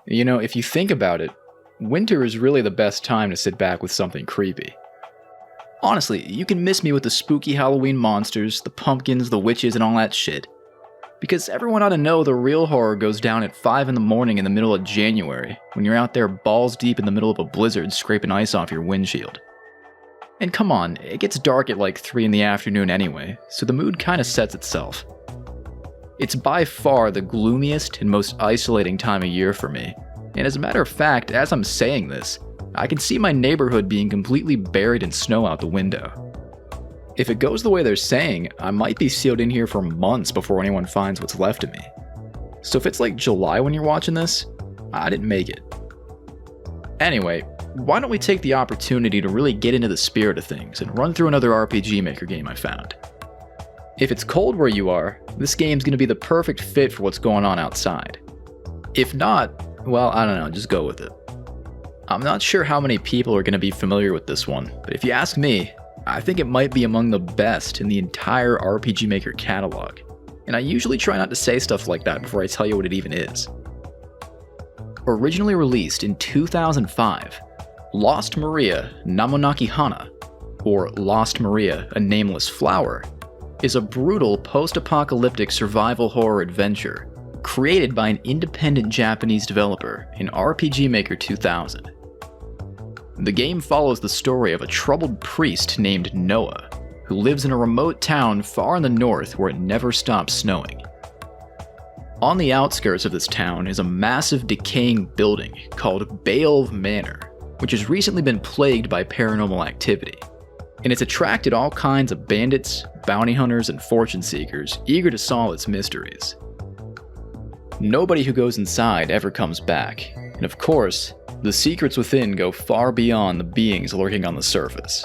You know, if you think about it, winter is really the best time to sit back with something creepy. Honestly, you can miss me with the spooky Halloween monsters, the pumpkins, the witches, and all that shit. Because everyone ought to know the real horror goes down at 5 in the morning in the middle of January, when you're out there balls deep in the middle of a blizzard scraping ice off your windshield. And come on, it gets dark at like 3 in the afternoon anyway, so the mood kinda sets itself. It's by far the gloomiest and most isolating time of year for me, and as a matter of fact, as I'm saying this, I can see my neighborhood being completely buried in snow out the window. If it goes the way they're saying, I might be sealed in here for months before anyone finds what's left of me. So if it's like July when you're watching this, I didn't make it. Anyway, why don't we take the opportunity to really get into the spirit of things and run through another RPG Maker game I found. If it's cold where you are, this game's gonna be the perfect fit for what's going on outside. If not, well, I don't know, just go with it. I'm not sure how many people are gonna be familiar with this one, but if you ask me, I think it might be among the best in the entire RPG Maker catalog, and I usually try not to say stuff like that before I tell you what it even is. Originally released in 2005, Lost Maria Namo Naki Hana, or Lost Maria A Nameless Flower, is a brutal post-apocalyptic survival horror adventure created by an independent Japanese developer in RPG Maker 2000. The game follows the story of a troubled priest named Noah, who lives in a remote town far in the north where it never stops snowing. On the outskirts of this town is a massive decaying building called Beoulve Manor, which has recently been plagued by paranormal activity, and it's attracted all kinds of bandits, bounty hunters, and fortune seekers eager to solve its mysteries. Nobody who goes inside ever comes back, and of course, the secrets within go far beyond the beings lurking on the surface.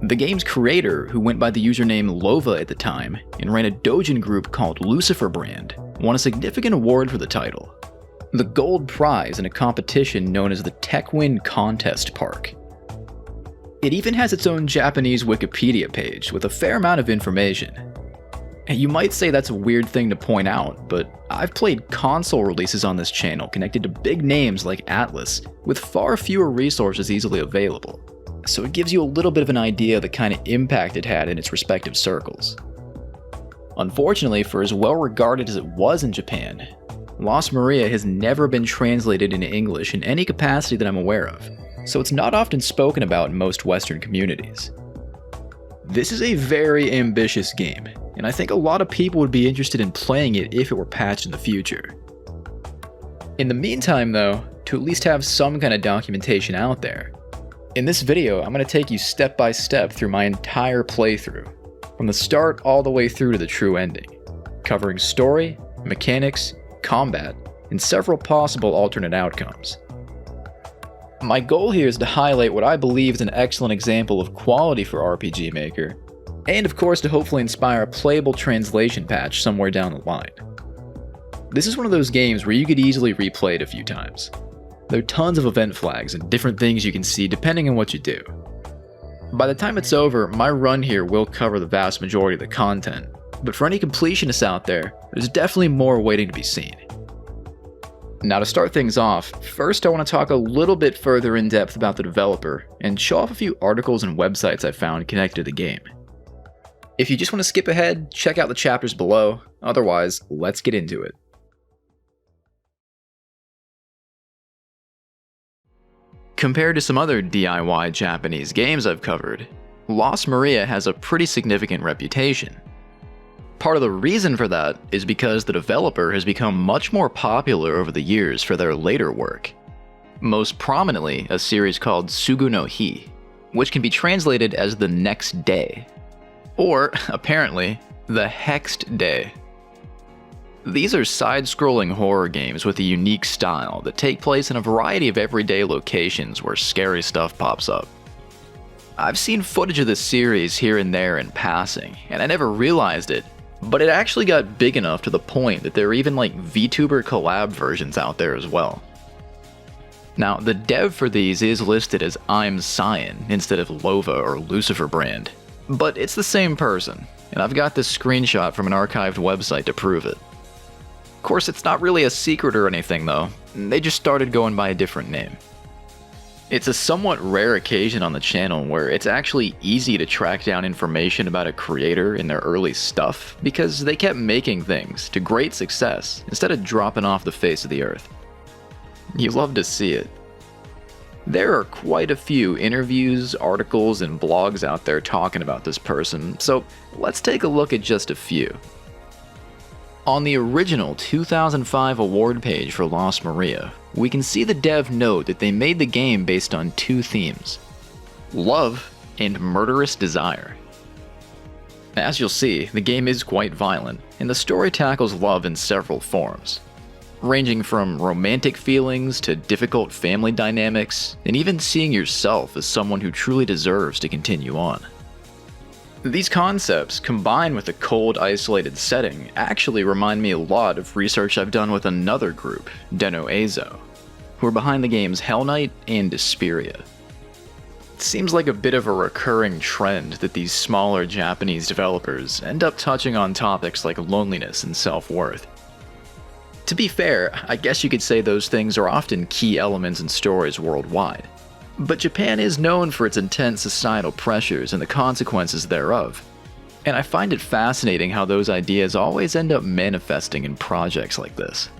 The game's creator, who went by the username Lova at the time and ran a doujin group called Lucifer Brand, won a significant award for the title, the gold prize in a competition known as the TechWin Contest Park. It even has its own Japanese Wikipedia page with a fair amount of information. You might say that's a weird thing to point out, but I've played console releases on this channel connected to big names like Atlas, with far fewer resources easily available, so it gives you a little bit of an idea of the kind of impact it had in its respective circles. Unfortunately, for as well regarded as it was in Japan, Lost Maria has never been translated into English in any capacity that I'm aware of, so it's not often spoken about in most Western communities. This is a very ambitious game, and I think a lot of people would be interested in playing it if it were patched in the future. In the meantime though, to at least have some kind of documentation out there, in this video I'm going to take you step by step through my entire playthrough, from the start all the way through to the true ending, covering story, mechanics, combat, and several possible alternate outcomes. My goal here is to highlight what I believe is an excellent example of quality for RPG Maker, and of course to hopefully inspire a playable translation patch somewhere down the line. This is one of those games where you could easily replay it a few times. There are tons of event flags and different things you can see depending on what you do. By the time it's over, my run here will cover the vast majority of the content, but for any completionists out there, there's definitely more waiting to be seen. Now to start things off, first I want to talk a little bit further in depth about the developer and show off a few articles and websites I found connected to the game. If you just want to skip ahead, check out the chapters below, otherwise, let's get into it. Compared to some other DIY Japanese games I've covered, Lost Maria has a pretty significant reputation. Part of the reason for that is because the developer has become much more popular over the years for their later work. Most prominently, a series called Sugu no Hi, which can be translated as the next day, or, apparently, the Hexed Day. These are side-scrolling horror games with a unique style that take place in a variety of everyday locations where scary stuff pops up. I've seen footage of this series here and there in passing, and I never realized it, but it actually got big enough to the point that there are even like VTuber collab versions out there as well. Now, the dev for these is listed as I'm Cyan instead of Lova or Lucifer Brand, but it's the same person, and I've got this screenshot from an archived website to prove it. course, it's not really a secret or anything though, they just started going by a different name. It's a somewhat rare occasion on the channel where it's actually easy to track down information about a creator in their early stuff because they kept making things to great success instead of dropping off the face of the earth. You love to see it. There are quite a few interviews, articles, and blogs out there talking about this person, so let's take a look at just a few. On the original 2005 award page for Lost Maria, we can see the dev note that they made the game based on two themes: love and murderous desire. As you'll see, the game is quite violent, and the story tackles love in several forms, ranging from romantic feelings to difficult family dynamics, and even seeing yourself as someone who truly deserves to continue on. These concepts, combined with a cold, isolated setting, actually remind me a lot of research I've done with another group, Deno Eizo, who are behind the games Hell Knight and Desperia. It seems like a bit of a recurring trend that these smaller Japanese developers end up touching on topics like loneliness and self-worth. To be fair, I guess you could say those things are often key elements in stories worldwide. But Japan is known for its intense societal pressures and the consequences thereof, and I find it fascinating how those ideas always end up manifesting in projects like this.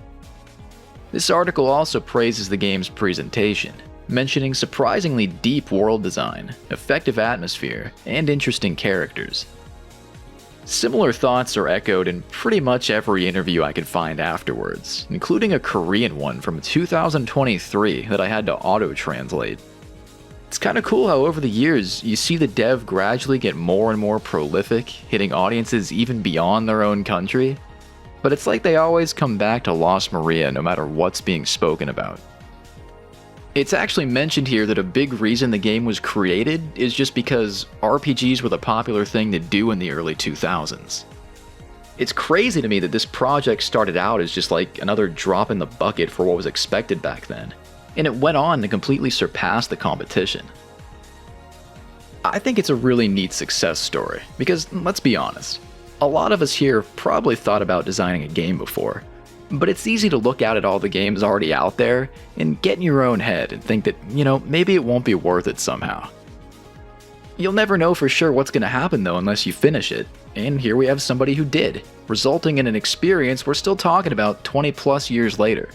This article also praises the game's presentation, mentioning surprisingly deep world design, effective atmosphere, and interesting characters. Similar thoughts are echoed in pretty much every interview I could find afterwards, including a Korean one from 2023 that I had to auto-translate. It's kinda cool how over the years, you see the dev gradually get more and more prolific, hitting audiences even beyond their own country, but it's like they always come back to Lost Maria no matter what's being spoken about. It's actually mentioned here that a big reason the game was created is just because RPGs were the popular thing to do in the early 2000s. It's crazy to me that this project started out as just like another drop in the bucket for what was expected back then, and it went on to completely surpass the competition. I think it's a really neat success story, because let's be honest, a lot of us here probably thought about designing a game before, but it's easy to look out at all the games already out there and get in your own head and think that, maybe it won't be worth it somehow. You'll never know for sure what's going to happen though unless you finish it, and here we have somebody who did, resulting in an experience we're still talking about 20 plus years later.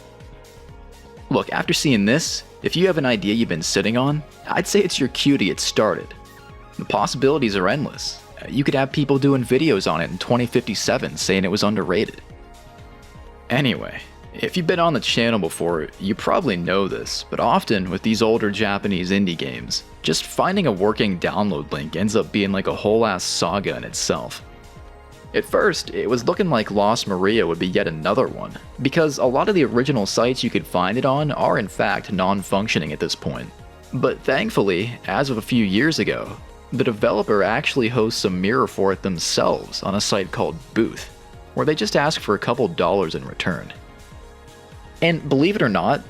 Look, after seeing this, if you have an idea you've been sitting on, I'd say it's your cue to get started. The possibilities are endless. You could have people doing videos on it in 2057 saying it was underrated. Anyway, if you've been on the channel before, you probably know this, but often with these older Japanese indie games, just finding a working download link ends up being like a whole ass saga in itself. At first, it was looking like Lost Maria would be yet another one, because a lot of the original sites you could find it on are in fact non-functioning at this point. But thankfully, as of a few years ago, the developer actually hosts a mirror for it themselves on a site called Booth, where they just ask for a couple dollars in return. And believe it or not,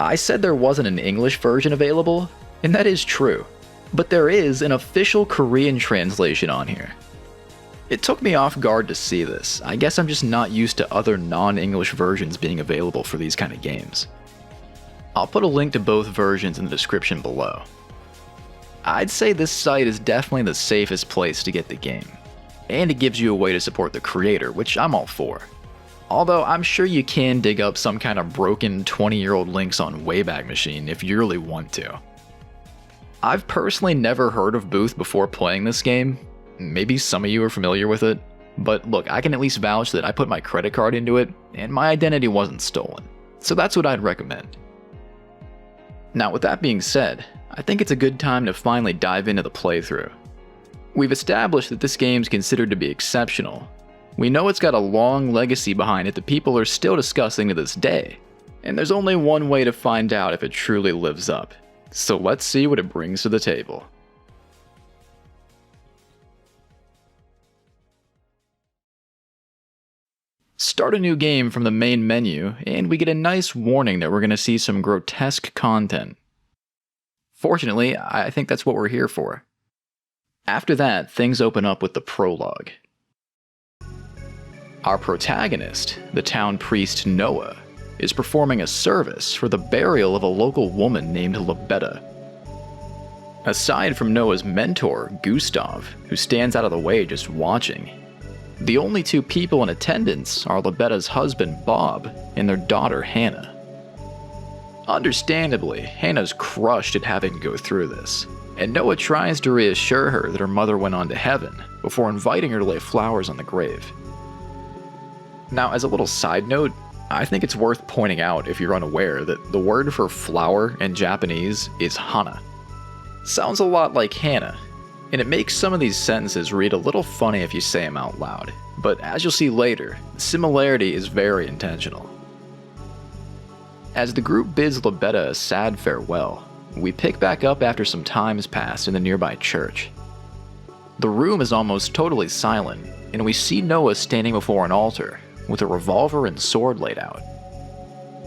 I said there wasn't an English version available, and that is true, but there is an official Korean translation on here. It took me off guard to see this. I guess I'm just not used to other non-English versions being available for these kind of games. I'll put a link to both versions in the description below. I'd say this site is definitely the safest place to get the game, and it gives you a way to support the creator, which I'm all for. Although I'm sure you can dig up some kind of broken 20-year-old links on Wayback Machine if you really want to. I've personally never heard of Booth before playing this game. Maybe some of you are familiar with it, but look, I can at least vouch that I put my credit card into it, and my identity wasn't stolen, so that's what I'd recommend. Now with that being said, I think it's a good time to finally dive into the playthrough. We've established that this game's considered to be exceptional. We know it's got a long legacy behind it that people are still discussing to this day, and there's only one way to find out if it truly lives up. So let's see what it brings to the table. Start a new game from the main menu, and we get a nice warning that we're going to see some grotesque content. Fortunately, I think that's what we're here for. After that, things open up with the prologue. Our protagonist, the town priest Noah, is performing a service for the burial of a local woman named Lebetta. Aside from Noah's mentor, Gustav, who stands out of the way just watching, the only two people in attendance are Lebetta's husband Bob and their daughter Hannah. Understandably, Hannah's crushed at having to go through this, and Noah tries to reassure her that her mother went on to heaven before inviting her to lay flowers on the grave. Now, as a little side note, I think it's worth pointing out if you're unaware that the word for flower in Japanese is hana. Sounds a lot like Hannah, and it makes some of these sentences read a little funny if you say them out loud, but as you'll see later, the similarity is very intentional. As the group bids Lebetta a sad farewell, we pick back up after some time has passed in the nearby church. The room is almost totally silent, and we see Noah standing before an altar, with a revolver and sword laid out.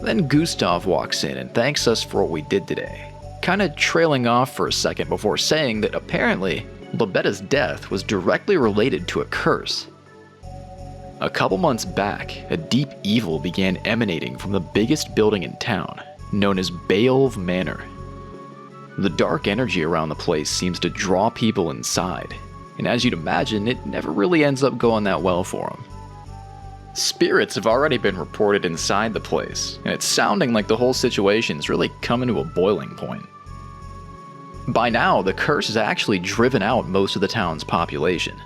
Then Gustav walks in and thanks us for what we did today, kinda trailing off for a second before saying that apparently Lebetta's death was directly related to a curse. A couple months back, a deep evil began emanating from the biggest building in town, known as Beoulve Manor. The dark energy around the place seems to draw people inside, and as you'd imagine, it never really ends up going that well for them. Spirits have already been reported inside the place, and it's sounding like the whole situation's really coming to a boiling point. By now, the curse has actually driven out most of the town's population,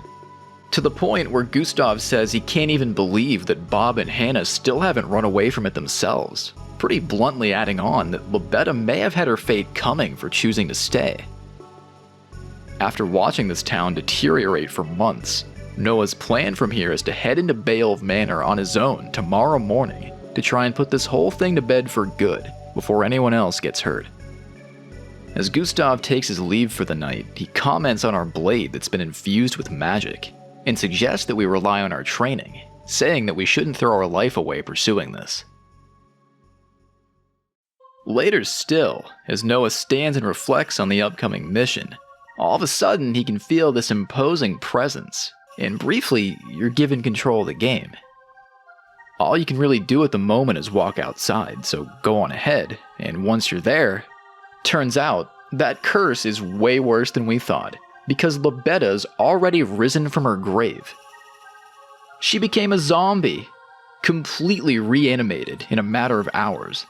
to the point where Gustav says he can't even believe that Bob and Hannah still haven't run away from it themselves, pretty bluntly adding on that Lebetta may have had her fate coming for choosing to stay. After watching this town deteriorate for months, Noah's plan from here is to head into Beoulve Manor on his own tomorrow morning to try and put this whole thing to bed for good before anyone else gets hurt. As Gustav takes his leave for the night, he comments on our blade that's been infused with magic and suggests that we rely on our training, saying that we shouldn't throw our life away pursuing this. Later still, as Noah stands and reflects on the upcoming mission, all of a sudden he can feel this imposing presence, and briefly, you're given control of the game. All you can really do at the moment is walk outside, so go on ahead, and once you're there, turns out that curse is way worse than we thought, because Lebetta's already risen from her grave. She became a zombie, completely reanimated in a matter of hours.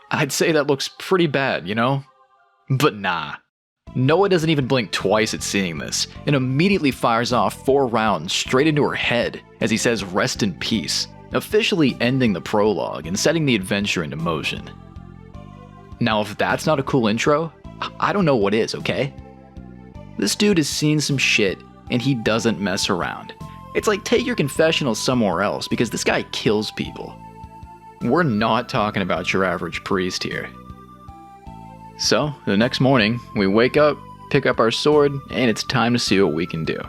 I'd say that looks pretty bad, you know? But nah. Noah doesn't even blink twice at seeing this, and immediately fires off 4 rounds straight into her head as he says rest in peace, officially ending the prologue and setting the adventure into motion. Now if that's not a cool intro, I don't know what is, okay? This dude has seen some shit, and he doesn't mess around. It's like take your confessional somewhere else because this guy kills people. We're not talking about your average priest here. So, the next morning, we wake up, pick up our sword, and it's time to see what we can do.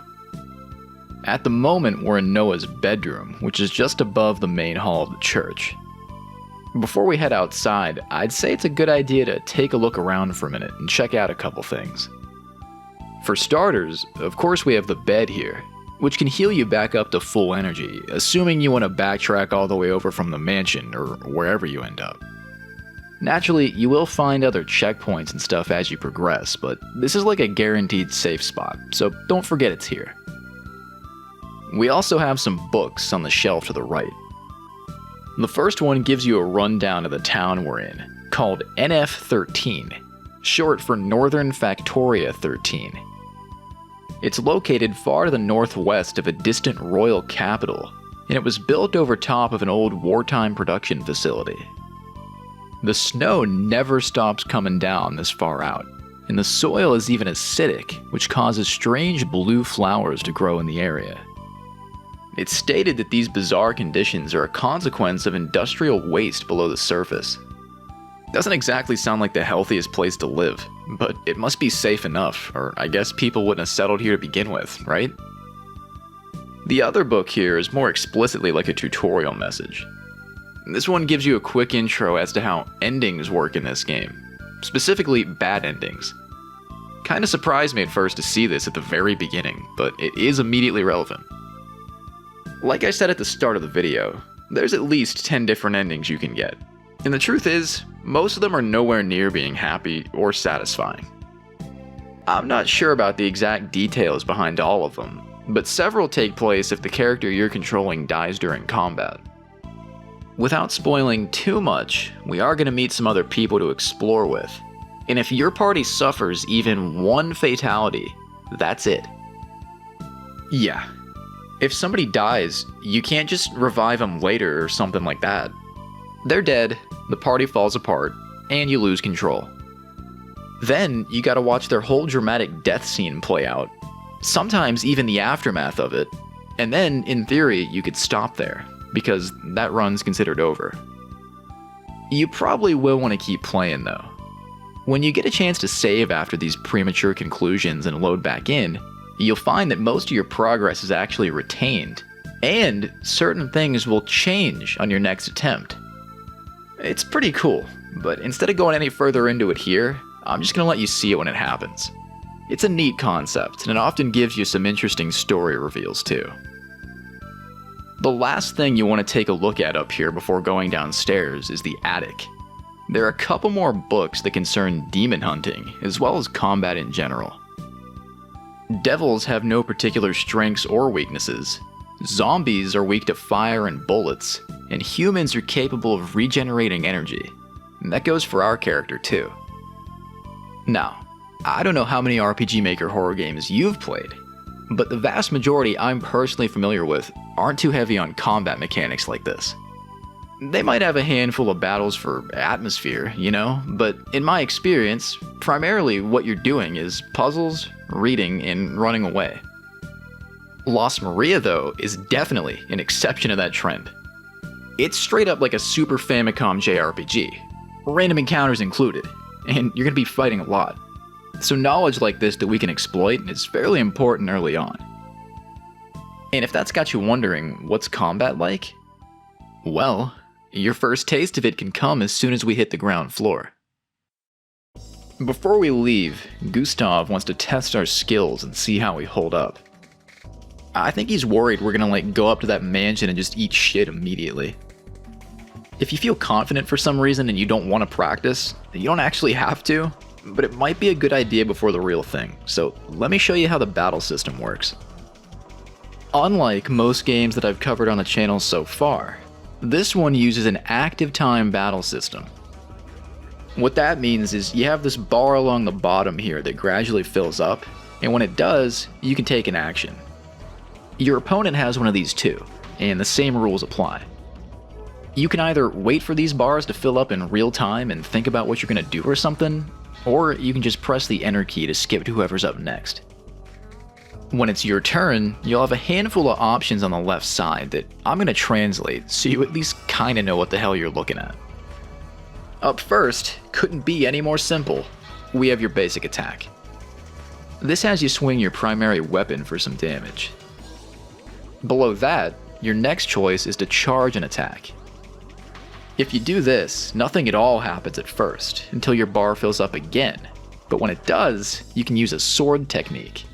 At the moment, we're in Noah's bedroom, which is just above the main hall of the church. Before we head outside, I'd say it's a good idea to take a look around for a minute and check out a couple things. For starters, of course we have the bed here, which can heal you back up to full energy, assuming you want to backtrack all the way over from the mansion or wherever you end up. Naturally, you will find other checkpoints and stuff as you progress, but this is like a guaranteed safe spot, so don't forget it's here. We also have some books on the shelf to the right. The first one gives you a rundown of the town we're in, called NF13, short for Northern Factoria 13. It's located far to the northwest of a distant royal capital, and it was built over top of an old wartime production facility. The snow never stops coming down this far out, and the soil is even acidic, which causes strange blue flowers to grow in the area. It's stated that these bizarre conditions are a consequence of industrial waste below the surface. Doesn't exactly sound like the healthiest place to live, but it must be safe enough, or I guess people wouldn't have settled here to begin with, right? The other book here is more explicitly like a tutorial message. This one gives you a quick intro as to how endings work in this game, specifically bad endings. Kinda surprised me at first to see this at the very beginning, but it is immediately relevant. Like I said at the start of the video, there's at least 10 different endings you can get. And the truth is, most of them are nowhere near being happy or satisfying. I'm not sure about the exact details behind all of them, but several take place if the character you're controlling dies during combat. Without spoiling too much, we are going to meet some other people to explore with, and if your party suffers even one fatality, that's it. Yeah, if somebody dies, you can't just revive them later or something like that. They're dead, the party falls apart, and you lose control. Then, you gotta watch their whole dramatic death scene play out, sometimes even the aftermath of it, and then, in theory, you could stop there, because that run's considered over. You probably will want to keep playing though. When you get a chance to save after these premature conclusions and load back in, you'll find that most of your progress is actually retained, and certain things will change on your next attempt. It's pretty cool, but instead of going any further into it here, I'm just gonna let you see it when it happens. It's a neat concept, and it often gives you some interesting story reveals too. The last thing you want to take a look at up here before going downstairs is the attic. There are a couple more books that concern demon hunting, as well as combat in general. Devils have no particular strengths or weaknesses. Zombies are weak to fire and bullets, and humans are capable of regenerating energy. And that goes for our character too. Now, I don't know how many RPG Maker horror games you've played, but the vast majority I'm personally familiar with aren't too heavy on combat mechanics like this. They might have a handful of battles for atmosphere, you know, but in my experience, primarily what you're doing is puzzles, reading, and running away. Lost Maria, though, is definitely an exception to that trend. It's straight up like a Super Famicom JRPG, random encounters included, and you're gonna be fighting a lot. So knowledge like this that we can exploit is fairly important early on. And if that's got you wondering, what's combat like? Well, your first taste of it can come as soon as we hit the ground floor. Before we leave, Gustav wants to test our skills and see how we hold up. I think he's worried we're gonna go up to that mansion and just eat shit immediately. If you feel confident for some reason and you don't want to practice, you don't actually have to, but it might be a good idea before the real thing, so let me show you how the battle system works. Unlike most games that I've covered on the channel so far, this one uses an active time battle system. What that means is you have this bar along the bottom here that gradually fills up, and when it does, you can take an action. Your opponent has one of these too, and the same rules apply. You can either wait for these bars to fill up in real time and think about what you're going to do or something, or you can just press the enter key to skip to whoever's up next. When it's your turn, you'll have a handful of options on the left side that I'm going to translate so you at least kinda know what the hell you're looking at. Up first, couldn't be any more simple, we have your basic attack. This has you swing your primary weapon for some damage. Below that, your next choice is to charge an attack. If you do this, nothing at all happens at first, until your bar fills up again, but when it does, you can use a sword technique.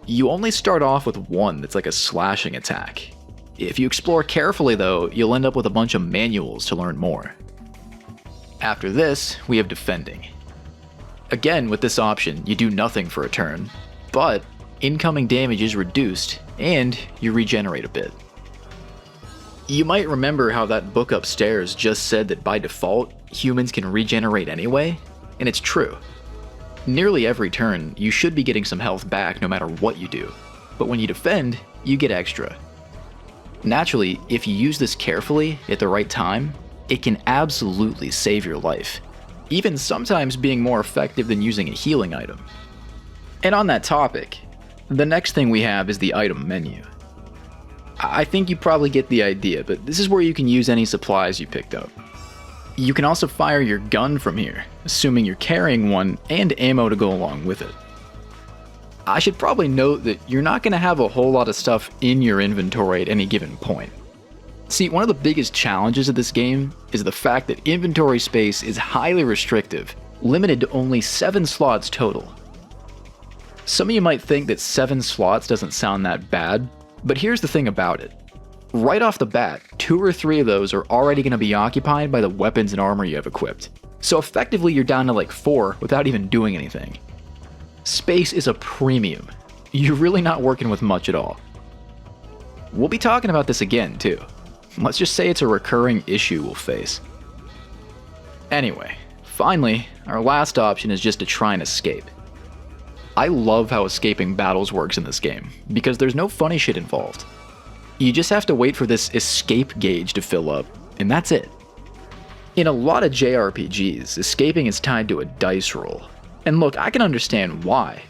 You only start off with one that's like a slashing attack. If you explore carefully though, you'll end up with a bunch of manuals to learn more. After this, we have defending. Again, with this option, you do nothing for a turn, but incoming damage is reduced, and you regenerate a bit. You might remember how that book upstairs just said that by default, humans can regenerate anyway, and it's true. Nearly every turn, you should be getting some health back no matter what you do, but when you defend, you get extra. Naturally, if you use this carefully at the right time, it can absolutely save your life, even sometimes being more effective than using a healing item. And on that topic, the next thing we have is the item menu. I think you probably get the idea, but this is where you can use any supplies you picked up. You can also fire your gun from here, assuming you're carrying one, and ammo to go along with it. I should probably note that you're not going to have a whole lot of stuff in your inventory at any given point. See, one of the biggest challenges of this game is the fact that inventory space is highly restrictive, limited to only 7 slots total. Some of you might think that 7 slots doesn't sound that bad, but here's the thing about it. Right off the bat, 2 or 3 of those are already going to be occupied by the weapons and armor you have equipped. So effectively you're down to like 4 without even doing anything. Space is a premium. You're really not working with much at all. We'll be talking about this again too. Let's just say it's a recurring issue we'll face. Anyway, finally, our last option is just to try and escape. I love how escaping battles works in this game, because there's no funny shit involved. You just have to wait for this escape gauge to fill up, and that's it. In a lot of JRPGs, escaping is tied to a dice roll. And look, I can understand why.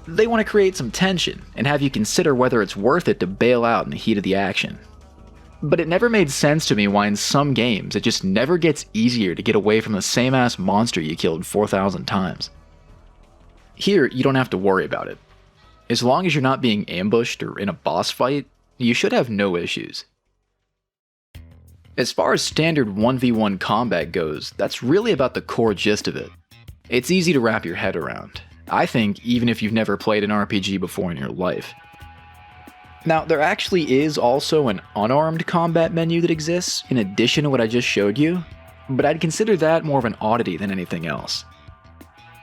They want to create some tension, and have you consider whether it's worth it to bail out in the heat of the action. But it never made sense to me why in some games it just never gets easier to get away from the same ass monster you killed 4,000 times. Here, you don't have to worry about it. As long as you're not being ambushed or in a boss fight, you should have no issues. As far as standard 1v1 combat goes, that's really about the core gist of it. It's easy to wrap your head around, I think, even if you've never played an RPG before in your life. Now, there actually is also an unarmed combat menu that exists, in addition to what I just showed you, but I'd consider that more of an oddity than anything else.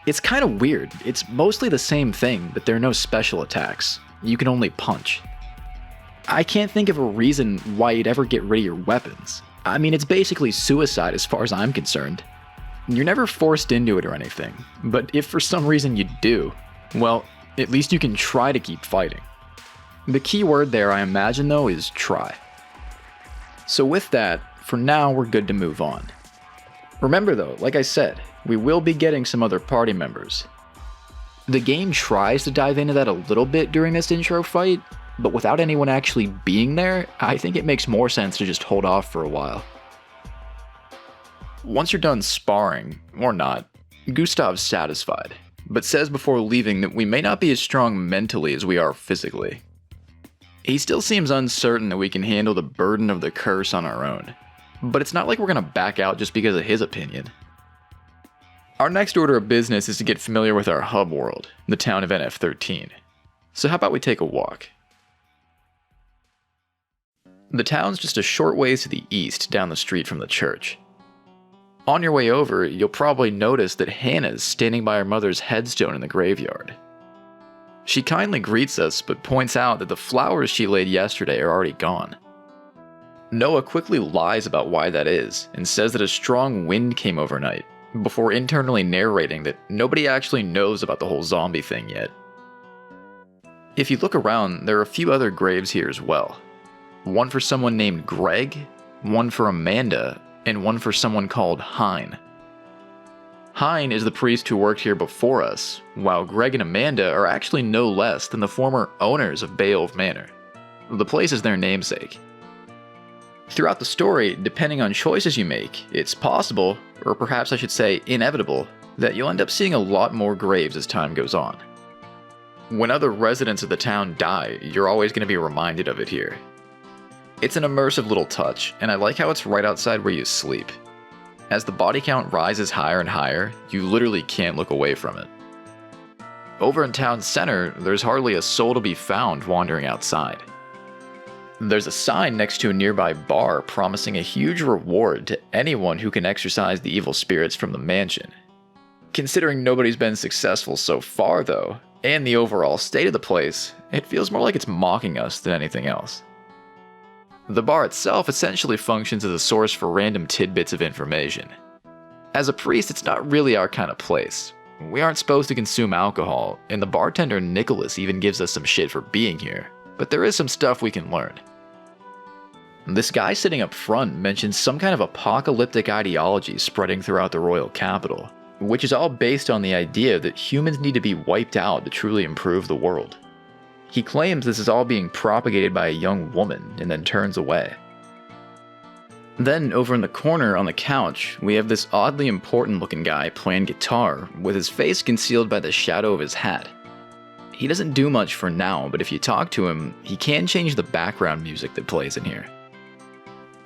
It's kind of weird. It's mostly the same thing, but there are no special attacks. You can only punch. I can't think of a reason why you'd ever get rid of your weapons. I mean, it's basically suicide as far as I'm concerned. You're never forced into it or anything, but if for some reason you do, well, at least you can try to keep fighting. The key word there, I imagine though, is try. So with that, for now we're good to move on. Remember though, like I said, we will be getting some other party members. The game tries to dive into that a little bit during this intro fight, but without anyone actually being there, I think it makes more sense to just hold off for a while. Once you're done sparring, or not, Gustav's satisfied, but says before leaving that we may not be as strong mentally as we are physically. He still seems uncertain that we can handle the burden of the curse on our own, but it's not like we're gonna back out just because of his opinion. Our next order of business is to get familiar with our hub world, the town of NF13. So how about we take a walk? The town's just a short ways to the east down the street from the church. On your way over, you'll probably notice that Hannah's standing by her mother's headstone in the graveyard. She kindly greets us, but points out that the flowers she laid yesterday are already gone. Noah quickly lies about why that is, and says that a strong wind came overnight, before internally narrating that nobody actually knows about the whole zombie thing yet. If you look around, there are a few other graves here as well. One for someone named Greg, one for Amanda, and one for someone called Hein. Hein is the priest who worked here before us, while Greg and Amanda are actually no less than the former owners of Beoulve Manor. The place is their namesake. Throughout the story, depending on choices you make, it's possible, or perhaps I should say inevitable, that you'll end up seeing a lot more graves as time goes on. When other residents of the town die, you're always going to be reminded of it here. It's an immersive little touch, and I like how it's right outside where you sleep. As the body count rises higher and higher, you literally can't look away from it. Over in town center, there's hardly a soul to be found wandering outside. There's a sign next to a nearby bar promising a huge reward to anyone who can exorcise the evil spirits from the mansion. Considering nobody's been successful so far though, and the overall state of the place, it feels more like it's mocking us than anything else. The bar itself essentially functions as a source for random tidbits of information. As a priest, it's not really our kind of place. We aren't supposed to consume alcohol, and the bartender Nicholas even gives us some shit for being here, but there is some stuff we can learn. This guy sitting up front mentions some kind of apocalyptic ideology spreading throughout the royal capital, which is all based on the idea that humans need to be wiped out to truly improve the world. He claims this is all being propagated by a young woman and then turns away. Then, over in the corner on the couch, we have this oddly important looking guy playing guitar with his face concealed by the shadow of his hat. He doesn't do much for now, but if you talk to him, he can change the background music that plays in here.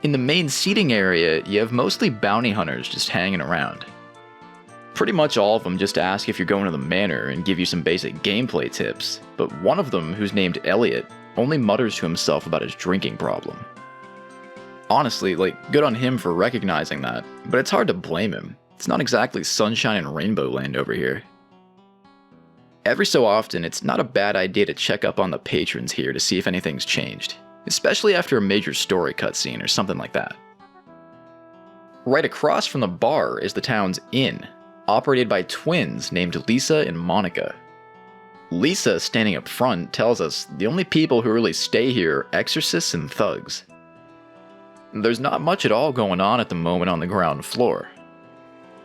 In the main seating area, you have mostly bounty hunters just hanging around. Pretty much all of them just ask if you're going to the manor and give you some basic gameplay tips, but one of them, who's named Elliot, only mutters to himself about his drinking problem. Honestly, good on him for recognizing that, but it's hard to blame him. It's not exactly sunshine and rainbow land over here. Every so often, it's not a bad idea to check up on the patrons here to see if anything's changed, especially after a major story cutscene or something like that. Right across from the bar is the town's inn, operated by twins named Lisa and Monica. Lisa, standing up front, tells us the only people who really stay here are exorcists and thugs. There's not much at all going on at the moment on the ground floor.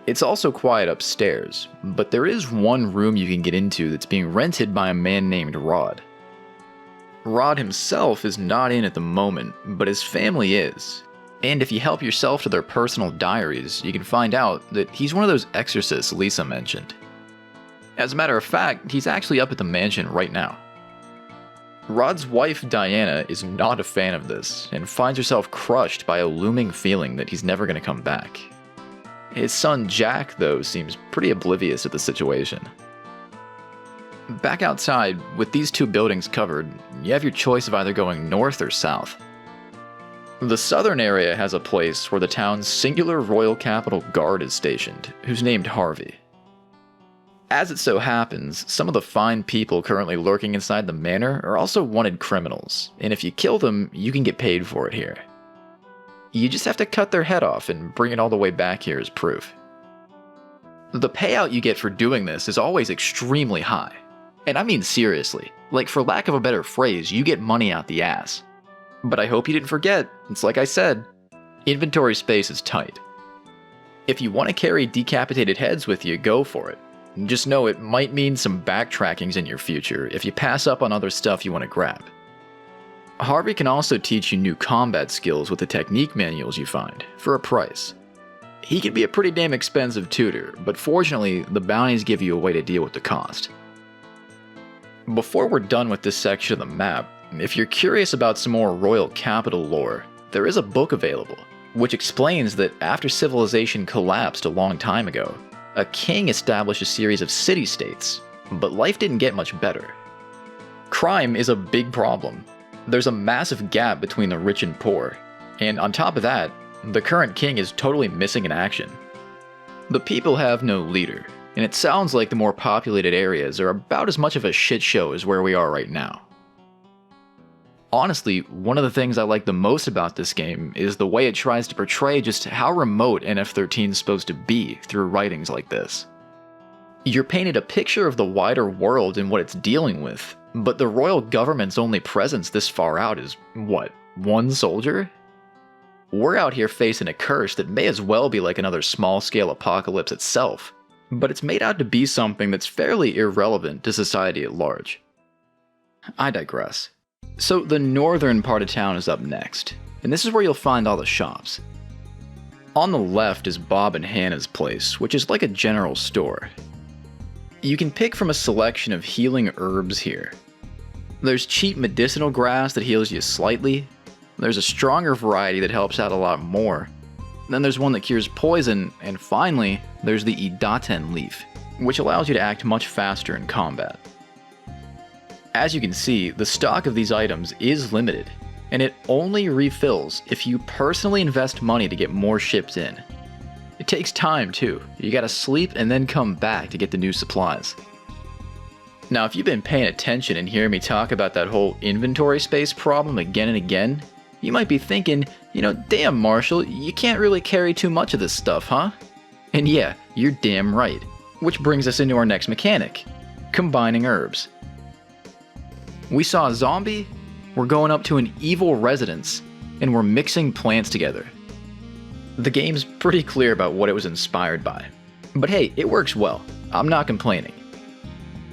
It's also quiet upstairs, but there is one room you can get into that's being rented by a man named Rod. Rod himself is not in at the moment, but his family is. And if you help yourself to their personal diaries, you can find out that he's one of those exorcists Lisa mentioned. As a matter of fact, he's actually up at the mansion right now. Rod's wife Diana is not a fan of this, and finds herself crushed by a looming feeling that he's never going to come back. His son Jack, though, seems pretty oblivious of the situation. Back outside, with these two buildings covered, you have your choice of either going north or south. The southern area has a place where the town's singular royal capital guard is stationed, who's named Harvey. As it so happens, some of the fine people currently lurking inside the manor are also wanted criminals, and if you kill them, you can get paid for it here. You just have to cut their head off and bring it all the way back here as proof. The payout you get for doing this is always extremely high. And I mean seriously, for lack of a better phrase, you get money out the ass. But I hope you didn't forget, it's like I said, inventory space is tight. If you want to carry decapitated heads with you, go for it. Just know it might mean some backtrackings in your future if you pass up on other stuff you want to grab. Harvey can also teach you new combat skills with the technique manuals you find, for a price. He can be a pretty damn expensive tutor, but fortunately, the bounties give you a way to deal with the cost. Before we're done with this section of the map, if you're curious about some more royal capital lore, there is a book available, which explains that after civilization collapsed a long time ago, a king established a series of city-states, but life didn't get much better. Crime is a big problem. There's a massive gap between the rich and poor, and on top of that, the current king is totally missing in action. The people have no leader, and it sounds like the more populated areas are about as much of a shit show as where we are right now. Honestly, one of the things I like the most about this game is the way it tries to portray just how remote NF13 is supposed to be through writings like this. You're painted a picture of the wider world and what it's dealing with, but the royal government's only presence this far out is, what, one soldier? We're out here facing a curse that may as well be like another small-scale apocalypse itself, but it's made out to be something that's fairly irrelevant to society at large. I digress. So the northern part of town is up next, and this is where you'll find all the shops. On the left is Bob and Hannah's place, which is like a general store. You can pick from a selection of healing herbs here. There's cheap medicinal grass that heals you slightly, there's a stronger variety that helps out a lot more, then there's one that cures poison, and finally, there's the Idaten leaf, which allows you to act much faster in combat. As you can see, the stock of these items is limited, and it only refills if you personally invest money to get more ships in. It takes time too, you gotta sleep and then come back to get the new supplies. Now if you've been paying attention and hearing me talk about that whole inventory space problem again and again, you might be thinking, damn Marshall, you can't really carry too much of this stuff, huh? And yeah, you're damn right. Which brings us into our next mechanic, combining herbs. We saw a zombie, we're going up to an evil residence, and we're mixing plants together. The game's pretty clear about what it was inspired by. But hey, it works well. I'm not complaining.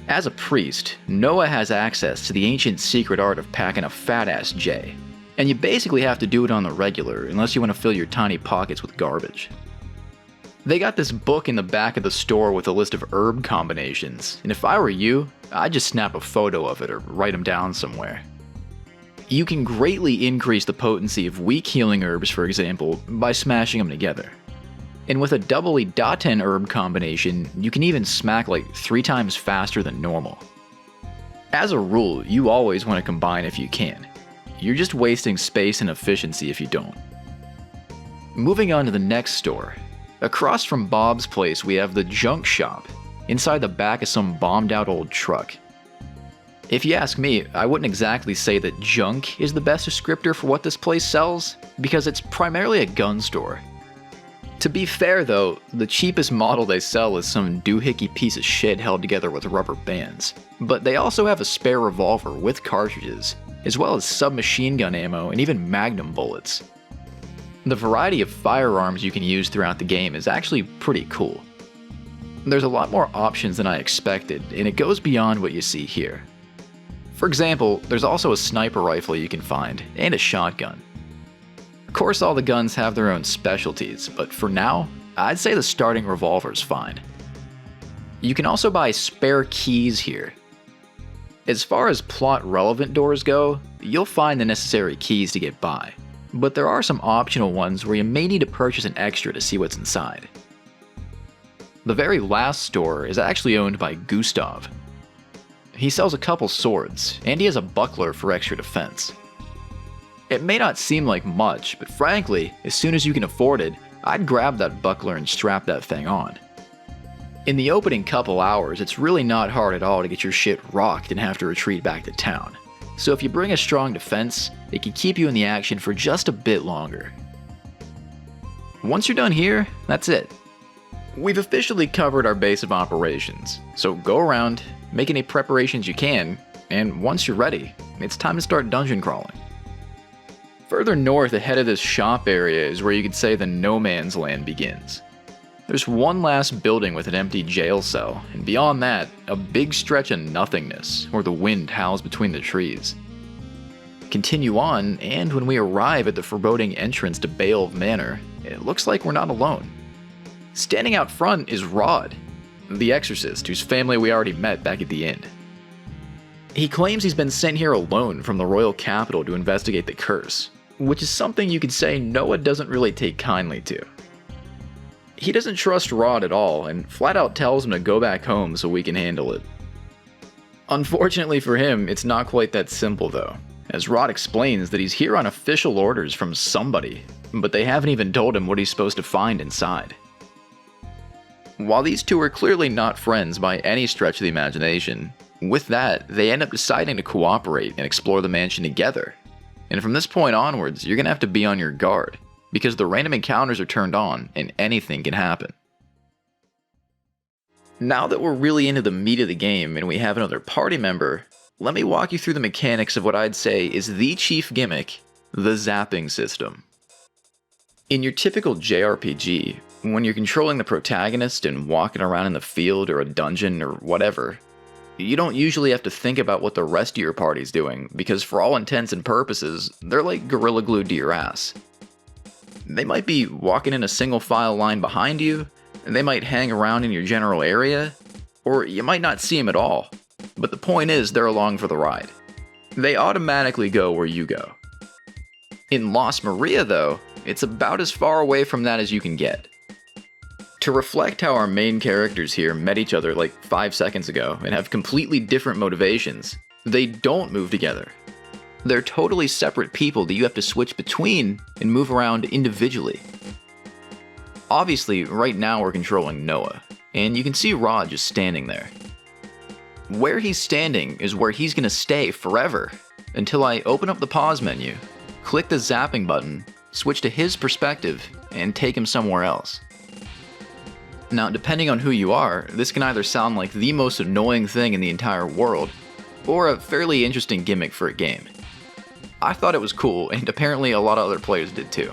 As a priest, Noah has access to the ancient secret art of packing a fat-ass J, and you basically have to do it on the regular unless you want to fill your tiny pockets with garbage. They got this book in the back of the store with a list of herb combinations, and if I were you, I'd just snap a photo of it or write them down somewhere. You can greatly increase the potency of weak healing herbs, for example, by smashing them together. And with a double Idaten herb combination, you can even smack like 3 times faster than normal. As a rule, you always want to combine if you can. You're just wasting space and efficiency if you don't. Moving on to the next store. Across from Bob's place, we have the junk shop, inside the back of some bombed out old truck. If you ask me, I wouldn't exactly say that junk is the best descriptor for what this place sells, because it's primarily a gun store. To be fair though, the cheapest model they sell is some doohickey piece of shit held together with rubber bands. But they also have a spare revolver with cartridges, as well as submachine gun ammo and even magnum bullets. The variety of firearms you can use throughout the game is actually pretty cool. There's a lot more options than I expected, and it goes beyond what you see here. For example, there's also a sniper rifle you can find, and a shotgun. Of course all the guns have their own specialties, but for now, I'd say the starting revolver's fine. You can also buy spare keys here. As far as plot-relevant doors go, you'll find the necessary keys to get by, but there are some optional ones where you may need to purchase an extra to see what's inside. The very last store is actually owned by Gustav. He sells a couple swords, and he has a buckler for extra defense. It may not seem like much, but frankly, as soon as you can afford it, I'd grab that buckler and strap that thing on. In the opening couple hours, it's really not hard at all to get your shit rocked and have to retreat back to town. So if you bring a strong defense, it can keep you in the action for just a bit longer. Once you're done here, that's it. We've officially covered our base of operations, so go around, make any preparations you can, and once you're ready, it's time to start dungeon crawling. Further north ahead of this shop area is where you could say the no man's land begins. There's one last building with an empty jail cell, and beyond that, a big stretch of nothingness, where the wind howls between the trees. Continue on, and when we arrive at the foreboding entrance to Beoulve Manor, it looks like we're not alone. Standing out front is Rod, the exorcist whose family we already met back at the end. He claims he's been sent here alone from the royal capital to investigate the curse, which is something you could say Noah doesn't really take kindly to. He doesn't trust Rod at all and flat out tells him to go back home so we can handle it. Unfortunately for him, it's not quite that simple though, as Rod explains that he's here on official orders from somebody, but they haven't even told him what he's supposed to find inside. While these two are clearly not friends by any stretch of the imagination, with that, they end up deciding to cooperate and explore the mansion together. And from this point onwards, you're gonna have to be on your guard, because the random encounters are turned on and anything can happen. Now that we're really into the meat of the game and we have another party member, let me walk you through the mechanics of what I'd say is the chief gimmick, the zapping system. In your typical JRPG, when you're controlling the protagonist and walking around in the field or a dungeon or whatever, you don't usually have to think about what the rest of your party's doing, because for all intents and purposes, they're like gorilla glued to your ass. They might be walking in a single file line behind you, they might hang around in your general area, or you might not see them at all, but the point is they're along for the ride. They automatically go where you go. In Lost Maria though, it's about as far away from that as you can get. To reflect how our main characters here met each other like 5 seconds ago and have completely different motivations, they don't move together. They're totally separate people that you have to switch between and move around individually. Obviously, right now we're controlling Noah, and you can see Rod just standing there. Where he's standing is where he's gonna stay forever, until I open up the pause menu, click the zapping button, switch to his perspective, and take him somewhere else. Now, depending on who you are, this can either sound like the most annoying thing in the entire world, or a fairly interesting gimmick for a game. I thought it was cool, and apparently a lot of other players did too.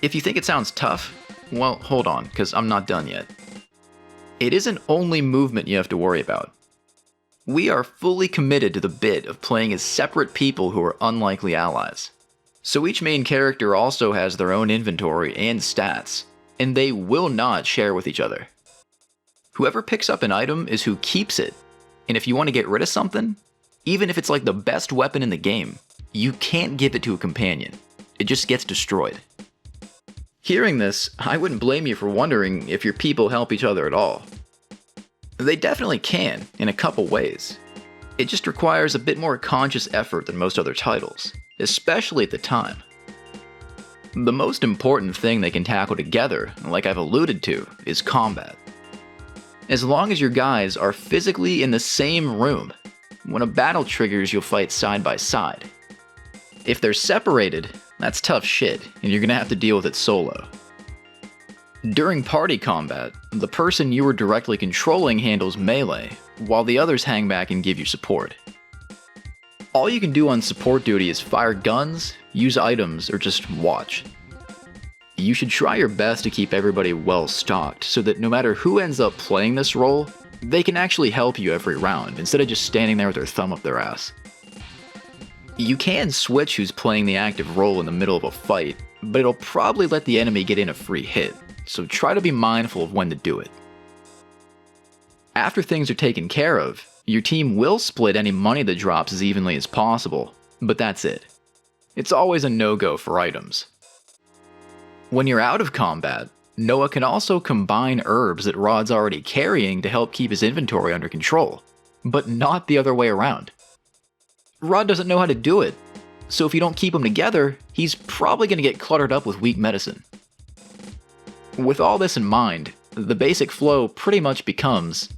If you think it sounds tough, well, hold on, because I'm not done yet. It isn't only movement you have to worry about. We are fully committed to the bit of playing as separate people who are unlikely allies. So each main character also has their own inventory and stats, and they will not share with each other. Whoever picks up an item is who keeps it, and if you want to get rid of something, even if it's like the best weapon in the game, you can't give it to a companion. It just gets destroyed. Hearing this, I wouldn't blame you for wondering if your people help each other at all. They definitely can, in a couple ways. It just requires a bit more conscious effort than most other titles, especially at the time. The most important thing they can tackle together, like I've alluded to, is combat. As long as your guys are physically in the same room, when a battle triggers, you'll fight side by side. If they're separated, that's tough shit, and you're gonna have to deal with it solo. During party combat, the person you were directly controlling handles melee, while the others hang back and give you support. All you can do on support duty is fire guns, use items, or just watch. You should try your best to keep everybody well stocked, so that no matter who ends up playing this role, they can actually help you every round, instead of just standing there with their thumb up their ass. You can switch who's playing the active role in the middle of a fight, but it'll probably let the enemy get in a free hit, so try to be mindful of when to do it. After things are taken care of, your team will split any money that drops as evenly as possible, but that's it. It's always a no-go for items. When you're out of combat, Noah can also combine herbs that Rod's already carrying to help keep his inventory under control, but not the other way around. Rod doesn't know how to do it, so if you don't keep them together, he's probably going to get cluttered up with weak medicine. With all this in mind, the basic flow pretty much becomes: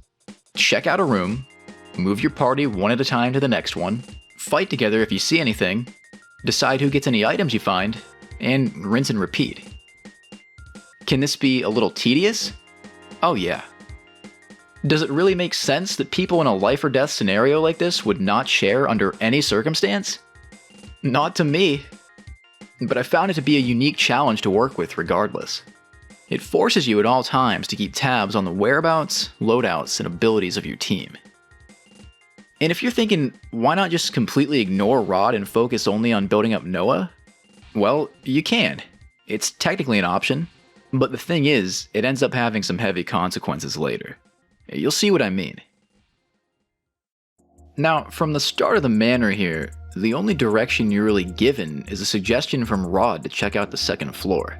check out a room, move your party one at a time to the next one, fight together if you see anything, decide who gets any items you find, and rinse and repeat. Can this be a little tedious? Oh yeah. Does it really make sense that people in a life or death scenario like this would not share under any circumstance? Not to me. But I found it to be a unique challenge to work with regardless. It forces you at all times to keep tabs on the whereabouts, loadouts, and abilities of your team. And if you're thinking, why not just completely ignore Rod and focus only on building up Noah? Well, you can. It's technically an option, but the thing is, it ends up having some heavy consequences later. You'll see what I mean. Now, from the start of the manor here, the only direction you're really given is a suggestion from Rod to check out the second floor.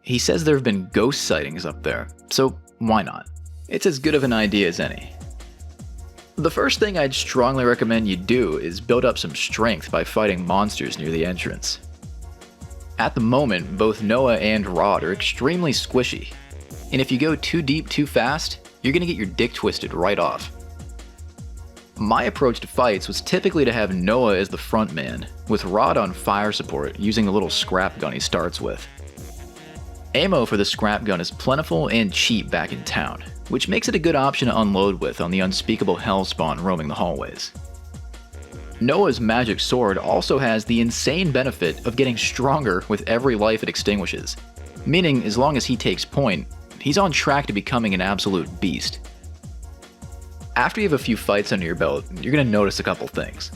He says there have been ghost sightings up there, so why not? It's as good of an idea as any. The first thing I'd strongly recommend you do is build up some strength by fighting monsters near the entrance. At the moment, both Noah and Rod are extremely squishy, and if you go too deep too fast, you're gonna get your dick twisted right off. My approach to fights was typically to have Noah as the front man, with Rod on fire support using the little scrap gun he starts with. Ammo for the scrap gun is plentiful and cheap back in town, which makes it a good option to unload with on the unspeakable hellspawn roaming the hallways. Noah's magic sword also has the insane benefit of getting stronger with every life it extinguishes, meaning as long as he takes point, he's on track to becoming an absolute beast. After you have a few fights under your belt, you're going to notice a couple things.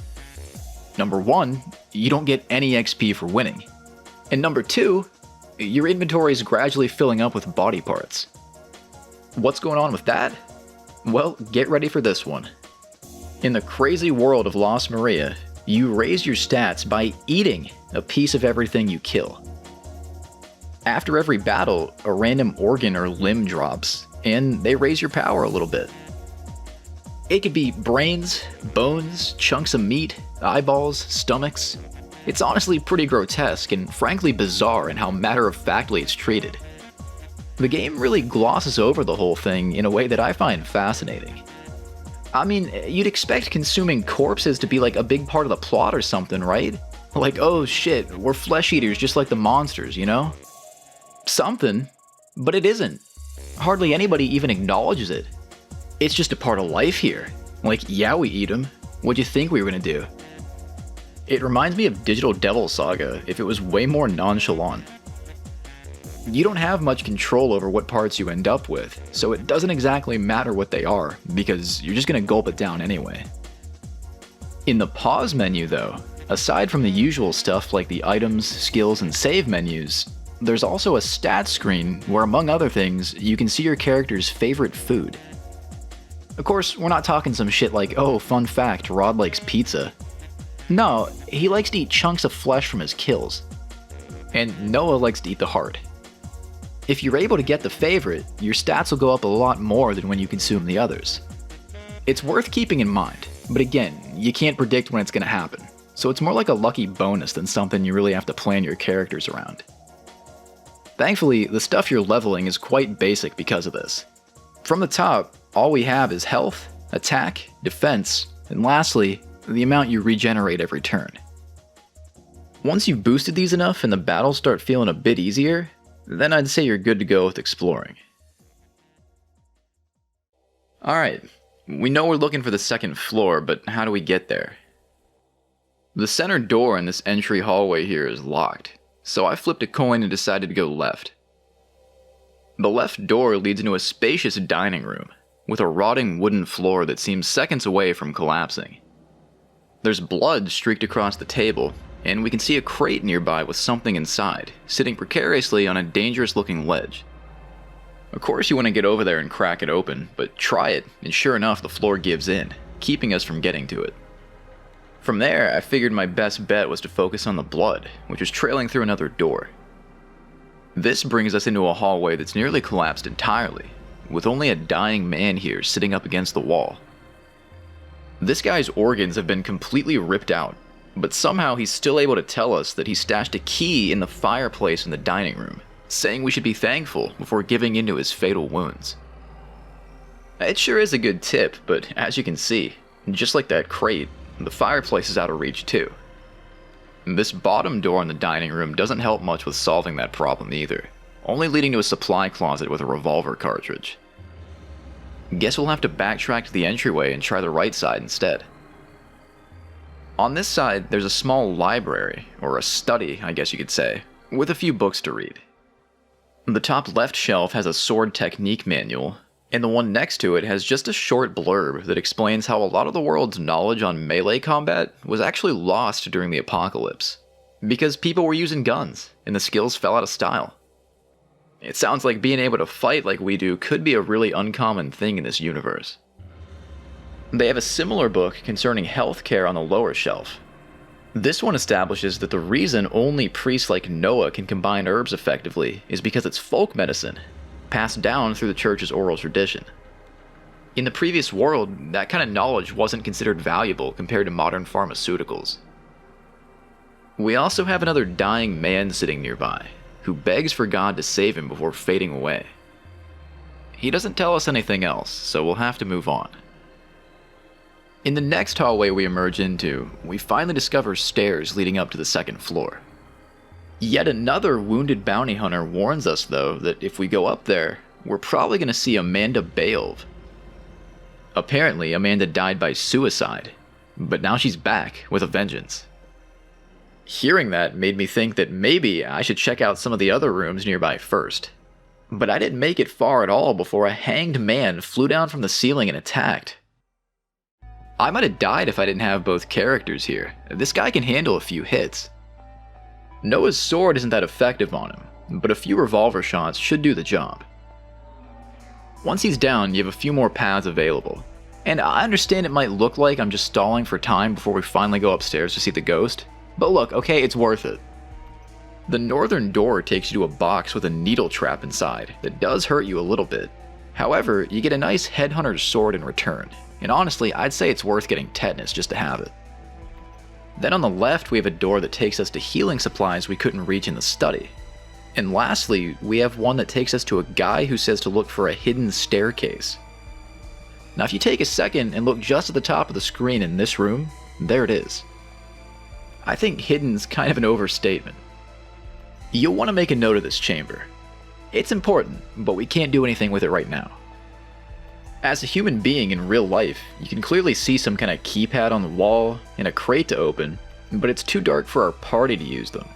Number 1, you don't get any XP for winning. And number 2, your inventory is gradually filling up with body parts. What's going on with that? Well, get ready for this one. In the crazy world of Lost Maria, you raise your stats by eating a piece of everything you kill. After every battle, a random organ or limb drops, and they raise your power a little bit. It could be brains, bones, chunks of meat, eyeballs, stomachs. It's honestly pretty grotesque and frankly bizarre in how matter-of-factly it's treated. The game really glosses over the whole thing in a way that I find fascinating. I mean, you'd expect consuming corpses to be like a big part of the plot or something, right? Like, oh shit, we're flesh eaters just like the monsters, you know? Something, but it isn't. Hardly anybody even acknowledges it. It's just a part of life here. Like, yeah, we eat them. What'd you think we were gonna do? It reminds me of Digital Devil Saga if it was way more nonchalant. You don't have much control over what parts you end up with, so it doesn't exactly matter what they are, because you're just gonna gulp it down anyway. In the pause menu though, aside from the usual stuff like the items, skills, and save menus, there's also a stats screen where, among other things, you can see your character's favorite food. Of course, we're not talking some shit like, oh, fun fact, Rod likes pizza. No, he likes to eat chunks of flesh from his kills. And Noah likes to eat the heart. If you're able to get the favorite, your stats will go up a lot more than when you consume the others. It's worth keeping in mind, but again, you can't predict when it's going to happen, so it's more like a lucky bonus than something you really have to plan your characters around. Thankfully, the stuff you're leveling is quite basic because of this. From the top, all we have is health, attack, defense, and lastly, the amount you regenerate every turn. Once you've boosted these enough and the battles start feeling a bit easier, then I'd say you're good to go with exploring. Alright, we know we're looking for the second floor, but how do we get there? The center door in this entry hallway here is locked, so I flipped a coin and decided to go left. The left door leads into a spacious dining room, with a rotting wooden floor that seems seconds away from collapsing. There's blood streaked across the table, and we can see a crate nearby with something inside, sitting precariously on a dangerous-looking ledge. Of course you want to get over there and crack it open, but try it, and sure enough the floor gives in, keeping us from getting to it. From there, I figured my best bet was to focus on the blood, which was trailing through another door. This brings us into a hallway that's nearly collapsed entirely, with only a dying man here sitting up against the wall. This guy's organs have been completely ripped out, but somehow he's still able to tell us that he stashed a key in the fireplace in the dining room, saying we should be thankful before giving in to his fatal wounds. It sure is a good tip, but as you can see, just like that crate, the fireplace is out of reach too. This bottom door in the dining room doesn't help much with solving that problem either, only leading to a supply closet with a revolver cartridge. Guess we'll have to backtrack to the entryway and try the right side instead. On this side, there's a small library, or a study, I guess you could say, with a few books to read. The top left shelf has a sword technique manual, and the one next to it has just a short blurb that explains how a lot of the world's knowledge on melee combat was actually lost during the apocalypse, because people were using guns, and the skills fell out of style. It sounds like being able to fight like we do could be a really uncommon thing in this universe. They have a similar book concerning healthcare on the lower shelf. This one establishes that the reason only priests like Noah can combine herbs effectively is because it's folk medicine, passed down through the church's oral tradition. In the previous world, that kind of knowledge wasn't considered valuable compared to modern pharmaceuticals. We also have another dying man sitting nearby, who begs for God to save him before fading away. He doesn't tell us anything else, so we'll have to move on. In the next hallway we emerge into, we finally discover stairs leading up to the second floor. Yet another wounded bounty hunter warns us though that if we go up there, we're probably going to see Amanda Beoulve. Apparently Amanda died by suicide, but now she's back with a vengeance. Hearing that made me think that maybe I should check out some of the other rooms nearby first. But I didn't make it far at all before a hanged man flew down from the ceiling and attacked. I might have died if I didn't have both characters here. This guy can handle a few hits. Noah's sword isn't that effective on him, but a few revolver shots should do the job. Once he's down, you have a few more paths available. And I understand it might look like I'm just stalling for time before we finally go upstairs to see the ghost, but look, okay, it's worth it. The northern door takes you to a box with a needle trap inside that does hurt you a little bit. However, you get a nice headhunter's sword in return, and honestly, I'd say it's worth getting tetanus just to have it. Then on the left, we have a door that takes us to healing supplies we couldn't reach in the study. And lastly, we have one that takes us to a guy who says to look for a hidden staircase. Now if you take a second and look just at the top of the screen in this room, there it is. I think hidden's kind of an overstatement. You'll want to make a note of this chamber. It's important, but we can't do anything with it right now. As a human being in real life, you can clearly see some kind of keypad on the wall and a crate to open, but it's too dark for our party to use them.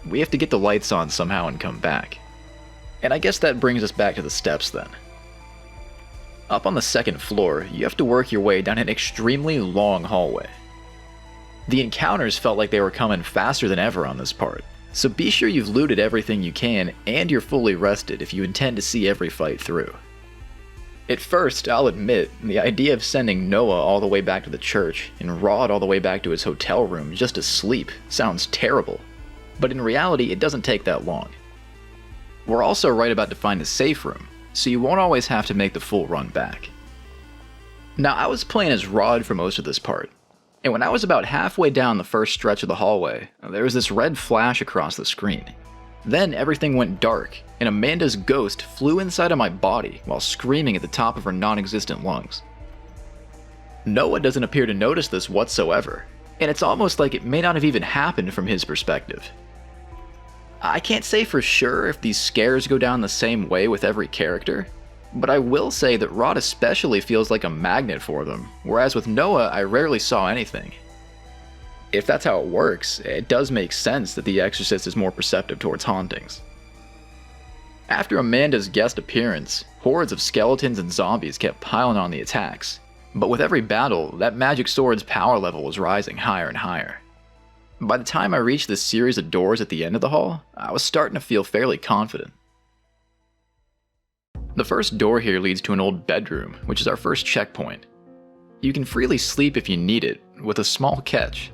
We have to get the lights on somehow and come back. And I guess that brings us back to the steps then. Up on the second floor, you have to work your way down an extremely long hallway. The encounters felt like they were coming faster than ever on this part, so be sure you've looted everything you can and you're fully rested if you intend to see every fight through. At first, I'll admit, the idea of sending Noah all the way back to the church and Rod all the way back to his hotel room just to sleep sounds terrible, but in reality it doesn't take that long. We're also right about to find a safe room, so you won't always have to make the full run back. Now, I was playing as Rod for most of this part, and when I was about halfway down the first stretch of the hallway, there was this red flash across the screen. Then everything went dark, and Amanda's ghost flew inside of my body while screaming at the top of her non-existent lungs. Noah doesn't appear to notice this whatsoever, and it's almost like it may not have even happened from his perspective. I can't say for sure if these scares go down the same way with every character, but I will say that Rod especially feels like a magnet for them, whereas with Noah I rarely saw anything. If that's how it works, it does make sense that the Exorcist is more perceptive towards hauntings. After Amanda's guest appearance, hordes of skeletons and zombies kept piling on the attacks, but with every battle, that magic sword's power level was rising higher and higher. By the time I reached this series of doors at the end of the hall, I was starting to feel fairly confident. The first door here leads to an old bedroom, which is our first checkpoint. You can freely sleep if you need it, with a small catch.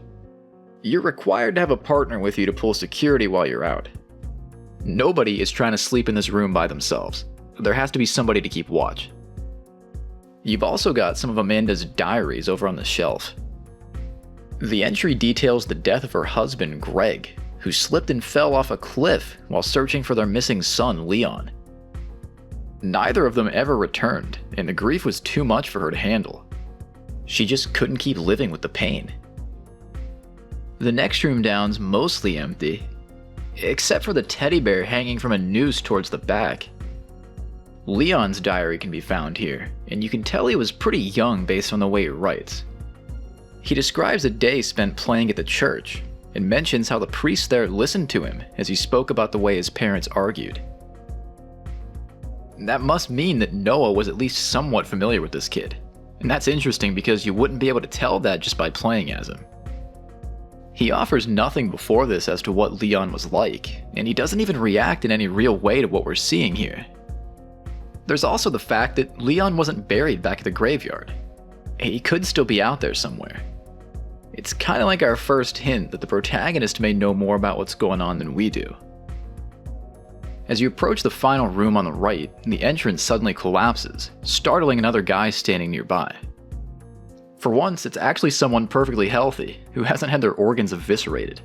You're required to have a partner with you to pull security while you're out. Nobody is trying to sleep in this room by themselves. There has to be somebody to keep watch. You've also got some of Amanda's diaries over on the shelf. The entry details the death of her husband, Greg, who slipped and fell off a cliff while searching for their missing son, Leon. Neither of them ever returned, and the grief was too much for her to handle. She just couldn't keep living with the pain. The next room down's mostly empty, except for the teddy bear hanging from a noose towards the back. Leon's diary can be found here, and you can tell he was pretty young based on the way he writes. He describes a day spent playing at the church, and mentions how the priest there listened to him as he spoke about the way his parents argued. That must mean that Noah was at least somewhat familiar with this kid, and that's interesting because you wouldn't be able to tell that just by playing as him. He offers nothing before this as to what Leon was like, and he doesn't even react in any real way to what we're seeing here. There's also the fact that Leon wasn't buried back at the graveyard. He could still be out there somewhere. It's kind of like our first hint that the protagonist may know more about what's going on than we do. As you approach the final room on the right, the entrance suddenly collapses, startling another guy standing nearby. For once, it's actually someone perfectly healthy, who hasn't had their organs eviscerated.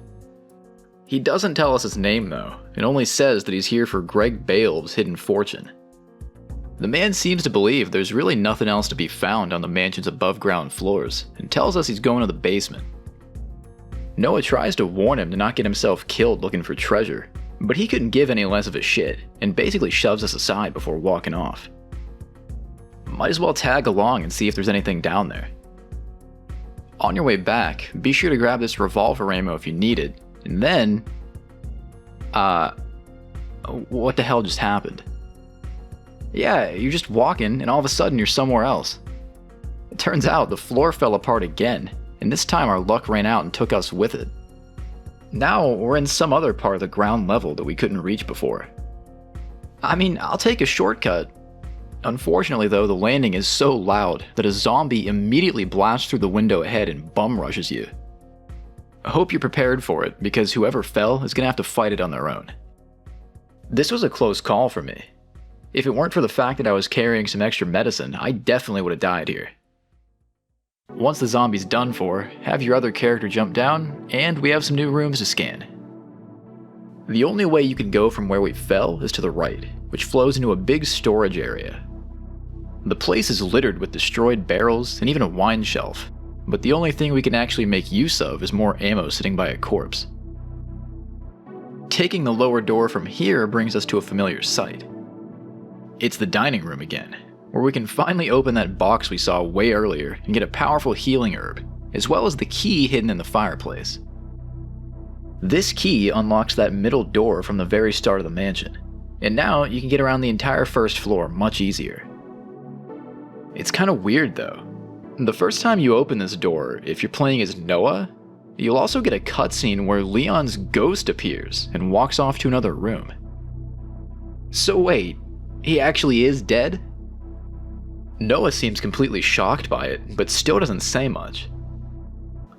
He doesn't tell us his name though, and only says that he's here for Greg Beoulve's hidden fortune. The man seems to believe there's really nothing else to be found on the mansion's above-ground floors, and tells us he's going to the basement. Noah tries to warn him to not get himself killed looking for treasure, but he couldn't give any less of a shit, and basically shoves us aside before walking off. Might as well tag along and see if there's anything down there. On your way back, be sure to grab this revolver ammo if you need it, and then... what the hell just happened? Yeah, you're just walking, and all of a sudden you're somewhere else. It turns out the floor fell apart again, and this time our luck ran out and took us with it. Now we're in some other part of the ground level that we couldn't reach before. I mean, I'll take a shortcut. Unfortunately though, the landing is so loud that a zombie immediately blasts through the window ahead and bum rushes you. I hope you're prepared for it, because whoever fell is gonna have to fight it on their own. This was a close call for me. If it weren't for the fact that I was carrying some extra medicine, I definitely would have died here. Once the zombie's done for, have your other character jump down, and we have some new rooms to scan. The only way you can go from where we fell is to the right, which flows into a big storage area. The place is littered with destroyed barrels and even a wine shelf, but the only thing we can actually make use of is more ammo sitting by a corpse. Taking the lower door from here brings us to a familiar sight. It's the dining room again, where we can finally open that box we saw way earlier and get a powerful healing herb, as well as the key hidden in the fireplace. This key unlocks that middle door from the very start of the mansion, and now you can get around the entire first floor much easier. It's kind of weird though. The first time you open this door, if you're playing as Noah, you'll also get a cutscene where Leon's ghost appears and walks off to another room. So wait, he actually is dead? Noah seems completely shocked by it, but still doesn't say much.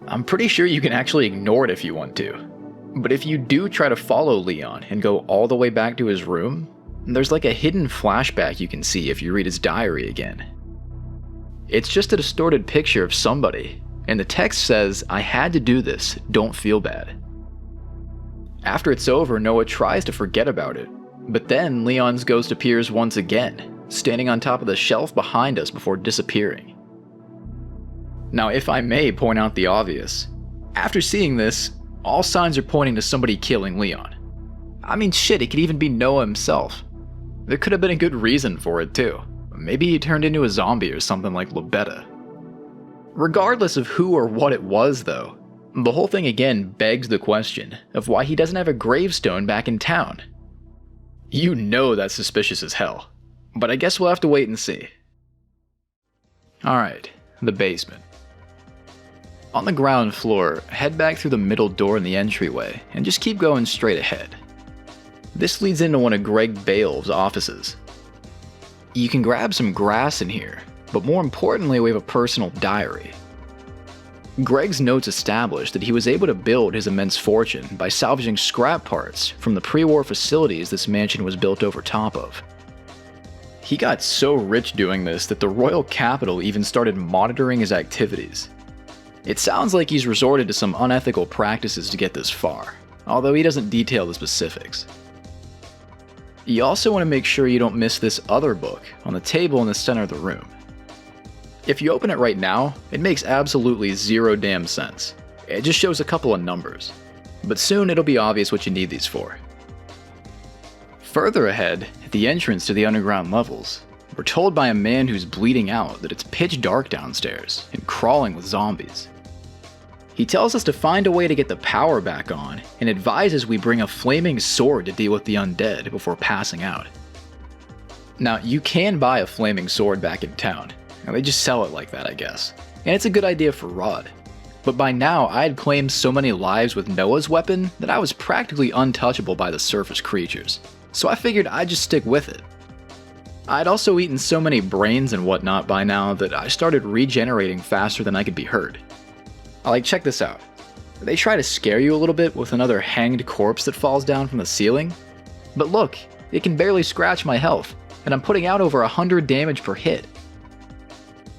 I'm pretty sure you can actually ignore it if you want to, but if you do try to follow Leon and go all the way back to his room, there's like a hidden flashback you can see if you read his diary again. It's just a distorted picture of somebody, and the text says, "I had to do this, don't feel bad." After it's over, Noah tries to forget about it, but then Leon's ghost appears once again, standing on top of the shelf behind us before disappearing. Now, if I may point out the obvious, after seeing this, all signs are pointing to somebody killing Leon. I mean, shit, it could even be Noah himself. There could have been a good reason for it too. Maybe he turned into a zombie or something like Lobetta. Regardless of who or what it was though, the whole thing again begs the question of why he doesn't have a gravestone back in town. You know that's suspicious as hell, but I guess we'll have to wait and see. Alright, the basement. On the ground floor, head back through the middle door in the entryway and just keep going straight ahead. This leads into one of Greg Beoulve's offices. You can grab some grass in here, but more importantly we have a personal diary. Greg's notes establish that he was able to build his immense fortune by salvaging scrap parts from the pre-war facilities this mansion was built over top of. He got so rich doing this that the royal capital even started monitoring his activities. It sounds like he's resorted to some unethical practices to get this far, although he doesn't detail the specifics. You also want to make sure you don't miss this other book on the table in the center of the room. If you open it right now, it makes absolutely zero damn sense. It just shows a couple of numbers. But soon it'll be obvious what you need these for. Further ahead, at the entrance to the underground levels, we're told by a man who's bleeding out that it's pitch dark downstairs and crawling with zombies. He tells us to find a way to get the power back on and advises we bring a flaming sword to deal with the undead before passing out. Now, you can buy a flaming sword back in town. They just sell it like that, I guess. And it's a good idea for Rod. But by now, I had claimed so many lives with Noah's weapon that I was practically untouchable by the surface creatures. So I figured I'd just stick with it. I'd also eaten so many brains and whatnot by now that I started regenerating faster than I could be hurt. Check this out. They try to scare you a little bit with another hanged corpse that falls down from the ceiling. But look, it can barely scratch my health, and I'm putting out over 100 damage per hit.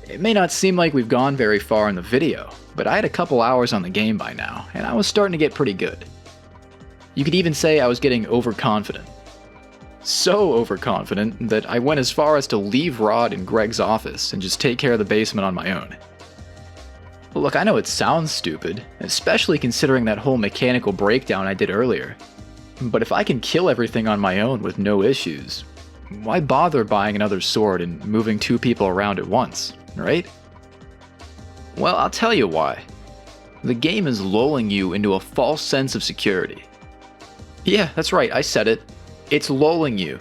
It may not seem like we've gone very far in the video, but I had a couple hours on the game by now, and I was starting to get pretty good. You could even say I was getting overconfident. So overconfident that I went as far as to leave Rod in Greg's office and just take care of the basement on my own. Look, I know it sounds stupid, especially considering that whole mechanical breakdown I did earlier. But if I can kill everything on my own with no issues, why bother buying another sword and moving two people around at once, right? Well, I'll tell you why. The game is lulling you into a false sense of security. Yeah, that's right, I said it. It's lulling you.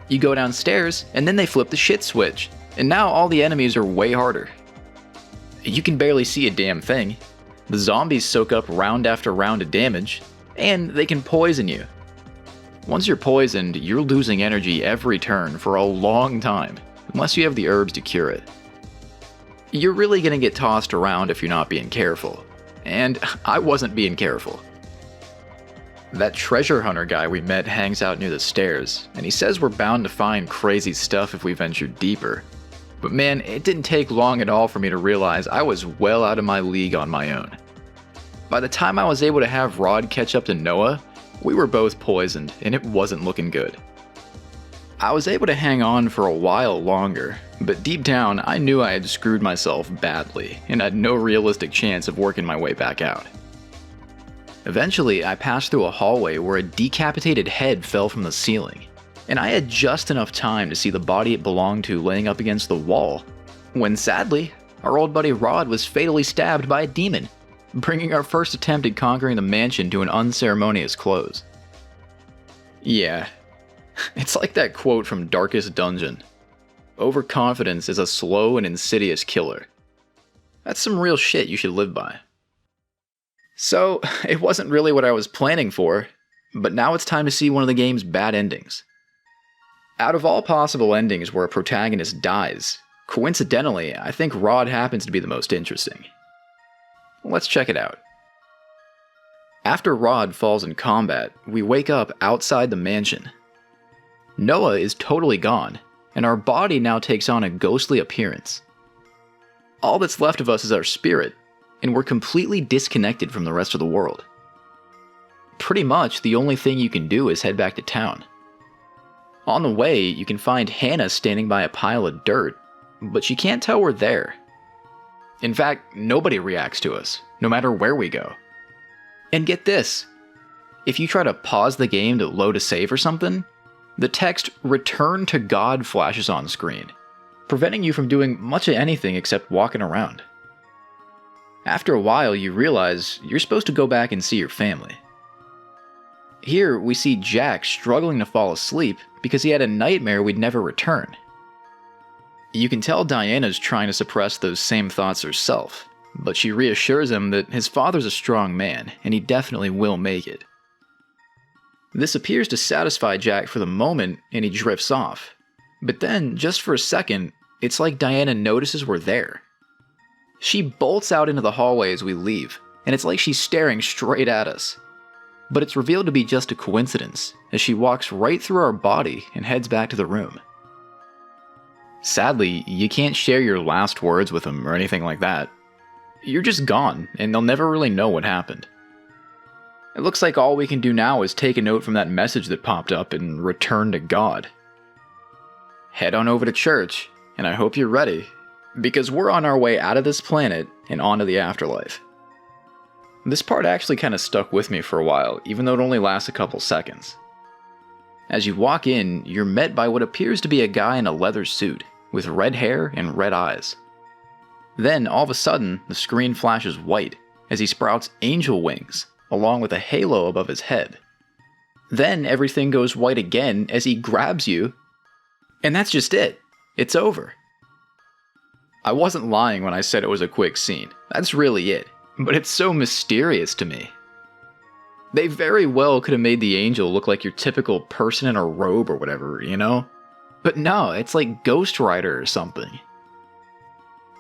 You go downstairs, and then they flip the shit switch, and now all the enemies are way harder. You can barely see a damn thing. The zombies soak up round after round of damage, and they can poison you. Once you're poisoned, you're losing energy every turn for a long time, unless you have the herbs to cure it. You're really gonna get tossed around if you're not being careful, and I wasn't being careful. That treasure hunter guy we met hangs out near the stairs, and he says we're bound to find crazy stuff if we venture deeper. But man, it didn't take long at all for me to realize I was well out of my league on my own. By the time I was able to have Rod catch up to Noah, we were both poisoned, and it wasn't looking good. I was able to hang on for a while longer, but deep down I knew I had screwed myself badly, and had no realistic chance of working my way back out. Eventually, I passed through a hallway where a decapitated head fell from the ceiling, and I had just enough time to see the body it belonged to laying up against the wall, when sadly, our old buddy Rod was fatally stabbed by a demon, bringing our first attempt at conquering the mansion to an unceremonious close. Yeah, it's like that quote from Darkest Dungeon. Overconfidence is a slow and insidious killer. That's some real shit you should live by. So, it wasn't really what I was planning for, but now it's time to see one of the game's bad endings. Out of all possible endings where a protagonist dies, coincidentally, I think Rod happens to be the most interesting. Let's check it out. After Rod falls in combat, we wake up outside the mansion. Noah is totally gone, and our body now takes on a ghostly appearance. All that's left of us is our spirit, and we're completely disconnected from the rest of the world. Pretty much the only thing you can do is head back to town. On the way, you can find Hannah standing by a pile of dirt, but she can't tell we're there. In fact, nobody reacts to us, no matter where we go. And get this, if you try to pause the game to load a save or something, the text "Return to God" flashes on screen, preventing you from doing much of anything except walking around. After a while, you realize you're supposed to go back and see your family. Here, we see Jack struggling to fall asleep because he had a nightmare we'd never return. You can tell Diana's trying to suppress those same thoughts herself, but she reassures him that his father's a strong man, and he definitely will make it. This appears to satisfy Jack for the moment, and he drifts off. But then, just for a second, it's like Diana notices we're there. She bolts out into the hallway as we leave, and it's like she's staring straight at us. But it's revealed to be just a coincidence, as she walks right through our body and heads back to the room. Sadly, you can't share your last words with them or anything like that. You're just gone, and they'll never really know what happened. It looks like all we can do now is take a note from that message that popped up and return to God. Head on over to church, and I hope you're ready, because we're on our way out of this planet and onto the afterlife. This part actually kind of stuck with me for a while, even though it only lasts a couple seconds. As you walk in, you're met by what appears to be a guy in a leather suit, with red hair and red eyes. Then, all of a sudden, the screen flashes white, as he sprouts angel wings, along with a halo above his head. Then everything goes white again as he grabs you, and that's just it. It's over. I wasn't lying when I said it was a quick scene. That's really it. But it's so mysterious to me. They very well could have made the angel look like your typical person in a robe or whatever, you know? But no, it's like Ghost Rider or something.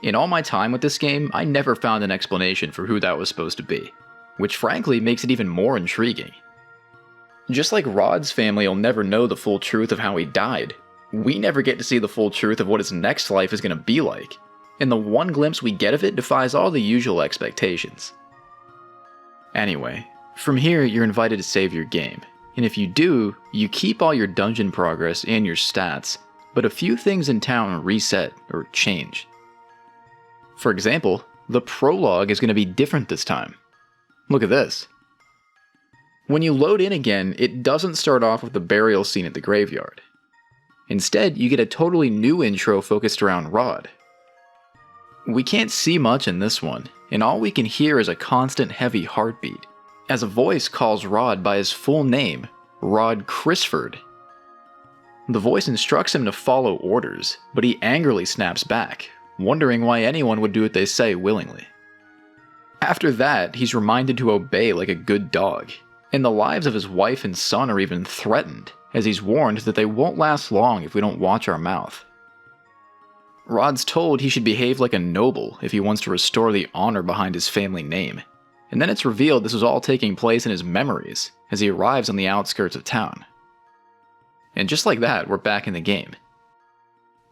In all my time with this game, I never found an explanation for who that was supposed to be, which frankly makes it even more intriguing. Just like Rod's family will never know the full truth of how he died, we never get to see the full truth of what his next life is going to be like, and the one glimpse we get of it defies all the usual expectations. Anyway, from here you're invited to save your game, and if you do, you keep all your dungeon progress and your stats, but a few things in town reset or change. For example, the prologue is going to be different this time. Look at this. When you load in again, it doesn't start off with the burial scene at the graveyard. Instead, you get a totally new intro focused around Rod. We can't see much in this one, and all we can hear is a constant heavy heartbeat, as a voice calls Rod by his full name, Rod Crisford. The voice instructs him to follow orders, but he angrily snaps back, wondering why anyone would do what they say willingly. After that, he's reminded to obey like a good dog, and the lives of his wife and son are even threatened, as he's warned that they won't last long if we don't watch our mouth. Rod's told he should behave like a noble if he wants to restore the honor behind his family name, and then it's revealed this was all taking place in his memories as he arrives on the outskirts of town. And just like that, we're back in the game.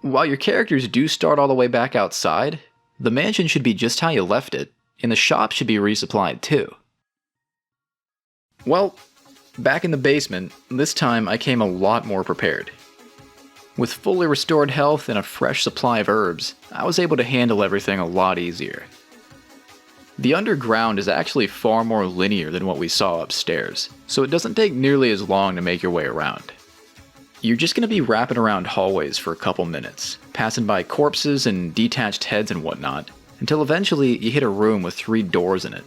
While your characters do start all the way back outside, the mansion should be just how you left it, and the shop should be resupplied too. Well, back in the basement, this time I came a lot more prepared. With fully restored health and a fresh supply of herbs, I was able to handle everything a lot easier. The underground is actually far more linear than what we saw upstairs, so it doesn't take nearly as long to make your way around. You're just going to be wrapping around hallways for a couple minutes, passing by corpses and detached heads and whatnot, until eventually you hit a room with 3 doors in it.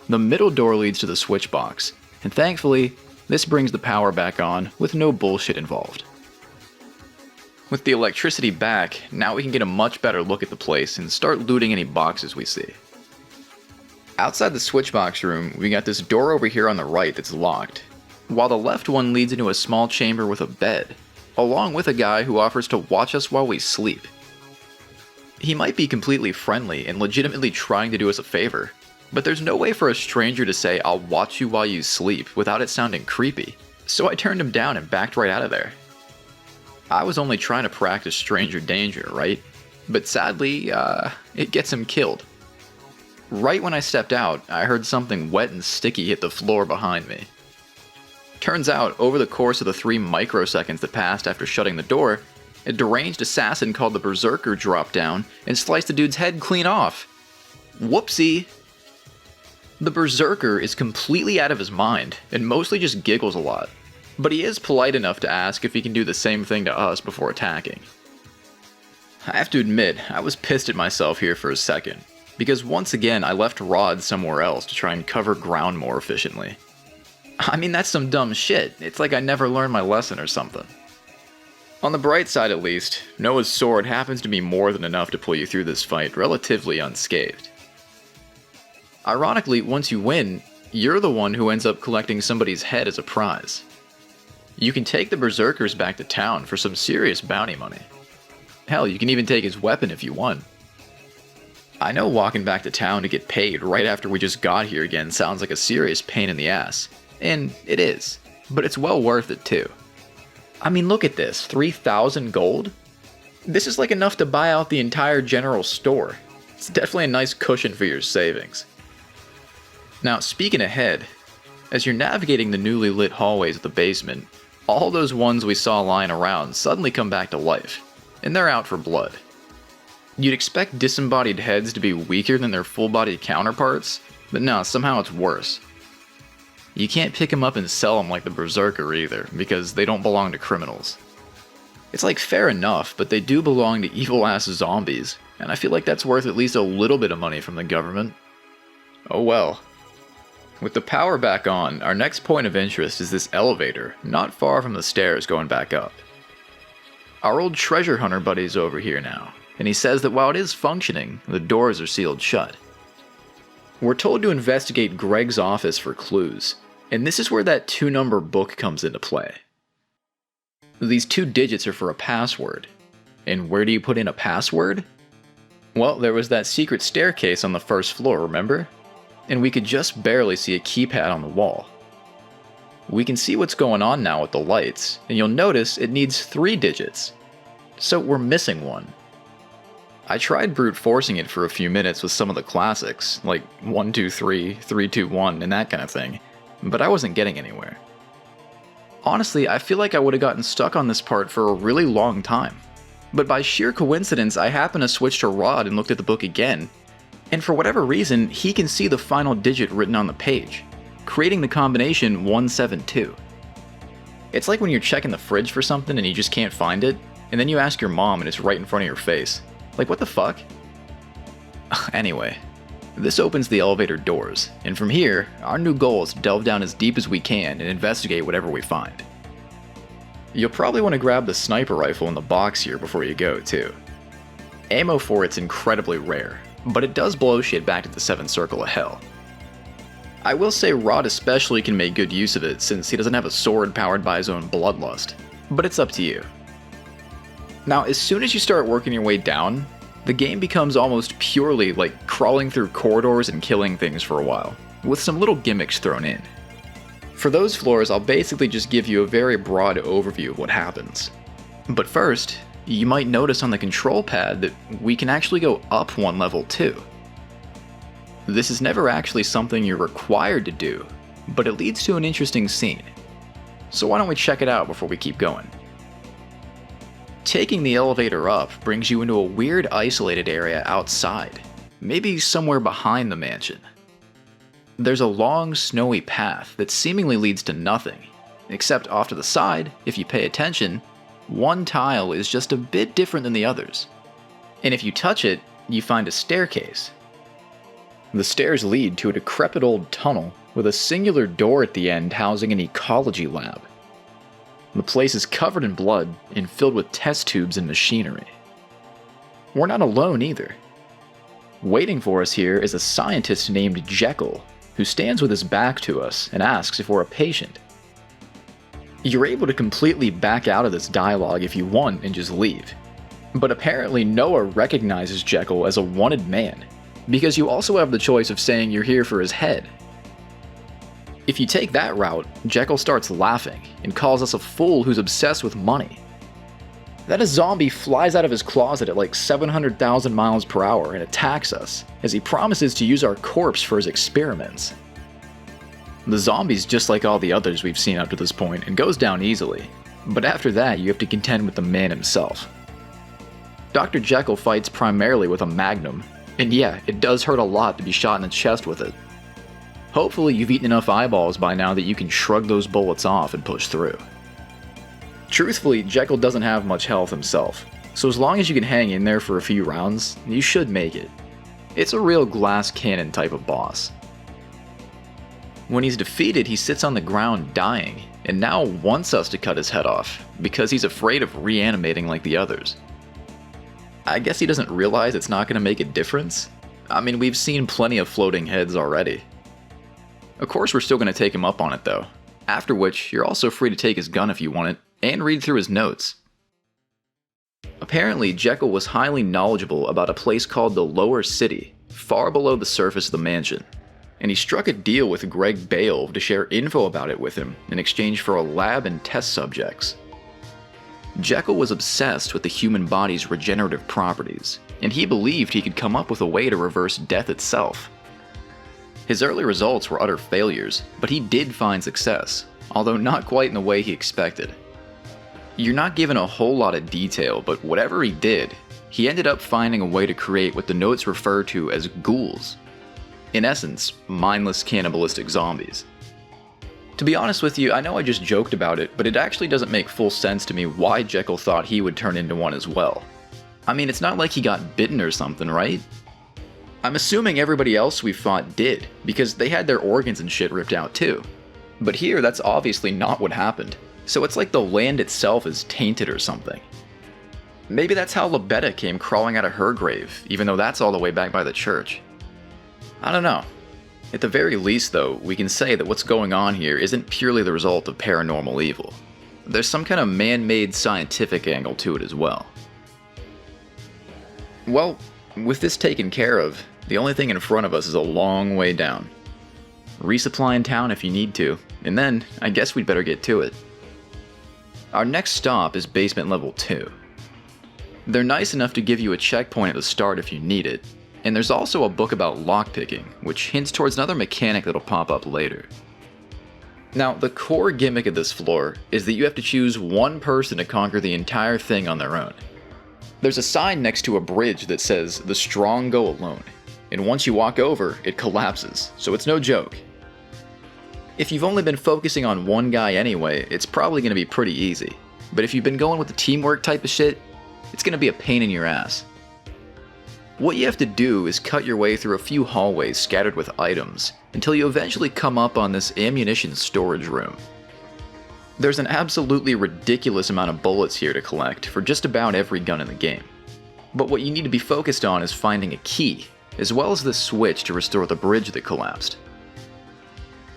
The middle door leads to the switch box, and thankfully, this brings the power back on with no bullshit involved. With the electricity back, now we can get a much better look at the place and start looting any boxes we see. Outside the switchbox room, we got this door over here on the right that's locked, while the left one leads into a small chamber with a bed, along with a guy who offers to watch us while we sleep. He might be completely friendly and legitimately trying to do us a favor, but there's no way for a stranger to say, "I'll watch you while you sleep," without it sounding creepy, so I turned him down and backed right out of there. I was only trying to practice stranger danger, right? but sadly, it gets him killed. Right when I stepped out, I heard something wet and sticky hit the floor behind me. Turns out, over the course of the 3 microseconds that passed after shutting the door, a deranged assassin called the Berserker dropped down and sliced the dude's head clean off. Whoopsie! The Berserker is completely out of his mind and mostly just giggles a lot, but he is polite enough to ask if he can do the same thing to us before attacking. I have to admit, I was pissed at myself here for a second, because once again I left Rod somewhere else to try and cover ground more efficiently. I mean, that's some dumb shit. It's like I never learned my lesson or something. On the bright side at least, Noah's sword happens to be more than enough to pull you through this fight relatively unscathed. Ironically, once you win, you're the one who ends up collecting somebody's head as a prize. You can take the Berserkers back to town for some serious bounty money. Hell, you can even take his weapon if you want. I know walking back to town to get paid right after we just got here again sounds like a serious pain in the ass. And it is, but it's well worth it too. I mean, look at this, 3,000 gold? This is like enough to buy out the entire general store. It's definitely a nice cushion for your savings. Now, speaking ahead, as you're navigating the newly lit hallways of the basement, all those ones we saw lying around suddenly come back to life, and they're out for blood. You'd expect disembodied heads to be weaker than their full-bodied counterparts, but no, somehow it's worse. You can't pick them up and sell them like the Berserker either, because they don't belong to criminals. It's like fair enough, but they do belong to evil-ass zombies, and I feel like that's worth at least a little bit of money from the government. Oh well. With the power back on, our next point of interest is this elevator, not far from the stairs going back up. Our old treasure hunter buddy's over here now, and he says that while it is functioning, the doors are sealed shut. We're told to investigate Greg's office for clues, and this is where that 2-number book comes into play. These 2 digits are for a password. And where do you put in a password? Well, there was that secret staircase on the first floor, remember? And we could just barely see a keypad on the wall. We can see what's going on now with the lights, and you'll notice it needs 3 digits. So we're missing one. I tried brute forcing it for a few minutes with some of the classics, like 123, 321, and that kind of thing, but I wasn't getting anywhere. Honestly, I feel like I would have gotten stuck on this part for a really long time. But by sheer coincidence, I happened to switch to Rod and looked at the book again, and for whatever reason, he can see the final digit written on the page, creating the combination 172. It's like when you're checking the fridge for something and you just can't find it, and then you ask your mom and it's right in front of your face. Like, what the fuck? Anyway, this opens the elevator doors, and from here, our new goal is to delve down as deep as we can and investigate whatever we find. You'll probably want to grab the sniper rifle in the box here before you go, too. Ammo for it's incredibly rare, but it does blow shit back to the 7th circle of hell. I will say Rod especially can make good use of it since he doesn't have a sword powered by his own bloodlust, but it's up to you. Now, as soon as you start working your way down, the game becomes almost purely like crawling through corridors and killing things for a while, with some little gimmicks thrown in. For those floors, I'll basically just give you a very broad overview of what happens. But first, you might notice on the control pad that we can actually go up 1 level too. This is never actually something you're required to do, but it leads to an interesting scene. So why don't we check it out before we keep going? Taking the elevator up brings you into a weird isolated area outside, maybe somewhere behind the mansion. There's a long snowy path that seemingly leads to nothing, except off to the side, if you pay attention, one tile is just a bit different than the others. And if you touch it, you find a staircase. The stairs lead to a decrepit old tunnel with a singular door at the end housing an ecology lab. The place is covered in blood and filled with test tubes and machinery. We're not alone either. Waiting for us here is a scientist named Jekyll, who stands with his back to us and asks if we're a patient. You're able to completely back out of this dialogue if you want and just leave. But apparently Noah recognizes Jekyll as a wanted man, because you also have the choice of saying you're here for his head. If you take that route, Jekyll starts laughing and calls us a fool who's obsessed with money. Then a zombie flies out of his closet at like 700,000 miles per hour and attacks us, as he promises to use our corpse for his experiments. The zombie's just like all the others we've seen up to this point and goes down easily, but after that you have to contend with the man himself. Dr. Jekyll fights primarily with a magnum, and yeah, it does hurt a lot to be shot in the chest with it. Hopefully you've eaten enough eyeballs by now that you can shrug those bullets off and push through. Truthfully, Jekyll doesn't have much health himself, so as long as you can hang in there for a few rounds, you should make it. It's a real glass cannon type of boss. When he's defeated, he sits on the ground dying, and now wants us to cut his head off, because he's afraid of reanimating like the others. I guess he doesn't realize it's not going to make a difference. I mean, we've seen plenty of floating heads already. Of course we're still going to take him up on it though, after which you're also free to take his gun if you want it, and read through his notes. Apparently, Jekyll was highly knowledgeable about a place called the Lower City, far below the surface of the mansion, and he struck a deal with Greg Beoulve to share info about it with him in exchange for a lab and test subjects. Jekyll was obsessed with the human body's regenerative properties, and he believed he could come up with a way to reverse death itself. His early results were utter failures, but he did find success, although not quite in the way he expected. You're not given a whole lot of detail, but whatever he did, he ended up finding a way to create what the notes refer to as ghouls. In essence, mindless cannibalistic zombies. To be honest with you, I know I just joked about it, but it actually doesn't make full sense to me why Jekyll thought he would turn into one as well. I mean, it's not like he got bitten or something, right? I'm assuming everybody else we fought did, because they had their organs and shit ripped out too. But here, that's obviously not what happened. So it's like the land itself is tainted or something. Maybe that's how Lebetta came crawling out of her grave, even though that's all the way back by the church. I don't know. At the very least though, we can say that what's going on here isn't purely the result of paranormal evil. There's some kind of man-made scientific angle to it as well. Well, with this taken care of, the only thing in front of us is a long way down. Resupply in town if you need to, and then I guess we'd better get to it. Our next stop is basement level 2. They're nice enough to give you a checkpoint at the start if you need it, and there's also a book about lockpicking, which hints towards another mechanic that'll pop up later. Now, the core gimmick of this floor is that you have to choose one person to conquer the entire thing on their own. There's a sign next to a bridge that says, "The strong go alone," and once you walk over, it collapses, so it's no joke. If you've only been focusing on one guy anyway, it's probably going to be pretty easy. But if you've been going with the teamwork type of shit, it's going to be a pain in your ass. What you have to do is cut your way through a few hallways scattered with items, until you eventually come up on this ammunition storage room. There's an absolutely ridiculous amount of bullets here to collect for just about every gun in the game. But what you need to be focused on is finding a key, as well as the switch to restore the bridge that collapsed.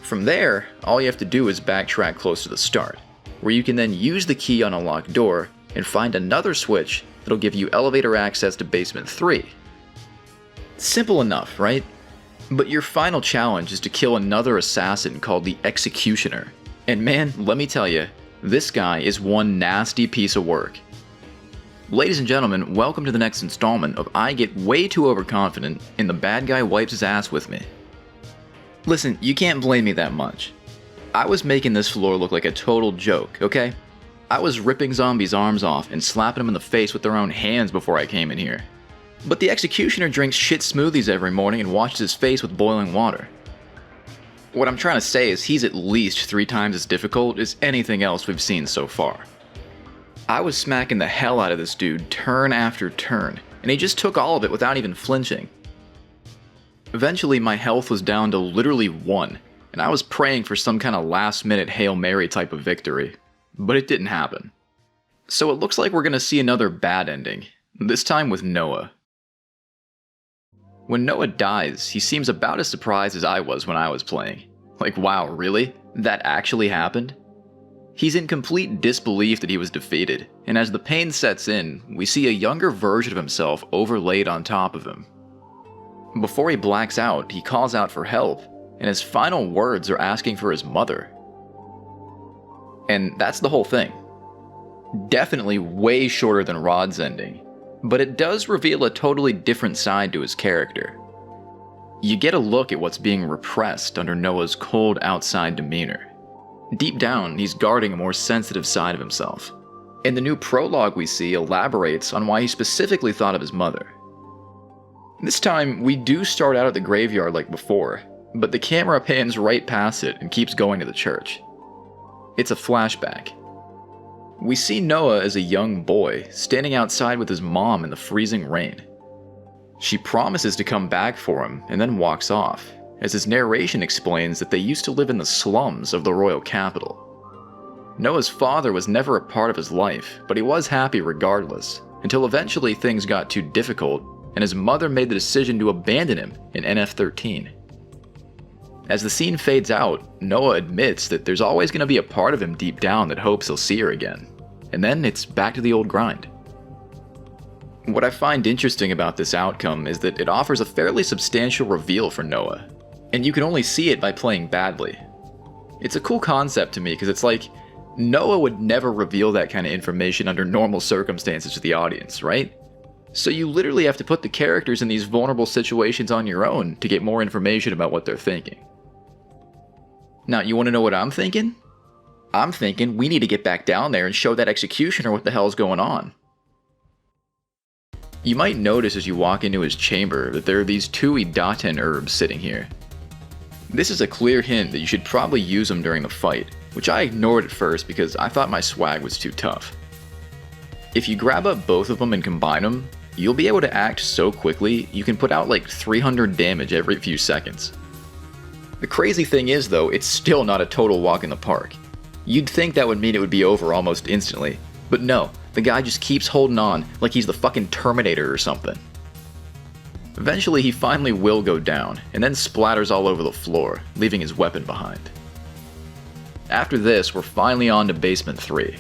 From there, all you have to do is backtrack close to the start, where you can then use the key on a locked door and find another switch that'll give you elevator access to basement 3. Simple enough, right? But your final challenge is to kill another assassin called the Executioner. And man, let me tell you, this guy is one nasty piece of work. Ladies and gentlemen, welcome to the next installment of I Get Way Too Overconfident and the Bad Guy Wipes His Ass With Me. Listen, you can't blame me that much. I was making this floor look like a total joke, okay? I was ripping zombies' arms off and slapping them in the face with their own hands before I came in here. But the Executioner drinks shit smoothies every morning and washes his face with boiling water. What I'm trying to say is he's at least 3 times as difficult as anything else we've seen so far. I was smacking the hell out of this dude turn after turn, and he just took all of it without even flinching. Eventually my health was down to literally 1, and I was praying for some kind of last-minute Hail Mary type of victory, but it didn't happen. So it looks like we're gonna see another bad ending, this time with Noah. When Noah dies, he seems about as surprised as I was when I was playing. Like, wow, really? That actually happened? He's in complete disbelief that he was defeated, and as the pain sets in, we see a younger version of himself overlaid on top of him. Before he blacks out, he calls out for help, and his final words are asking for his mother. And that's the whole thing. Definitely way shorter than Rod's ending, but it does reveal a totally different side to his character. You get a look at what's being repressed under Noah's cold outside demeanor. Deep down, he's guarding a more sensitive side of himself. And the new prologue we see elaborates on why he specifically thought of his mother. This time, we do start out at the graveyard like before, but the camera pans right past it and keeps going to the church. It's a flashback. We see Noah as a young boy, standing outside with his mom in the freezing rain. She promises to come back for him and then walks off, as his narration explains that they used to live in the slums of the royal capital. Noah's father was never a part of his life, but he was happy regardless, until eventually things got too difficult and his mother made the decision to abandon him in NF13. As the scene fades out, Noah admits that there's always going to be a part of him deep down that hopes he'll see her again, and then it's back to the old grind. What I find interesting about this outcome is that it offers a fairly substantial reveal for Noah, and you can only see it by playing badly. It's a cool concept to me because it's like, Noah would never reveal that kind of information under normal circumstances to the audience, right? So you literally have to put the characters in these vulnerable situations on your own to get more information about what they're thinking. Now, you want to know what I'm thinking? I'm thinking we need to get back down there and show that executioner what the hell's going on. You might notice as you walk into his chamber that there are these 2 Idaten herbs sitting here. This is a clear hint that you should probably use them during the fight, which I ignored at first because I thought my swag was too tough. If you grab up both of them and combine them, you'll be able to act so quickly you can put out like 300 damage every few seconds. The crazy thing is though, it's still not a total walk in the park. You'd think that would mean it would be over almost instantly, but no, the guy just keeps holding on like he's the fucking Terminator or something. Eventually he finally will go down, and then splatters all over the floor, leaving his weapon behind. After this, we're finally on to Basement 3.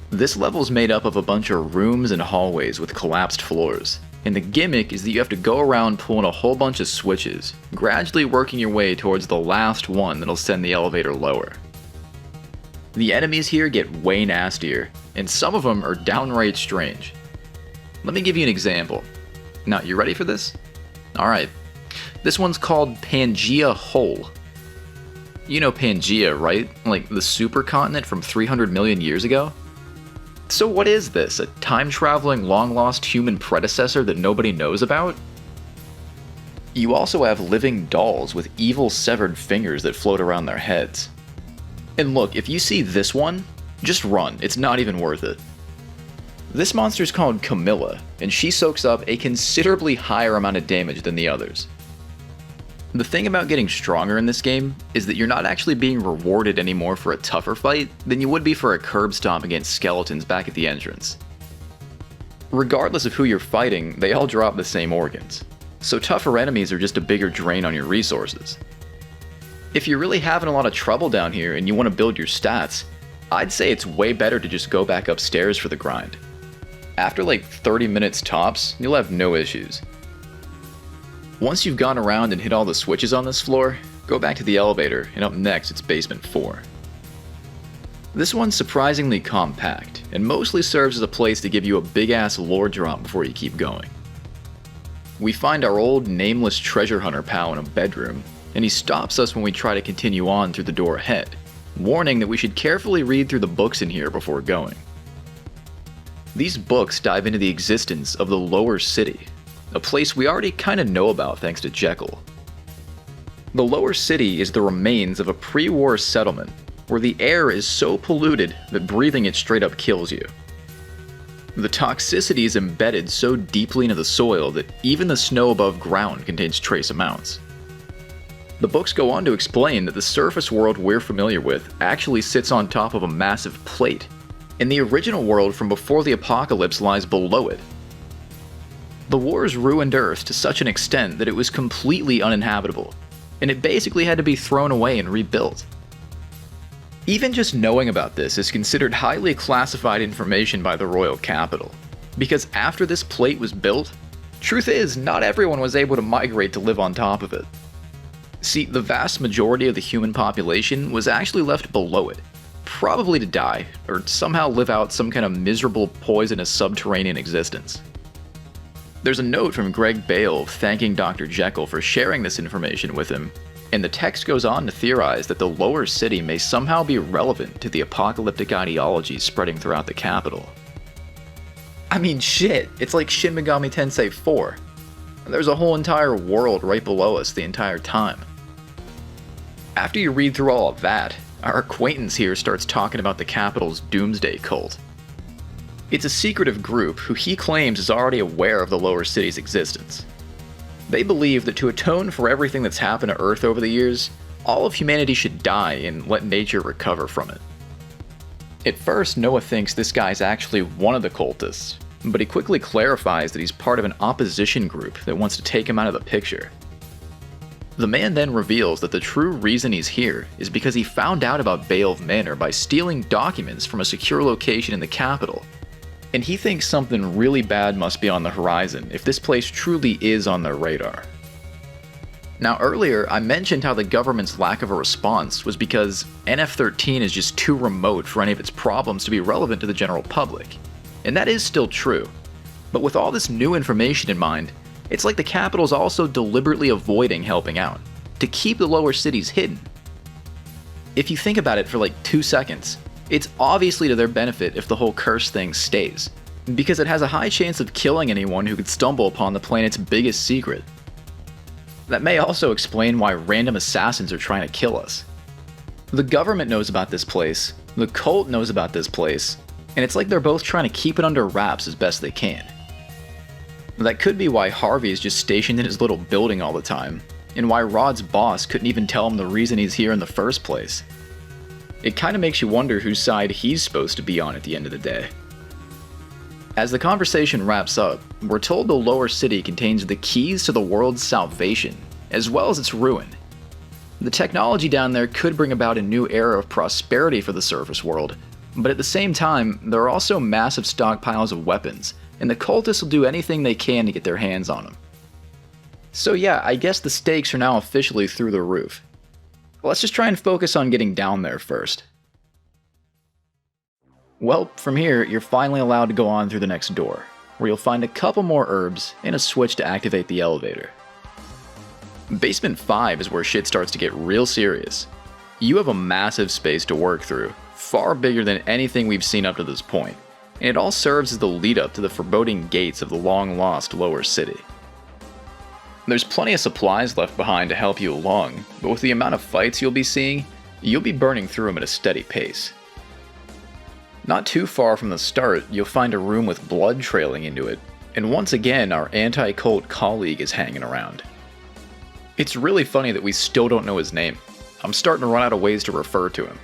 This level's made up of a bunch of rooms and hallways with collapsed floors, and the gimmick is that you have to go around pulling a whole bunch of switches, gradually working your way towards the last one that'll send the elevator lower. The enemies here get way nastier, and some of them are downright strange. Let me give you an example. Now, you ready for this? Alright. This one's called Pangea Hole. You know Pangea, right? Like the supercontinent from 300 million years ago? So what is this? A time-traveling, long-lost human predecessor that nobody knows about? You also have living dolls with evil severed fingers that float around their heads. And look, if you see this one, just run, it's not even worth it. This monster's called Camilla, and she soaks up a considerably higher amount of damage than the others. The thing about getting stronger in this game is that you're not actually being rewarded anymore for a tougher fight than you would be for a curb stomp against skeletons back at the entrance. Regardless of who you're fighting, they all drop the same organs, so tougher enemies are just a bigger drain on your resources. If you're really having a lot of trouble down here and you want to build your stats, I'd say it's way better to just go back upstairs for the grind. After like 30 minutes tops, you'll have no issues. Once you've gone around and hit all the switches on this floor, go back to the elevator, and up next it's Basement 4. This one's surprisingly compact, and mostly serves as a place to give you a big-ass lore drop before you keep going. We find our old nameless treasure hunter pal in a bedroom, and he stops us when we try to continue on through the door ahead, warning that we should carefully read through the books in here before going. These books dive into the existence of the Lower City, a place we already kinda know about thanks to Jekyll. The Lower City is the remains of a pre-war settlement where the air is so polluted that breathing it straight up kills you. The toxicity is embedded so deeply into the soil that even the snow above ground contains trace amounts. The books go on to explain that the surface world we're familiar with actually sits on top of a massive plate, and the original world from before the apocalypse lies below it. The wars ruined Earth to such an extent that it was completely uninhabitable, and it basically had to be thrown away and rebuilt. Even just knowing about this is considered highly classified information by the royal capital, because after this plate was built, truth is, not everyone was able to migrate to live on top of it. See, the vast majority of the human population was actually left below it, probably to die, or somehow live out some kind of miserable poisonous subterranean existence. There's a note from Greg Beoulve thanking Dr. Jekyll for sharing this information with him, and the text goes on to theorize that the lower city may somehow be relevant to the apocalyptic ideology spreading throughout the capital. I mean shit, it's like Shin Megami Tensei 4. There's a whole entire world right below us the entire time. After you read through all of that, our acquaintance here starts talking about the capital's doomsday cult. It's a secretive group who he claims is already aware of the lower city's existence. They believe that to atone for everything that's happened to Earth over the years, all of humanity should die and let nature recover from it. At first, Noah thinks this guy's actually one of the cultists, but he quickly clarifies that he's part of an opposition group that wants to take him out of the picture. The man then reveals that the true reason he's here is because he found out about Beoulve Manor by stealing documents from a secure location in the capital, and he thinks something really bad must be on the horizon if this place truly is on their radar. Now earlier, I mentioned how the government's lack of a response was because NF-13 is just too remote for any of its problems to be relevant to the general public. And that is still true. But with all this new information in mind, it's like the capital's also deliberately avoiding helping out, to keep the lower cities hidden. If you think about it for like 2 seconds, it's obviously to their benefit if the whole curse thing stays, because it has a high chance of killing anyone who could stumble upon the planet's biggest secret. That may also explain why random assassins are trying to kill us. The government knows about this place, the cult knows about this place, and it's like they're both trying to keep it under wraps as best they can. That could be why Harvey is just stationed in his little building all the time, and why Rod's boss couldn't even tell him the reason he's here in the first place. It kinda makes you wonder whose side he's supposed to be on at the end of the day. As the conversation wraps up, we're told the lower city contains the keys to the world's salvation, as well as its ruin. The technology down there could bring about a new era of prosperity for the surface world, but at the same time, there are also massive stockpiles of weapons, and the cultists will do anything they can to get their hands on them. So yeah, I guess the stakes are now officially through the roof. Let's just try and focus on getting down there first. Well, from here, you're finally allowed to go on through the next door, where you'll find a couple more herbs and a switch to activate the elevator. Basement 5 is where shit starts to get real serious. You have a massive space to work through, far bigger than anything we've seen up to this point, and it all serves as the lead up to the foreboding gates of the long-lost lower city. There's plenty of supplies left behind to help you along, but with the amount of fights you'll be seeing, you'll be burning through them at a steady pace. Not too far from the start, you'll find a room with blood trailing into it, and once again our anti-cult colleague is hanging around. It's really funny that we still don't know his name. I'm starting to run out of ways to refer to him.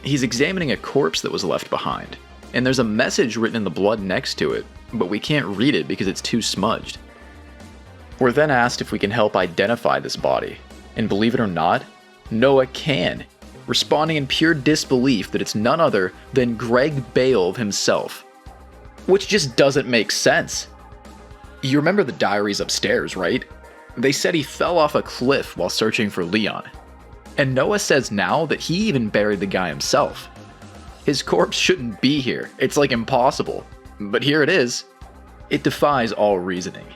He's examining a corpse that was left behind, and there's a message written in the blood next to it, but we can't read it because it's too smudged. We're then asked if we can help identify this body, and believe it or not, Noah can, responding in pure disbelief that it's none other than Greg Beoulve himself. Which just doesn't make sense. You remember the diaries upstairs, right? They said he fell off a cliff while searching for Leon. And Noah says now that he even buried the guy himself. His corpse shouldn't be here, it's like impossible. But here it is. It defies all reasoning.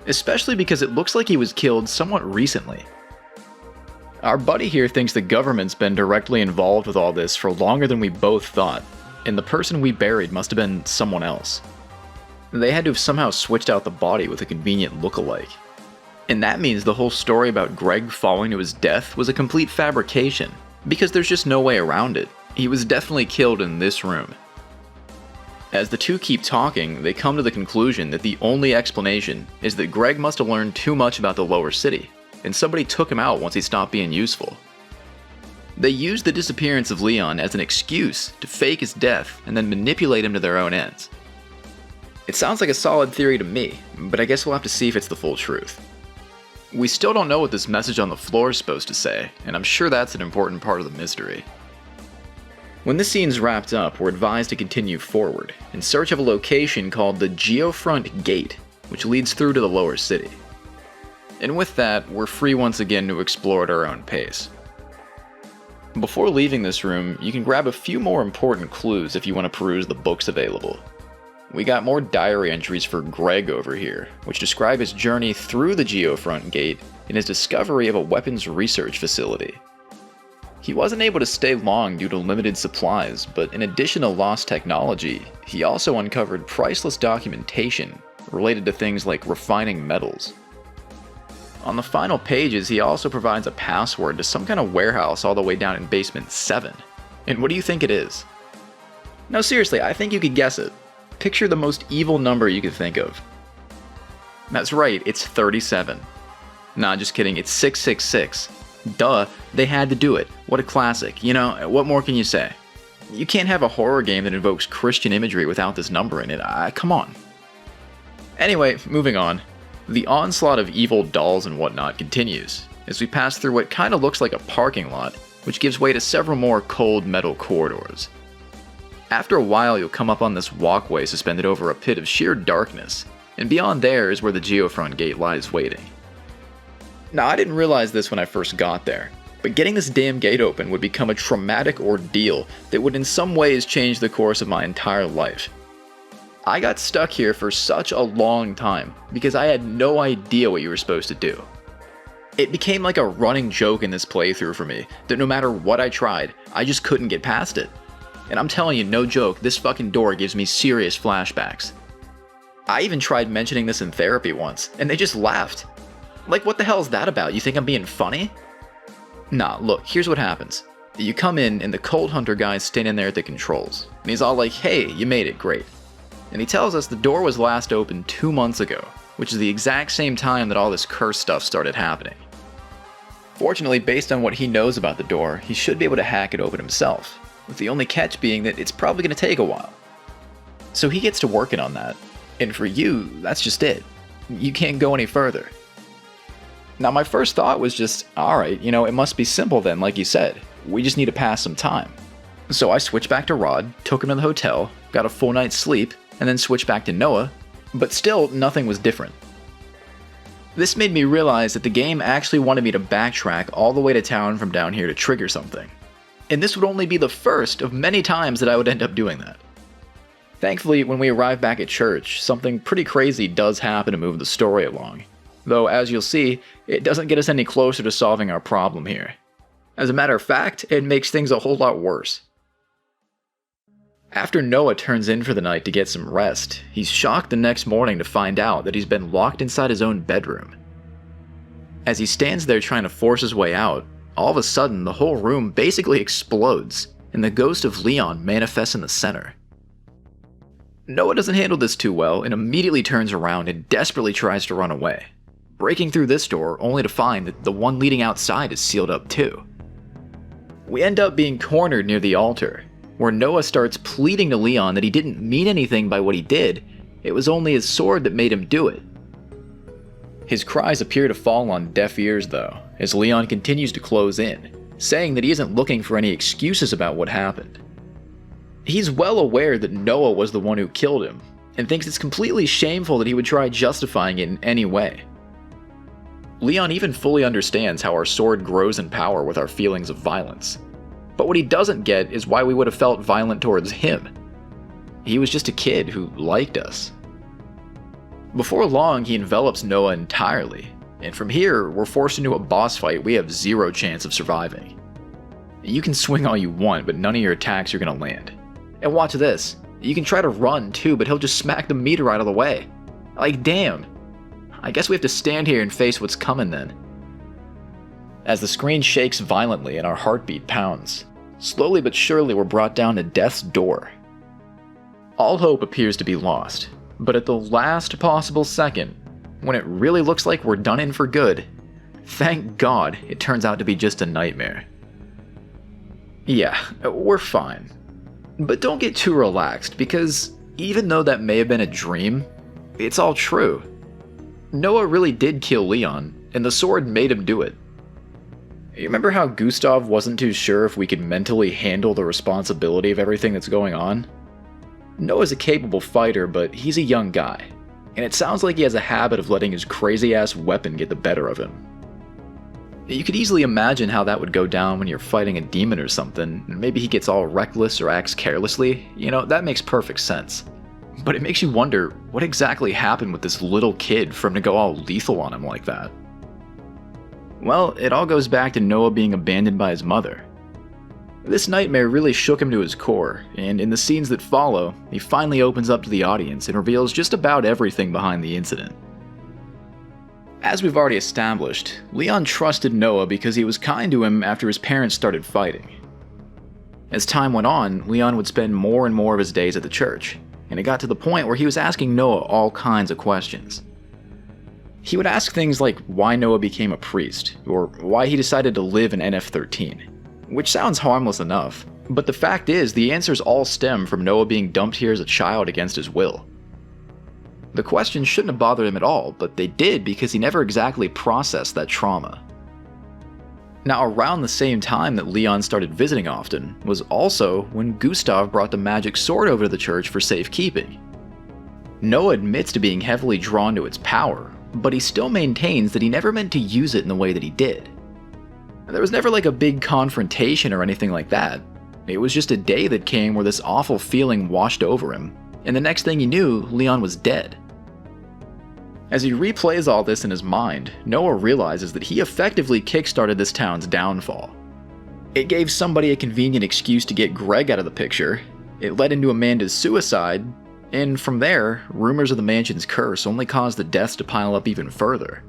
Especially because it looks like he was killed somewhat recently. Our buddy here thinks the government's been directly involved with all this for longer than we both thought, and the person we buried must have been someone else. They had to have somehow switched out the body with a convenient look-alike. And that means the whole story about Greg falling to his death was a complete fabrication, because there's just no way around it. He was definitely killed in this room. As the two keep talking, they come to the conclusion that the only explanation is that Greg must have learned too much about the lower city, and somebody took him out once he stopped being useful. They used the disappearance of Leon as an excuse to fake his death and then manipulate him to their own ends. It sounds like a solid theory to me, but I guess we'll have to see if it's the full truth. We still don't know what this message on the floor is supposed to say, and I'm sure that's an important part of the mystery. When this scene's wrapped up, we're advised to continue forward, in search of a location called the Geofront Gate, which leads through to the lower city. And with that, we're free once again to explore at our own pace. Before leaving this room, you can grab a few more important clues if you want to peruse the books available. We got more diary entries for Greg over here, which describe his journey through the Geofront Gate and his discovery of a weapons research facility. He wasn't able to stay long due to limited supplies, but in addition to lost technology, he also uncovered priceless documentation related to things like refining metals. On the final pages, he also provides a password to some kind of warehouse all the way down in basement 7. And what do you think it is? No, seriously, I think you could guess it. Picture the most evil number you could think of. That's right, it's 37. Nah, just kidding, it's 666. Duh, they had to do it. What a classic. You know, what more can you say? You can't have a horror game that invokes Christian imagery without this number in it. Come on. Anyway, moving on. The onslaught of evil dolls and whatnot continues, as we pass through what kinda looks like a parking lot, which gives way to several more cold metal corridors. After a while, you'll come up on this walkway suspended over a pit of sheer darkness, and beyond there is where the Geofront Gate lies waiting. Now, I didn't realize this when I first got there, but getting this damn gate open would become a traumatic ordeal that would in some ways change the course of my entire life. I got stuck here for such a long time because I had no idea what you were supposed to do. It became like a running joke in this playthrough for me that no matter what I tried, I just couldn't get past it. And I'm telling you, no joke, this fucking door gives me serious flashbacks. I even tried mentioning this in therapy once, and they just laughed. Like, what the hell is that about? You think I'm being funny? Nah, look, here's what happens. You come in, and the Cold Hunter guy's standing there at the controls. And he's all like, hey, you made it, great. And he tells us the door was last opened 2 months ago, which is the exact same time that all this curse stuff started happening. Fortunately, based on what he knows about the door, he should be able to hack it open himself, with the only catch being that it's probably going to take a while. So he gets to working on that, and for you, that's just it. You can't go any further. Now my first thought was just, alright, you know, it must be simple then, like you said. We just need to pass some time. So I switched back to Rod, took him to the hotel, got a full night's sleep, and then switched back to Noah, but still nothing was different. This made me realize that the game actually wanted me to backtrack all the way to town from down here to trigger something. And this would only be the first of many times that I would end up doing that. Thankfully, when we arrive back at church, something pretty crazy does happen to move the story along. Though, as you'll see, it doesn't get us any closer to solving our problem here. As a matter of fact, it makes things a whole lot worse. After Noah turns in for the night to get some rest, he's shocked the next morning to find out that he's been locked inside his own bedroom. As he stands there trying to force his way out, all of a sudden the whole room basically explodes, and the ghost of Leon manifests in the center. Noah doesn't handle this too well and immediately turns around and desperately tries to run away, breaking through this door only to find that the one leading outside is sealed up too. We end up being cornered near the altar, where Noah starts pleading to Leon that he didn't mean anything by what he did, it was only his sword that made him do it. His cries appear to fall on deaf ears though, as Leon continues to close in, saying that he isn't looking for any excuses about what happened. He's well aware that Noah was the one who killed him, and thinks it's completely shameful that he would try justifying it in any way. Leon even fully understands how our sword grows in power with our feelings of violence. But what he doesn't get is why we would have felt violent towards him. He was just a kid who liked us. Before long, he envelops Noah entirely, and from here, we're forced into a boss fight we have zero chance of surviving. You can swing all you want, but none of your attacks are gonna land. And watch this, you can try to run too, but he'll just smack the meter out of the way. Like damn. I guess we have to stand here and face what's coming then. As the screen shakes violently and our heartbeat pounds, slowly but surely we're brought down to death's door. All hope appears to be lost, but at the last possible second, when it really looks like we're done in for good, thank God it turns out to be just a nightmare. Yeah, we're fine. But don't get too relaxed, because even though that may have been a dream, it's all true. Noah really did kill Leon, and the sword made him do it. You remember how Gustav wasn't too sure if we could mentally handle the responsibility of everything that's going on? Noah's a capable fighter, but he's a young guy, and it sounds like he has a habit of letting his crazy-ass weapon get the better of him. You could easily imagine how that would go down when you're fighting a demon or something. Maybe he gets all reckless or acts carelessly. That makes perfect sense. But it makes you wonder what exactly happened with this little kid for him to go all lethal on him like that. Well, it all goes back to Noah being abandoned by his mother. This nightmare really shook him to his core, and in the scenes that follow, he finally opens up to the audience and reveals just about everything behind the incident. As we've already established, Leon trusted Noah because he was kind to him after his parents started fighting. As time went on, Leon would spend more and more of his days at the church, and it got to the point where he was asking Noah all kinds of questions. He would ask things like why Noah became a priest, or why he decided to live in NF13. Which sounds harmless enough, but the fact is the answers all stem from Noah being dumped here as a child against his will. The questions shouldn't have bothered him at all, but they did because he never exactly processed that trauma. Now, around the same time that Leon started visiting often was also when Gustav brought the magic sword over to the church for safekeeping. Noah admits to being heavily drawn to its power, but he still maintains that he never meant to use it in the way that he did. There was never like a big confrontation or anything like that. It was just a day that came where this awful feeling washed over him, and the next thing he knew, Leon was dead. As he replays all this in his mind, Noah realizes that he effectively kickstarted this town's downfall. It gave somebody a convenient excuse to get Greg out of the picture, it led into Amanda's suicide, and from there, rumors of the mansion's curse only caused the deaths to pile up even further.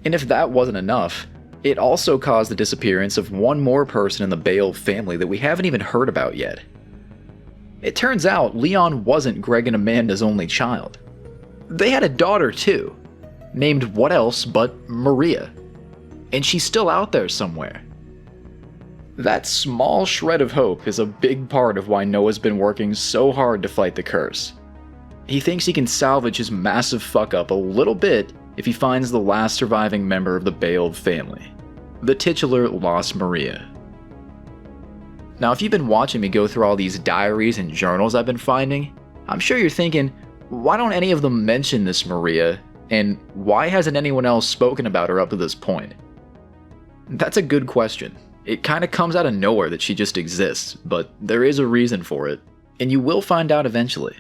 And if that wasn't enough, it also caused the disappearance of one more person in the Beoulve family that we haven't even heard about yet. It turns out Leon wasn't Greg and Amanda's only child. They had a daughter too, named what else but Maria. And she's still out there somewhere. That small shred of hope is a big part of why Noah's been working so hard to fight the curse. He thinks he can salvage his massive fuck up a little bit if he finds the last surviving member of the Beoulve family, the titular Lost Maria. Now, if you've been watching me go through all these diaries and journals I've been finding, I'm sure you're thinking, why don't any of them mention this Maria, and why hasn't anyone else spoken about her up to this point? That's a good question. It kinda comes out of nowhere that she just exists, but there is a reason for it, and you will find out eventually.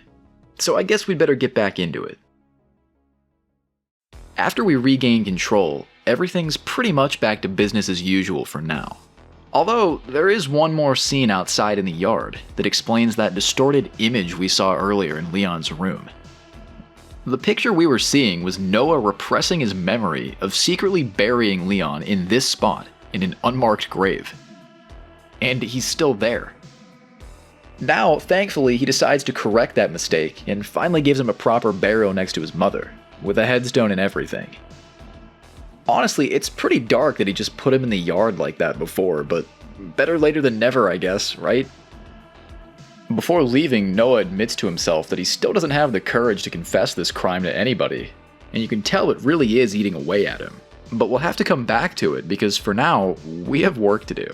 So I guess we'd better get back into it. After we regain control, everything's pretty much back to business as usual for now. Although, there is one more scene outside in the yard that explains that distorted image we saw earlier in Leon's room. The picture we were seeing was Noah repressing his memory of secretly burying Leon in this spot in an unmarked grave. And he's still there. Now, thankfully, he decides to correct that mistake and finally gives him a proper burial next to his mother, with a headstone and everything. Honestly, it's pretty dark that he just put him in the yard like that before, but better later than never, I guess, right? Before leaving, Noah admits to himself that he still doesn't have the courage to confess this crime to anybody, and you can tell it really is eating away at him. But we'll have to come back to it because for now, we have work to do.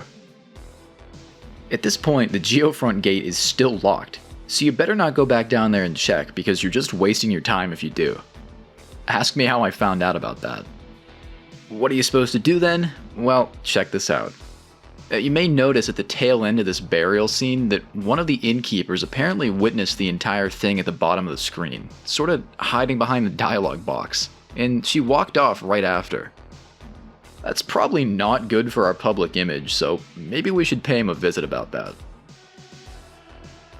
At this point, the Geofront Gate is still locked, so you better not go back down there and check because you're just wasting your time if you do. Ask me how I found out about that. What are you supposed to do then? Well, check this out. You may notice at the tail end of this burial scene that one of the innkeepers apparently witnessed the entire thing at the bottom of the screen, sort of hiding behind the dialogue box, and she walked off right after. That's probably not good for our public image, so maybe we should pay him a visit about that.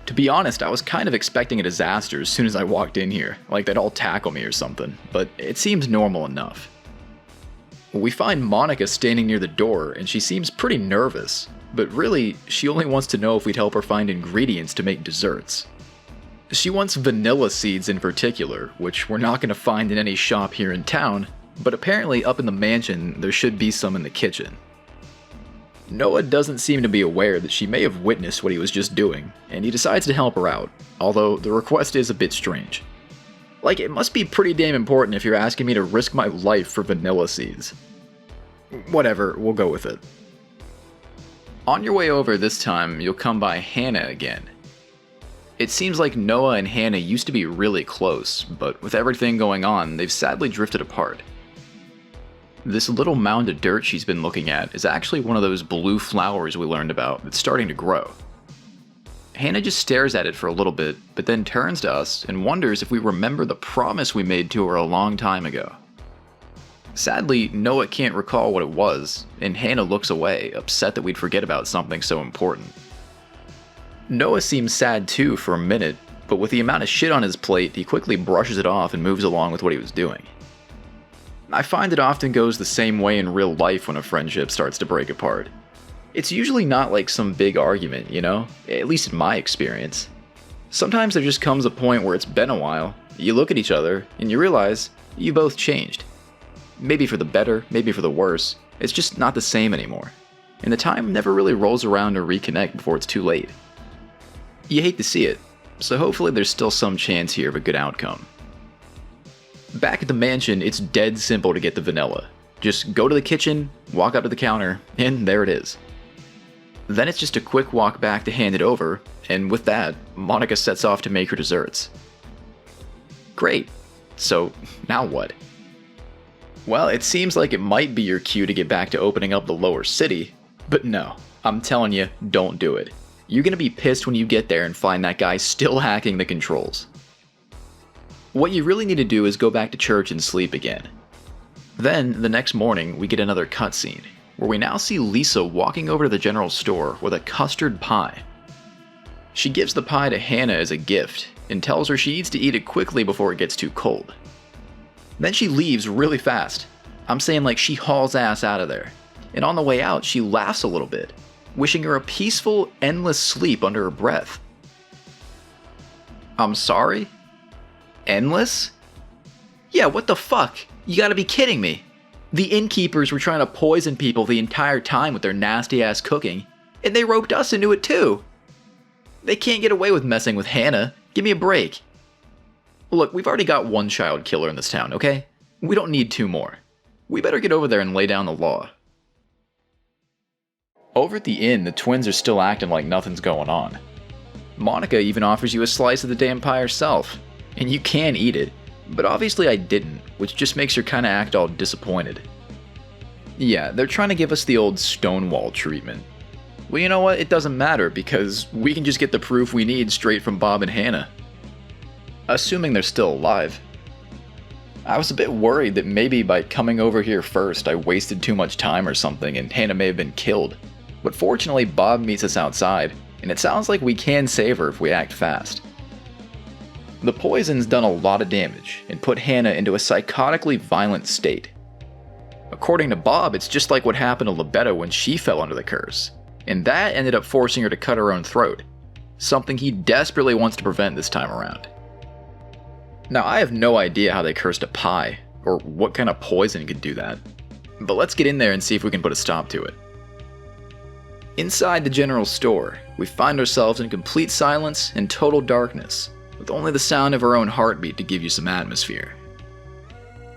To be honest, I was kind of expecting a disaster as soon as I walked in here, like they'd all tackle me or something, but it seems normal enough. We find Monica standing near the door, and she seems pretty nervous, but really, she only wants to know if we'd help her find ingredients to make desserts. She wants vanilla seeds in particular, which we're not going to find in any shop here in town, but apparently up in the mansion, there should be some in the kitchen. Noah doesn't seem to be aware that she may have witnessed what he was just doing, and he decides to help her out, although the request is a bit strange. Like, it must be pretty damn important if you're asking me to risk my life for vanilla seeds. Whatever, we'll go with it. On your way over this time, you'll come by Hannah again. It seems like Noah and Hannah used to be really close, but with everything going on, they've sadly drifted apart. This little mound of dirt she's been looking at is actually one of those blue flowers we learned about that's starting to grow. Hana just stares at it for a little bit, but then turns to us and wonders if we remember the promise we made to her a long time ago. Sadly, Noah can't recall what it was, and Hana looks away, upset that we'd forget about something so important. Noah seems sad too for a minute, but with the amount of shit on his plate, he quickly brushes it off and moves along with what he was doing. I find it often goes the same way in real life when a friendship starts to break apart. It's usually not like some big argument, you know? At least in my experience. Sometimes there just comes a point where it's been a while, you look at each other, and you realize you both changed. Maybe for the better, maybe for the worse, it's just not the same anymore. And the time never really rolls around to reconnect before it's too late. You hate to see it, so hopefully there's still some chance here of a good outcome. Back at the mansion, it's dead simple to get the vanilla. Just go to the kitchen, walk up to the counter, and there it is. Then it's just a quick walk back to hand it over, and with that, Monika sets off to make her desserts. Great. So, now what? Well, it seems like it might be your cue to get back to opening up the lower city, but no, I'm telling you, don't do it. You're gonna be pissed when you get there and find that guy still hacking the controls. What you really need to do is go back to church and sleep again. Then, the next morning, we get another cutscene, where we now see Lisa walking over to the general store with a custard pie. She gives the pie to Hana as a gift, and tells her she needs to eat it quickly before it gets too cold. Then she leaves really fast. I'm saying like she hauls ass out of there. And on the way out, she laughs a little bit, wishing her a peaceful, endless sleep under her breath. I'm sorry? Endless? Yeah, what the fuck? You gotta be kidding me. The innkeepers were trying to poison people the entire time with their nasty ass cooking, and they roped us into it too. They can't get away with messing with Hana. Give me a break. Look, we've already got one child killer in this town, okay? We don't need two more. We better get over there and lay down the law. Over at the inn, the twins are still acting like nothing's going on. Monika even offers you a slice of the damn pie herself, and you can eat it. But obviously I didn't, which just makes her kinda act all disappointed. Yeah, they're trying to give us the old Stonewall treatment. Well, you know what? It doesn't matter, because we can just get the proof we need straight from Bob and Hana. Assuming they're still alive. I was a bit worried that maybe by coming over here first I wasted too much time or something and Hana may have been killed. But fortunately Bob meets us outside, and it sounds like we can save her if we act fast. The poison's done a lot of damage, and put Hana into a psychotically violent state. According to Bob, it's just like what happened to Libetta when she fell under the curse, and that ended up forcing her to cut her own throat, something he desperately wants to prevent this time around. Now, I have no idea how they cursed a pie, or what kind of poison could do that, but let's get in there and see if we can put a stop to it. Inside the general store, we find ourselves in complete silence and total darkness, with only the sound of our own heartbeat to give you some atmosphere.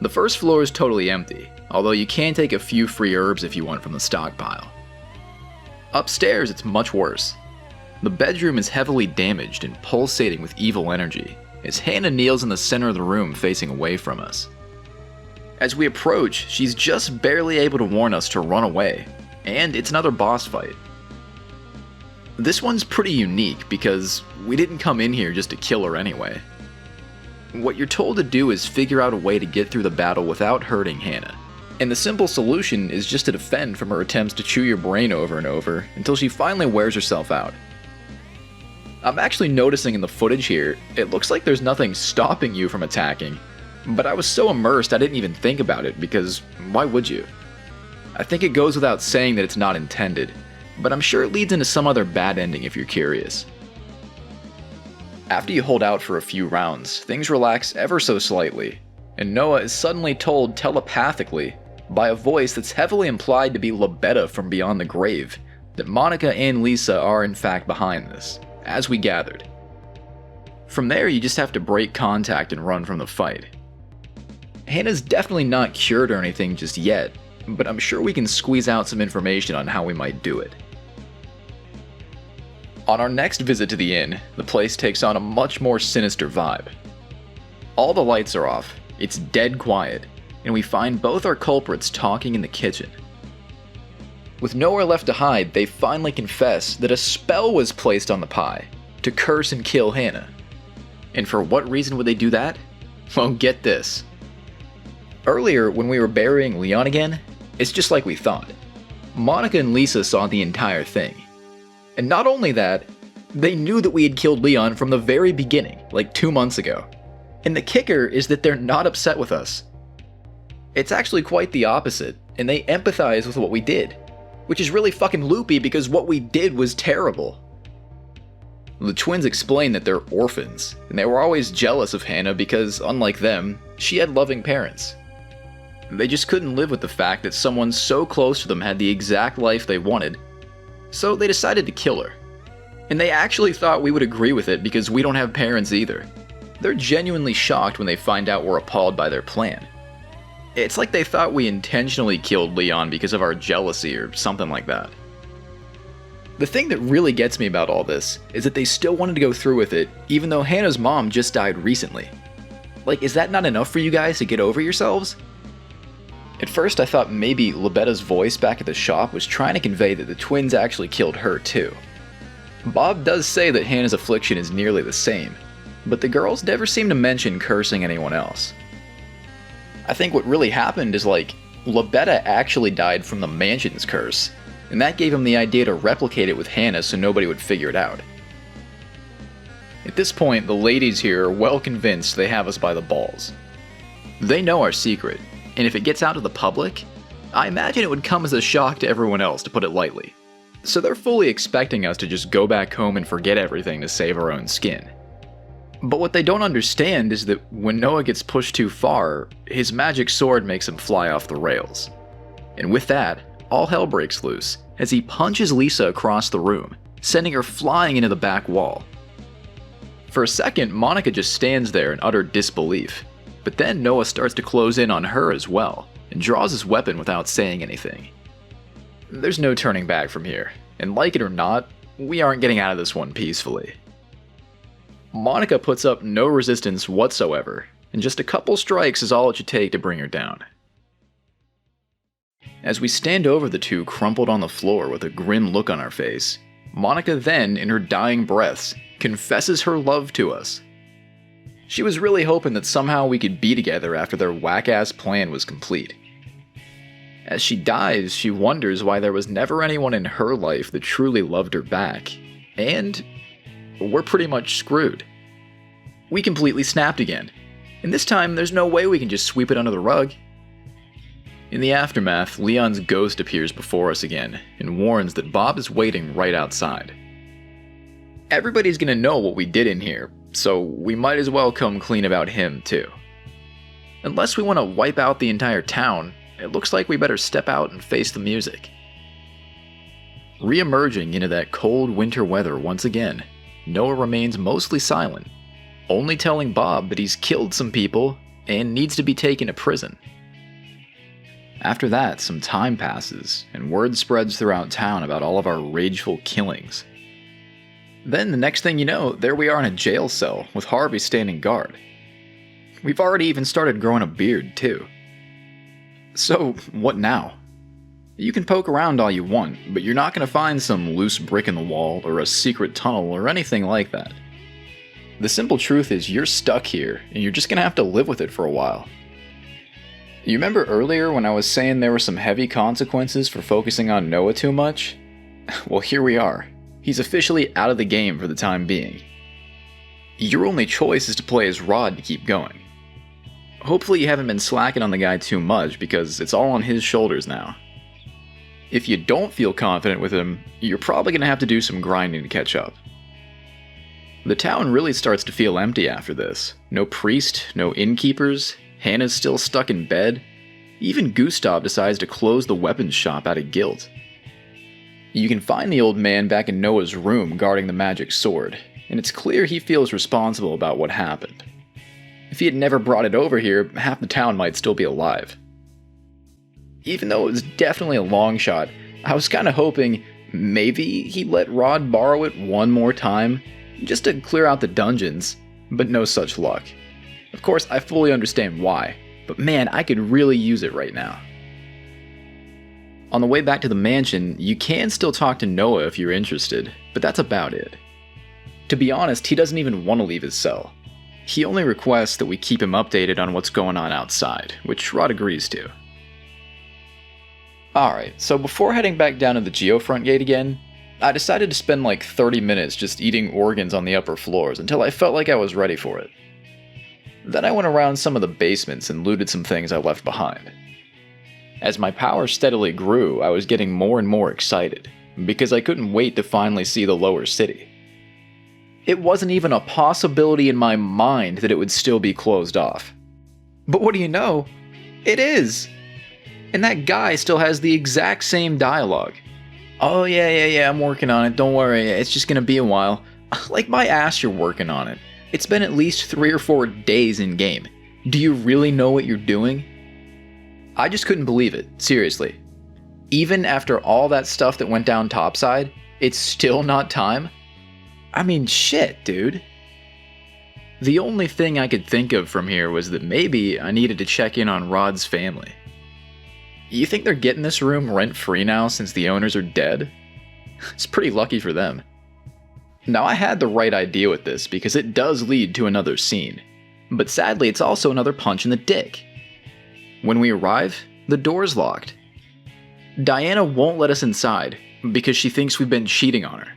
The first floor is totally empty, although you can take a few free herbs if you want from the stockpile. Upstairs, it's much worse. The bedroom is heavily damaged and pulsating with evil energy, as Hana kneels in the center of the room facing away from us. As we approach, she's just barely able to warn us to run away, and it's another boss fight. This one's pretty unique because we didn't come in here just to kill her anyway. What you're told to do is figure out a way to get through the battle without hurting Hana, and the simple solution is just to defend from her attempts to chew your brain over and over until she finally wears herself out. I'm actually noticing in the footage here, it looks like there's nothing stopping you from attacking, but I was so immersed I didn't even think about it because why would you? I think it goes without saying that it's not intended, but I'm sure it leads into some other bad ending if you're curious. After you hold out for a few rounds, things relax ever so slightly, and Noah is suddenly told telepathically, by a voice that's heavily implied to be Libetta from beyond the grave, that Monika and Lisa are in fact behind this, as we gathered. From there, you just have to break contact and run from the fight. Hana's definitely not cured or anything just yet, but I'm sure we can squeeze out some information on how we might do it. On our next visit to the inn, the place takes on a much more sinister vibe. All the lights are off, it's dead quiet, and we find both our culprits talking in the kitchen. With nowhere left to hide, they finally confess that a spell was placed on the pie to curse and kill Hannah. And for what reason would they do that? Well, get this. Earlier, when we were burying Leon again, it's just like we thought. Monica and Lisa saw the entire thing. And not only that, they knew that we had killed Leon from the very beginning, like 2 months ago. And the kicker is that they're not upset with us. It's actually quite the opposite, and they empathize with what we did. Which is really fucking loopy because what we did was terrible. The twins explain that they're orphans, and they were always jealous of Hannah because, unlike them, she had loving parents. They just couldn't live with the fact that someone so close to them had the exact life they wanted, so they decided to kill her. And they actually thought we would agree with it because we don't have parents either. They're genuinely shocked when they find out we're appalled by their plan. It's like they thought we intentionally killed Leon because of our jealousy or something like that. The thing that really gets me about all this is that they still wanted to go through with it even though Hannah's mom just died recently. Like, is that not enough for you guys to get over yourselves? At first I thought maybe Lebetta's voice back at the shop was trying to convey that the twins actually killed her too. Bob does say that Hannah's affliction is nearly the same, but the girls never seem to mention cursing anyone else. I think what really happened is like, Lebetta actually died from the mansion's curse, and that gave him the idea to replicate it with Hannah so nobody would figure it out. At this point, the ladies here are well convinced they have us by the balls. They know our secret, and if it gets out to the public, I imagine it would come as a shock to everyone else, to put it lightly. So they're fully expecting us to just go back home and forget everything to save our own skin. But what they don't understand is that when Noah gets pushed too far, his magic sword makes him fly off the rails. And with that, all hell breaks loose as he punches Lisa across the room, sending her flying into the back wall. For a second, Monica just stands there in utter disbelief, but then Noah starts to close in on her as well, and draws his weapon without saying anything. There's no turning back from here, and like it or not, we aren't getting out of this one peacefully. Monica puts up no resistance whatsoever, and just a couple strikes is all it should take to bring her down. As we stand over the two crumpled on the floor with a grim look on our face, Monica then, in her dying breaths, confesses her love to us. She was really hoping that somehow we could be together after their whack-ass plan was complete. As she dies, she wonders why there was never anyone in her life that truly loved her back, and we're pretty much screwed. We completely snapped again, and this time there's no way we can just sweep it under the rug. In the aftermath, Leon's ghost appears before us again, and warns that Bob is waiting right outside. Everybody's gonna know what we did in here, so we might as well come clean about him too. Unless we want to wipe out the entire town, it looks like we better step out and face the music. Re-emerging into that cold winter weather once again, Noah remains mostly silent, only telling Bob that he's killed some people and needs to be taken to prison. After that, some time passes, and word spreads throughout town about all of our rageful killings. Then the next thing you know, there we are in a jail cell, with Harvey standing guard. We've already even started growing a beard, too. So, what now? You can poke around all you want, but you're not going to find some loose brick in the wall, or a secret tunnel, or anything like that. The simple truth is you're stuck here, and you're just going to have to live with it for a while. You remember earlier when I was saying there were some heavy consequences for focusing on Noah too much? Well, here we are. He's officially out of the game for the time being. Your only choice is to play as Rod to keep going. Hopefully you haven't been slacking on the guy too much, because it's all on his shoulders now. If you don't feel confident with him, you're probably going to have to do some grinding to catch up. The town really starts to feel empty after this. No priest, no innkeepers, Hannah's still stuck in bed. Even Gustav decides to close the weapons shop out of guilt. You can find the old man back in Noah's room guarding the magic sword, and it's clear he feels responsible about what happened. If he had never brought it over here, half the town might still be alive. Even though it was definitely a long shot, I was kinda hoping maybe he'd let Rod borrow it one more time, just to clear out the dungeons, but no such luck. Of course, I fully understand why. but man, I could really use it right now. On the way back to the mansion, you can still talk to Noah if you're interested, but that's about it. To be honest, he doesn't even want to leave his cell. He only requests that we keep him updated on what's going on outside, which Rod agrees to. Alright, so before heading back down to the Geofront Gate again, I decided to spend like 30 minutes just eating organs on the upper floors until I felt like I was ready for it. Then I went around some of the basements and looted some things I left behind. As my power steadily grew, I was getting more and more excited, because I couldn't wait to finally see the lower city. It wasn't even a possibility in my mind that it would still be closed off. But what do you know? It is! And that guy still has the exact same dialogue. Oh yeah, I'm working on it, don't worry, it's just gonna be a while. Like my ass you're working on it. It's been at least 3 or 4 days in game. Do you really know what you're doing? I just couldn't believe it, seriously. Even after all that stuff that went down topside, it's still not time? I mean, shit, dude. The only thing I could think of from here was that maybe I needed to check in on Rod's family. You think they're getting this room rent-free now since the owners are dead? It's pretty lucky for them. Now I had the right idea with this because it does lead to another scene, but sadly it's also another punch in the dick. When we arrive, the door's locked. Diana won't let us inside because she thinks we've been cheating on her.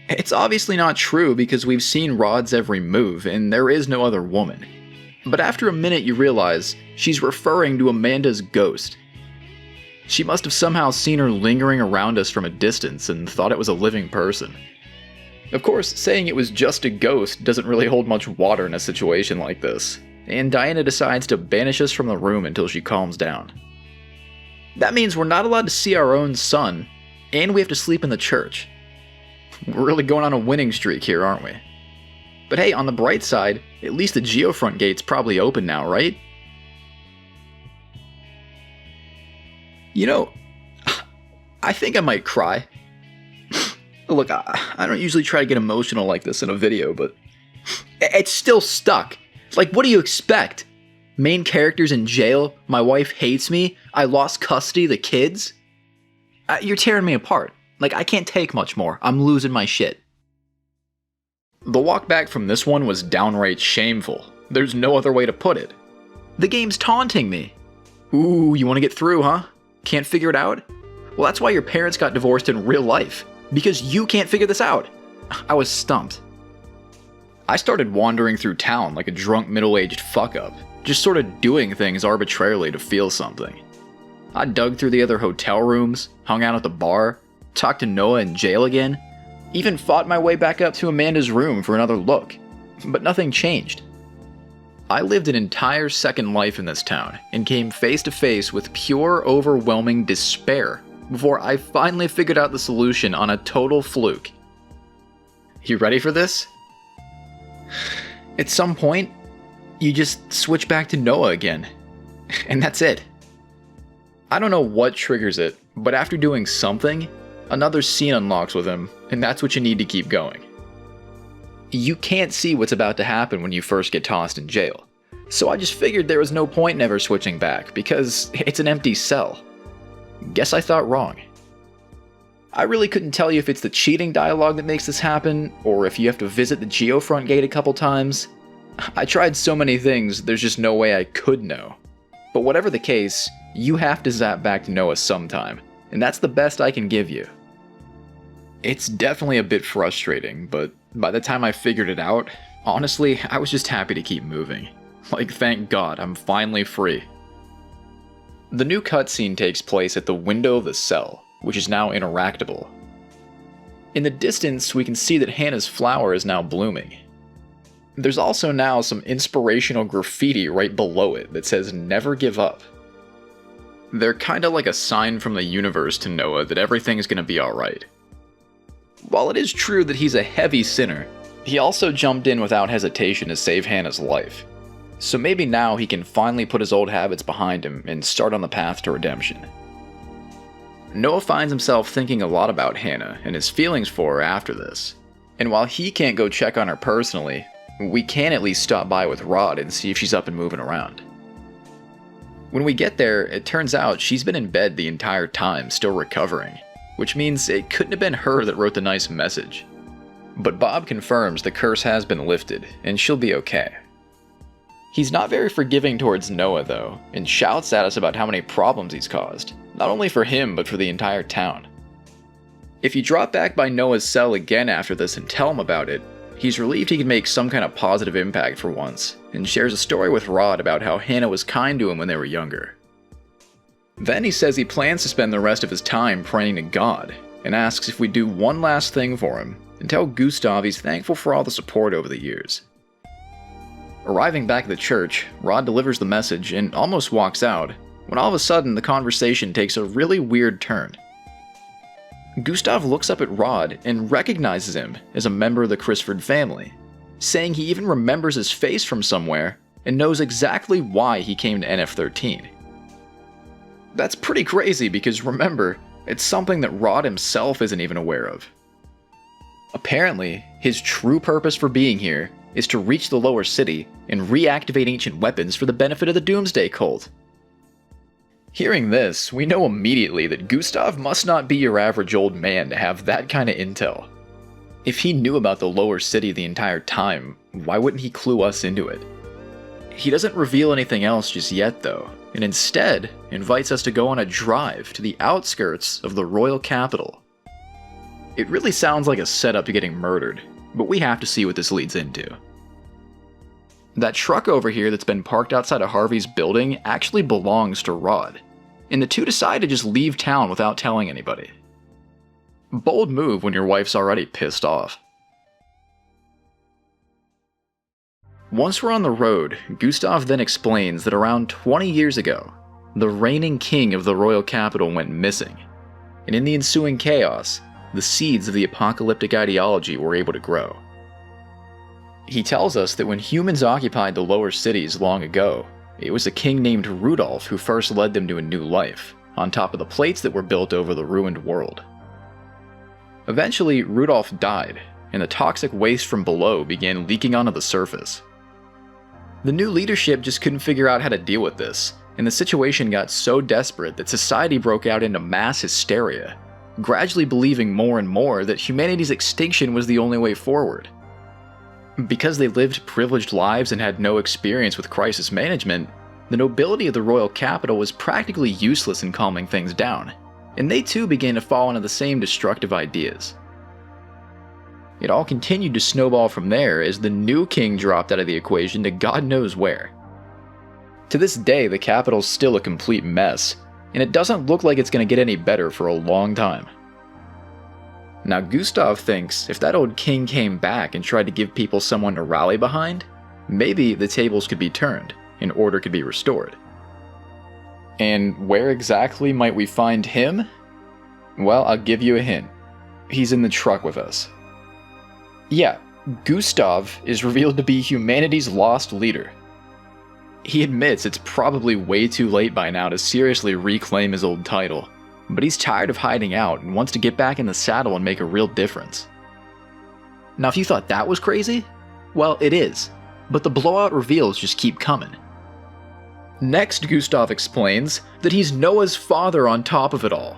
It's obviously not true because we've seen Rod's every move and there is no other woman. But after a minute you realize she's referring to Amanda's ghost. She must have somehow seen her lingering around us from a distance and thought it was a living person. Of course, saying it was just a ghost doesn't really hold much water in a situation like this, and Diana decides to banish us from the room until she calms down. That means we're not allowed to see our own son, and we have to sleep in the church. We're really going on a winning streak here, aren't we? But hey, on the bright side, at least the Geofront Gate's probably open now, right? You know, I think I might cry. Look, I don't usually try to get emotional like this in a video, but it's still stuck. Like, what do you expect? Main character's in jail, my wife hates me, I lost custody of the kids? You're tearing me apart. Like, I can't take much more. I'm losing my shit. The walk back from this one was downright shameful. There's no other way to put it. The game's taunting me. Ooh, you want to get through, huh? Can't figure it out? Well, that's why your parents got divorced in real life. Because you can't figure this out. I was stumped. I started wandering through town like a drunk middle-aged fuck-up, just sort of doing things arbitrarily to feel something. I dug through the other hotel rooms, hung out at the bar, talked to Noah in jail again, even fought my way back up to Amanda's room for another look, but nothing changed. I lived an entire second life in this town and came face to face with pure, overwhelming despair before I finally figured out the solution on a total fluke. You ready for this? At some point, you just switch back to Noah again, and that's it. I don't know what triggers it, but after doing something, another scene unlocks with him, and that's what you need to keep going. You can't see what's about to happen when you first get tossed in jail, so I just figured there was no point in ever switching back, because it's an empty cell. Guess I thought wrong. I really couldn't tell you if it's the cheating dialogue that makes this happen, or if you have to visit the Geofront Gate a couple times. I tried so many things, there's just no way I could know. But whatever the case, you have to zap back to Noah sometime, and that's the best I can give you. It's definitely a bit frustrating, but by the time I figured it out, honestly, I was just happy to keep moving. Like, thank God, I'm finally free. The new cutscene takes place at the window of the cell, which is now interactable. In the distance, we can see that Hannah's flower is now blooming. There's also now some inspirational graffiti right below it that says "Never give up." They're kinda like a sign from the universe to Noah that everything's gonna be alright. While it is true that he's a heavy sinner, he also jumped in without hesitation to save Hannah's life. So maybe now he can finally put his old habits behind him and start on the path to redemption. Noah finds himself thinking a lot about Hannah and his feelings for her after this. And while he can't go check on her personally, we can at least stop by with Rod and see if she's up and moving around. When we get there, it turns out she's been in bed the entire time, still recovering, which means it couldn't have been her that wrote the nice message. But Bob confirms the curse has been lifted, and she'll be okay. He's not very forgiving towards Noah though, and shouts at us about how many problems he's caused, not only for him but for the entire town. If you drop back by Noah's cell again after this and tell him about it, he's relieved he can make some kind of positive impact for once, and shares a story with Rod about how Hannah was kind to him when they were younger. Then he says he plans to spend the rest of his time praying to God, and asks if we do one last thing for him, and tell Gustav he's thankful for all the support over the years. Arriving back at the church, Rod delivers the message and almost walks out, when all of a sudden the conversation takes a really weird turn. Gustav looks up at Rod and recognizes him as a member of the Crisford family, saying he even remembers his face from somewhere and knows exactly why he came to NF-13. That's pretty crazy because remember, it's something that Rod himself isn't even aware of. Apparently, his true purpose for being here is to reach the lower city and reactivate ancient weapons for the benefit of the Doomsday Cult. Hearing this, we know immediately that Gustav must not be your average old man to have that kind of intel. If he knew about the lower city the entire time, why wouldn't he clue us into it? He doesn't reveal anything else just yet though, and instead invites us to go on a drive to the outskirts of the royal capital. It really sounds like a setup to getting murdered, but we have to see what this leads into. That truck over here that's been parked outside of Harvey's building actually belongs to Rod, and the two decide to just leave town without telling anybody. Bold move when your wife's already pissed off. Once we're on the road, Gustav then explains that around 20 years ago, the reigning king of the royal capital went missing, and in the ensuing chaos, the seeds of the apocalyptic ideology were able to grow. He tells us that when humans occupied the lower cities long ago, it was a king named Rudolph who first led them to a new life, on top of the plates that were built over the ruined world. Eventually, Rudolph died, and the toxic waste from below began leaking onto the surface. The new leadership just couldn't figure out how to deal with this, and the situation got so desperate that society broke out into mass hysteria, gradually believing more and more that humanity's extinction was the only way forward. Because they lived privileged lives and had no experience with crisis management, the nobility of the royal capital was practically useless in calming things down, and they too began to fall into the same destructive ideas. It all continued to snowball from there as the new king dropped out of the equation to God knows where. To this day, the capital's still a complete mess, and it doesn't look like it's going to get any better for a long time. Now Gustav thinks if that old king came back and tried to give people someone to rally behind, maybe the tables could be turned and order could be restored. And where exactly might we find him? Well, I'll give you a hint. He's in the truck with us. Yeah, Gustav is revealed to be humanity's lost leader. He admits it's probably way too late by now to seriously reclaim his old title, but he's tired of hiding out and wants to get back in the saddle and make a real difference. Now if you thought that was crazy, well it is, but the blowout reveals just keep coming. Next, Gustav explains that he's Noah's father on top of it all.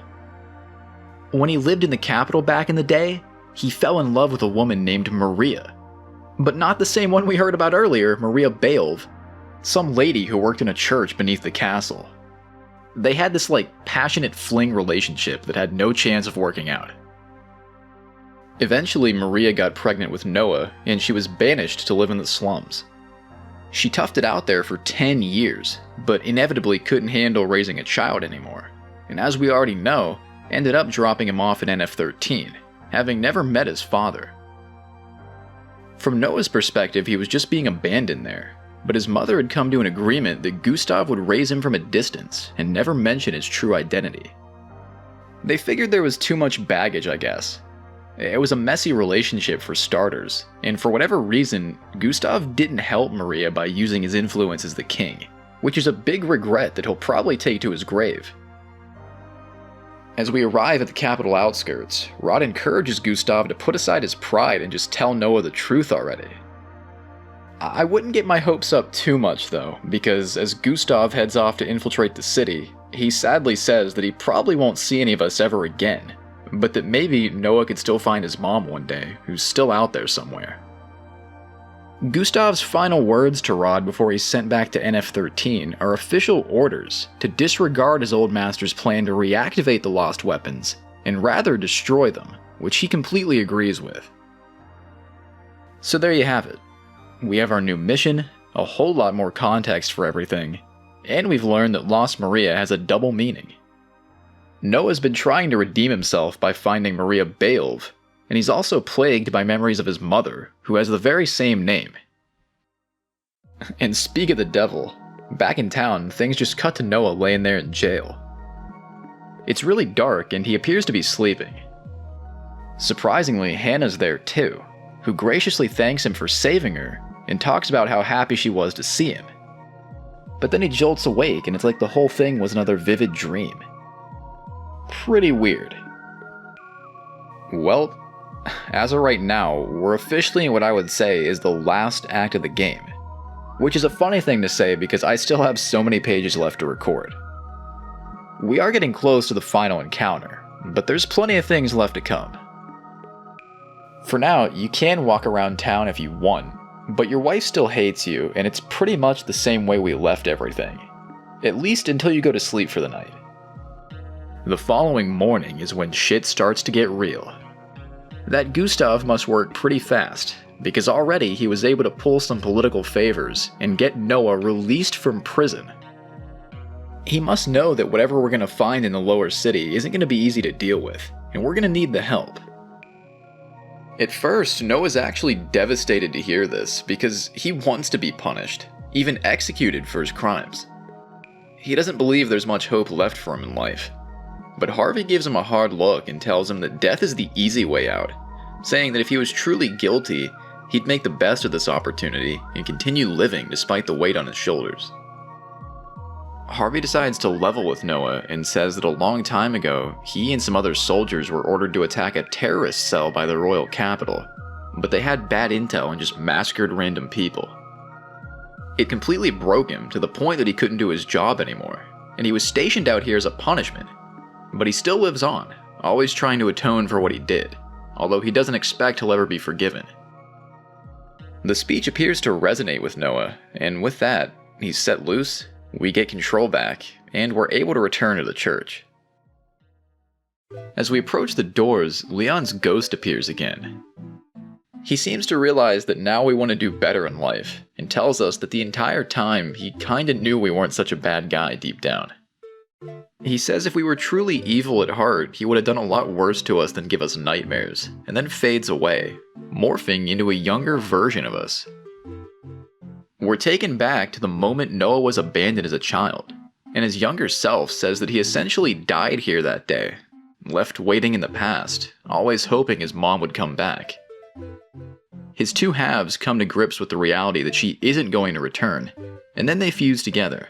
When he lived in the capital back in the day, he fell in love with a woman named Maria. But not the same one we heard about earlier, Maria Beoulve, some lady who worked in a church beneath the castle. They had this passionate fling relationship that had no chance of working out. Eventually, Maria got pregnant with Noah, and she was banished to live in the slums. She toughed it out there for 10 years, but inevitably couldn't handle raising a child anymore, and as we already know, ended up dropping him off in NF-13, having never met his father. From Noah's perspective, he was just being abandoned there, but his mother had come to an agreement that Gustav would raise him from a distance and never mention his true identity. They figured there was too much baggage, I guess. It was a messy relationship for starters, and for whatever reason, Gustav didn't help Maria by using his influence as the king, which is a big regret that he'll probably take to his grave. As we arrive at the capital outskirts, Rod encourages Gustav to put aside his pride and just tell Noah the truth already. I wouldn't get my hopes up too much though, because as Gustav heads off to infiltrate the city, he sadly says that he probably won't see any of us ever again, but that maybe Noah could still find his mom one day, who's still out there somewhere. Gustav's final words to Rod before he's sent back to NF-13 are official orders to disregard his old master's plan to reactivate the lost weapons, and rather destroy them, which he completely agrees with. So there you have it. We have our new mission, a whole lot more context for everything, and we've learned that Lost Maria has a double meaning. Noah's been trying to redeem himself by finding Maria Beoulve, and he's also plagued by memories of his mother, who has the very same name. And speak of the devil, back in town, things just cut to Noah laying there in jail. It's really dark, and he appears to be sleeping. Surprisingly, Hannah's there too, who graciously thanks him for saving her, and talks about how happy she was to see him. But then he jolts awake, and it's like the whole thing was another vivid dream. Pretty weird. Well, as of right now, we're officially in what I would say is the last act of the game. Which is a funny thing to say because I still have so many pages left to record. We are getting close to the final encounter, but there's plenty of things left to come. For now, you can walk around town if you want, but your wife still hates you, and it's pretty much the same way we left everything. At least until you go to sleep for the night. The following morning is when shit starts to get real. That Gustav must work pretty fast, because already he was able to pull some political favors and get Noah released from prison. He must know that whatever we're going to find in the lower city isn't going to be easy to deal with, and we're going to need the help. At first, Noah's actually devastated to hear this, because he wants to be punished, even executed for his crimes. He doesn't believe there's much hope left for him in life. But Harvey gives him a hard look and tells him that death is the easy way out, saying that if he was truly guilty, he'd make the best of this opportunity and continue living despite the weight on his shoulders. Harvey decides to level with Noah and says that a long time ago, he and some other soldiers were ordered to attack a terrorist cell by the royal capital, but they had bad intel and just massacred random people. It completely broke him to the point that he couldn't do his job anymore, and he was stationed out here as a punishment. But he still lives on, always trying to atone for what he did, although he doesn't expect he'll ever be forgiven. The speech appears to resonate with Noah, and with that, he's set loose, we get control back, and we're able to return to the church. As we approach the doors, Leon's ghost appears again. He seems to realize that now we want to do better in life, and tells us that the entire time he kinda knew we weren't such a bad guy deep down. He says if we were truly evil at heart, he would have done a lot worse to us than give us nightmares, and then fades away, morphing into a younger version of us. We're taken back to the moment Noah was abandoned as a child, and his younger self says that he essentially died here that day, left waiting in the past, always hoping his mom would come back. His two halves come to grips with the reality that she isn't going to return, and then they fuse together.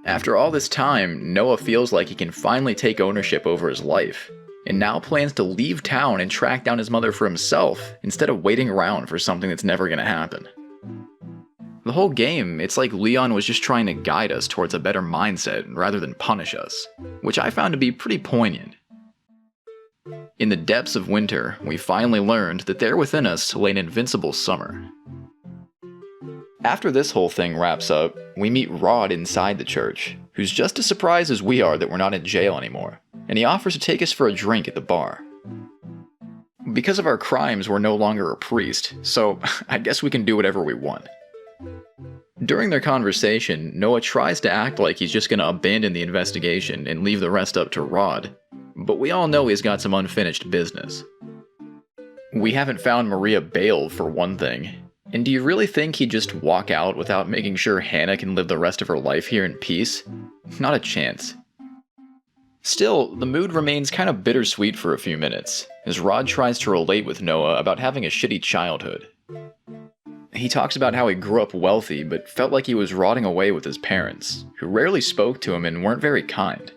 After all this time, Noah feels like he can finally take ownership over his life, and now plans to leave town and track down his mother for himself, instead of waiting around for something that's never gonna happen. The whole game, it's like Leon was just trying to guide us towards a better mindset rather than punish us, which I found to be pretty poignant. In the depths of winter, we finally learned that there within us lay an invincible summer. After this whole thing wraps up, we meet Rod inside the church, who's just as surprised as we are that we're not in jail anymore, and he offers to take us for a drink at the bar. Because of our crimes, we're no longer a priest, so I guess we can do whatever we want. During their conversation, Noah tries to act like he's just gonna abandon the investigation and leave the rest up to Rod, but we all know he's got some unfinished business. We haven't found Maria Beoulve for one thing, and do you really think he'd just walk out without making sure Hannah can live the rest of her life here in peace? Not a chance. Still, the mood remains kind of bittersweet for a few minutes, as Rod tries to relate with Noah about having a shitty childhood. He talks about how he grew up wealthy but felt like he was rotting away with his parents, who rarely spoke to him and weren't very kind.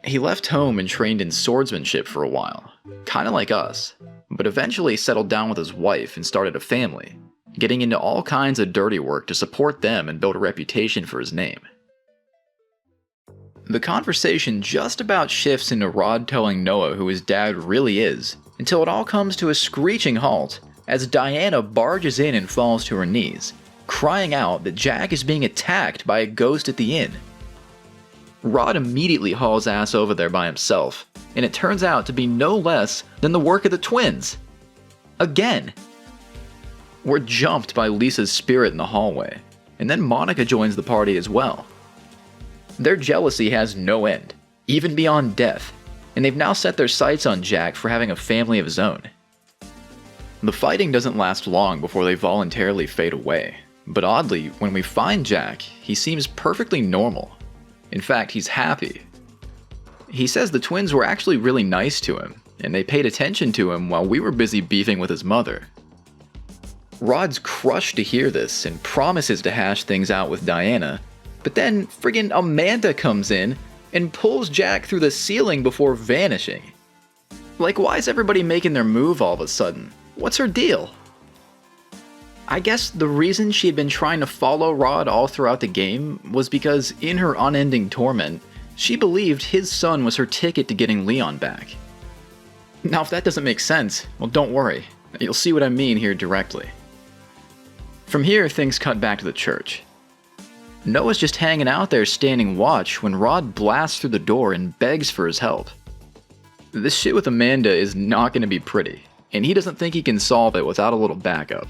He left home and trained in swordsmanship for a while, kinda like us, but eventually settled down with his wife and started a family, getting into all kinds of dirty work to support them and build a reputation for his name. The conversation just about shifts into Rod telling Noah who his dad really is, until it all comes to a screeching halt as Diana barges in and falls to her knees, crying out that Jack is being attacked by a ghost at the inn. Rod immediately hauls ass over there by himself, and it turns out to be no less than the work of the twins. Again. We're jumped by Lisa's spirit in the hallway, and then Monica joins the party as well. Their jealousy has no end, even beyond death, and they've now set their sights on Jack for having a family of his own. The fighting doesn't last long before they voluntarily fade away, but oddly, when we find Jack, he seems perfectly normal. In fact, he's happy. He says the twins were actually really nice to him, and they paid attention to him while we were busy beefing with his mother. Rod's crushed to hear this and promises to hash things out with Diana, but then friggin' Amanda comes in and pulls Jack through the ceiling before vanishing. Like, why is everybody making their move all of a sudden? What's her deal? I guess the reason she had been trying to follow Rod all throughout the game was because in her unending torment, she believed his son was her ticket to getting Leon back. Now if that doesn't make sense, well don't worry, you'll see what I mean here directly. From here, things cut back to the church. Noah's just hanging out there standing watch when Rod blasts through the door and begs for his help. This shit with Amanda is not going to be pretty, and he doesn't think he can solve it without a little backup.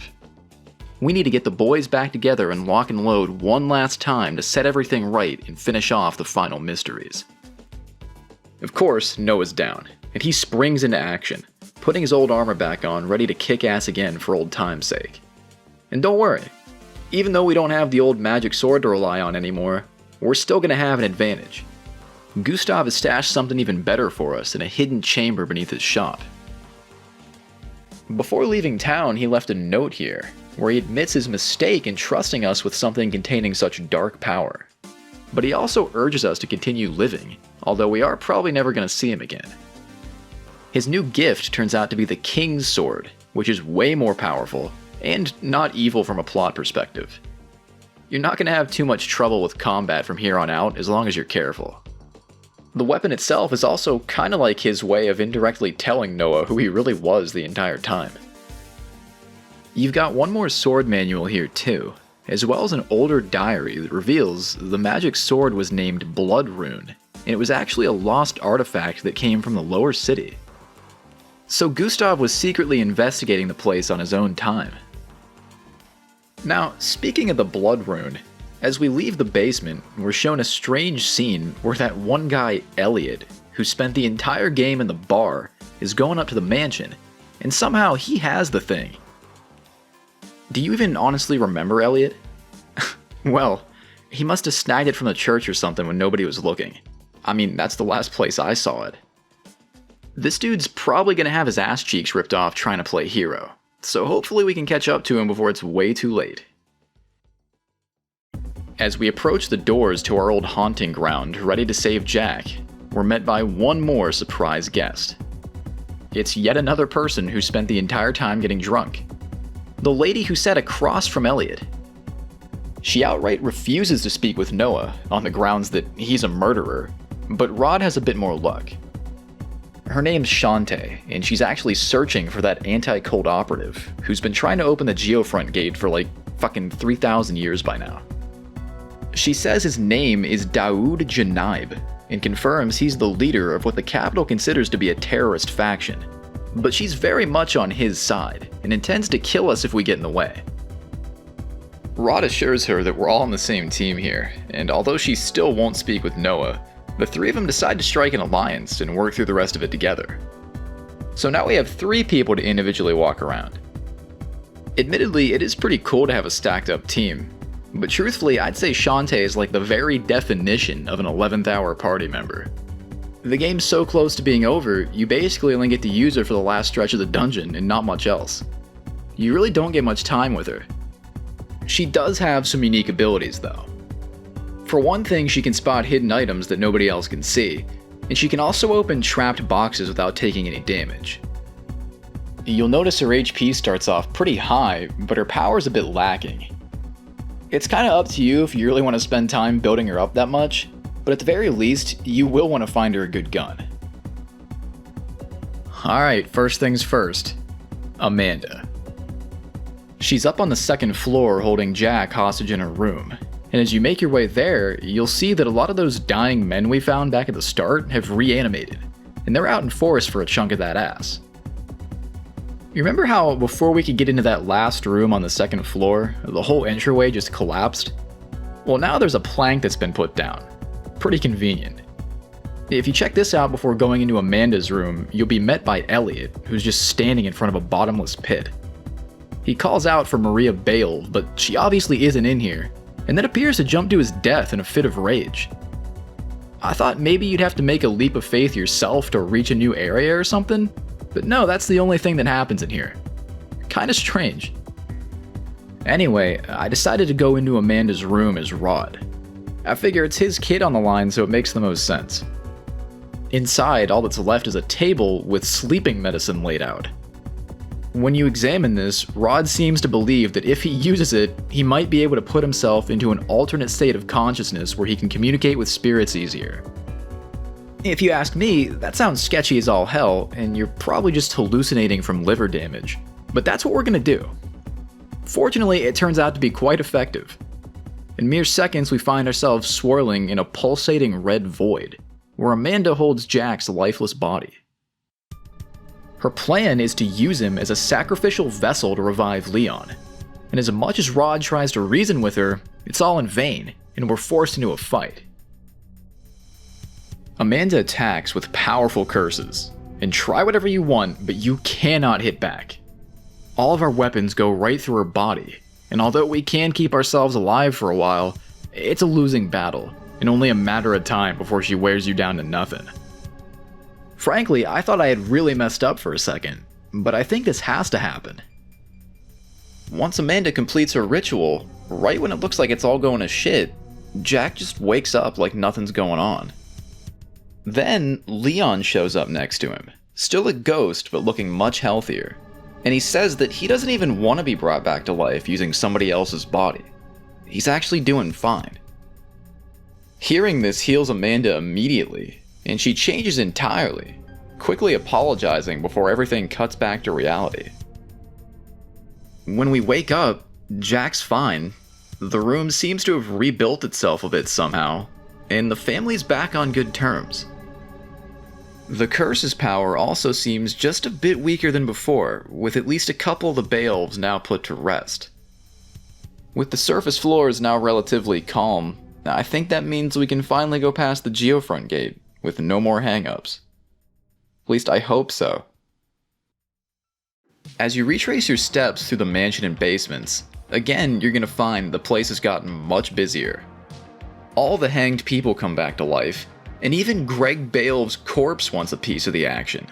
We need to get the boys back together and lock and load one last time to set everything right and finish off the final mysteries. Of course, Noah's down, and he springs into action, putting his old armor back on, ready to kick ass again for old time's sake. And don't worry, even though we don't have the old magic sword to rely on anymore, we're still going to have an advantage. Gustav has stashed something even better for us in a hidden chamber beneath his shop. Before leaving town, he left a note here, where he admits his mistake in trusting us with something containing such dark power. But he also urges us to continue living, although we are probably never going to see him again. His new gift turns out to be the King's Sword, which is way more powerful, and not evil from a plot perspective. You're not going to have too much trouble with combat from here on out as long as you're careful. The weapon itself is also kinda like his way of indirectly telling Noah who he really was the entire time. You've got one more sword manual here too, as well as an older diary that reveals the magic sword was named Blood Rune, and it was actually a lost artifact that came from the lower city. So Gustav was secretly investigating the place on his own time. Now, speaking of the Blood Rune, as we leave the basement, we're shown a strange scene where that one guy, Elliot, who spent the entire game in the bar, is going up to the mansion, and somehow he has the thing. Do you even honestly remember Elliot? Well, he must have snagged it from the church or something when nobody was looking. I mean, that's the last place I saw it. This dude's probably gonna have his ass cheeks ripped off trying to play hero, so hopefully we can catch up to him before it's way too late. As we approach the doors to our old haunting ground, ready to save Jack, we're met by one more surprise guest. It's yet another person who spent the entire time getting drunk. The lady who sat across from Elliot. She outright refuses to speak with Noah on the grounds that he's a murderer, but Rod has a bit more luck. Her name's Shantae, and she's actually searching for that anti-cult operative who's been trying to open the Geofront Gate for like fucking 3,000 years by now. She says his name is Daoud Janaib, and confirms he's the leader of what the capital considers to be a terrorist faction. But she's very much on his side, and intends to kill us if we get in the way. Rod assures her that we're all on the same team here, and although she still won't speak with Noah, the three of them decide to strike an alliance and work through the rest of it together. So now we have 3 people to individually walk around. Admittedly, it is pretty cool to have a stacked up team, but truthfully I'd say Shantae is like the very definition of an 11th hour party member. The game's so close to being over, you basically only get to use her for the last stretch of the dungeon and not much else. You really don't get much time with her. She does have some unique abilities though. For one thing, she can spot hidden items that nobody else can see, and she can also open trapped boxes without taking any damage. you'll notice her HP starts off pretty high, but her power's a bit lacking. It's kinda up to you if you really want to spend time building her up that much, but at the very least, you will want to find her a good gun. Alright, first things first. Amanda. She's up on the second floor holding Jack hostage in her room, and as you make your way there, you'll see that a lot of those dying men we found back at the start have reanimated, and they're out in force for a chunk of that ass. You remember how before we could get into that last room on the second floor, the whole entryway just collapsed? Well, now there's a plank that's been put down. Pretty convenient. If you check this out before going into Amanda's room, you'll be met by Elliot, who's just standing in front of a bottomless pit. He calls out for Maria Beoulve, but she obviously isn't in here, and then appears to jump to his death in a fit of rage. I thought maybe you'd have to make a leap of faith yourself to reach a new area or something, but no, that's the only thing that happens in here. Kinda strange. Anyway, I decided to go into Amanda's room as Rod. I figure it's his kid on the line, so it makes the most sense. Inside, all that's left is a table with sleeping medicine laid out. When you examine this, Rod seems to believe that if he uses it, he might be able to put himself into an alternate state of consciousness where he can communicate with spirits easier. If you ask me, that sounds sketchy as all hell, and you're probably just hallucinating from liver damage, but that's what we're gonna do. Fortunately, it turns out to be quite effective. In mere seconds, we find ourselves swirling in a pulsating red void, where Amanda holds Jack's lifeless body. Her plan is to use him as a sacrificial vessel to revive Leon, and as much as Rod tries to reason with her, it's all in vain, and we're forced into a fight. Amanda attacks with powerful curses, and try whatever you want, but you cannot hit back. All of our weapons go right through her body, and although we can keep ourselves alive for a while, it's a losing battle, and only a matter of time before she wears you down to nothing. Frankly, I thought I had really messed up for a second, but I think this has to happen. Once Amanda completes her ritual, right when it looks like it's all going to shit, Jack just wakes up like nothing's going on. Then, Leon shows up next to him, still a ghost but looking much healthier, and he says that he doesn't even want to be brought back to life using somebody else's body. He's actually doing fine. Hearing this heals Amanda immediately, and she changes entirely, quickly apologizing before everything cuts back to reality. When we wake up, Jack's fine. The room seems to have rebuilt itself a bit somehow, and the family's back on good terms. The curse's power also seems just a bit weaker than before, with at least a couple of the Beoulves now put to rest. With the surface floors now relatively calm, I think that means we can finally go past the Geofront Gate with no more hang-ups. At least I hope so. As you retrace your steps through the mansion and basements, again you're gonna find the place has gotten much busier. All the hanged people come back to life, and even Greg Beoulve's corpse wants a piece of the action.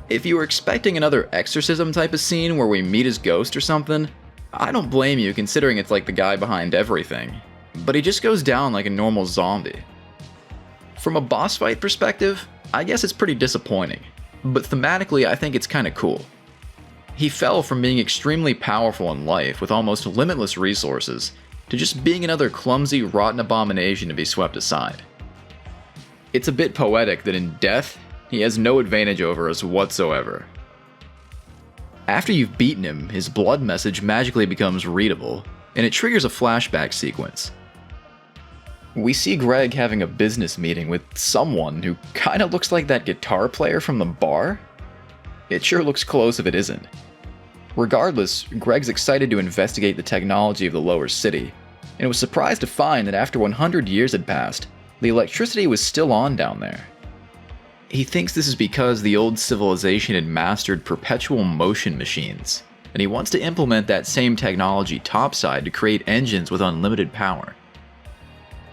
If you were expecting another exorcism type of scene where we meet his ghost or something, I don't blame you considering it's like the guy behind everything, but he just goes down like a normal zombie. From a boss fight perspective, I guess it's pretty disappointing, but thematically I think it's kinda cool. He fell from being extremely powerful in life with almost limitless resources to just being another clumsy, rotten abomination to be swept aside. It's a bit poetic that in death, he has no advantage over us whatsoever. After you've beaten him, his blood message magically becomes readable, and it triggers a flashback sequence. We see Greg having a business meeting with someone who kinda looks like that guitar player from the bar. It sure looks close if it isn't. Regardless, Greg's excited to investigate the technology of the lower city, and was surprised to find that after 100 years had passed, the electricity was still on down there. He thinks this is because the old civilization had mastered perpetual motion machines, and he wants to implement that same technology topside to create engines with unlimited power.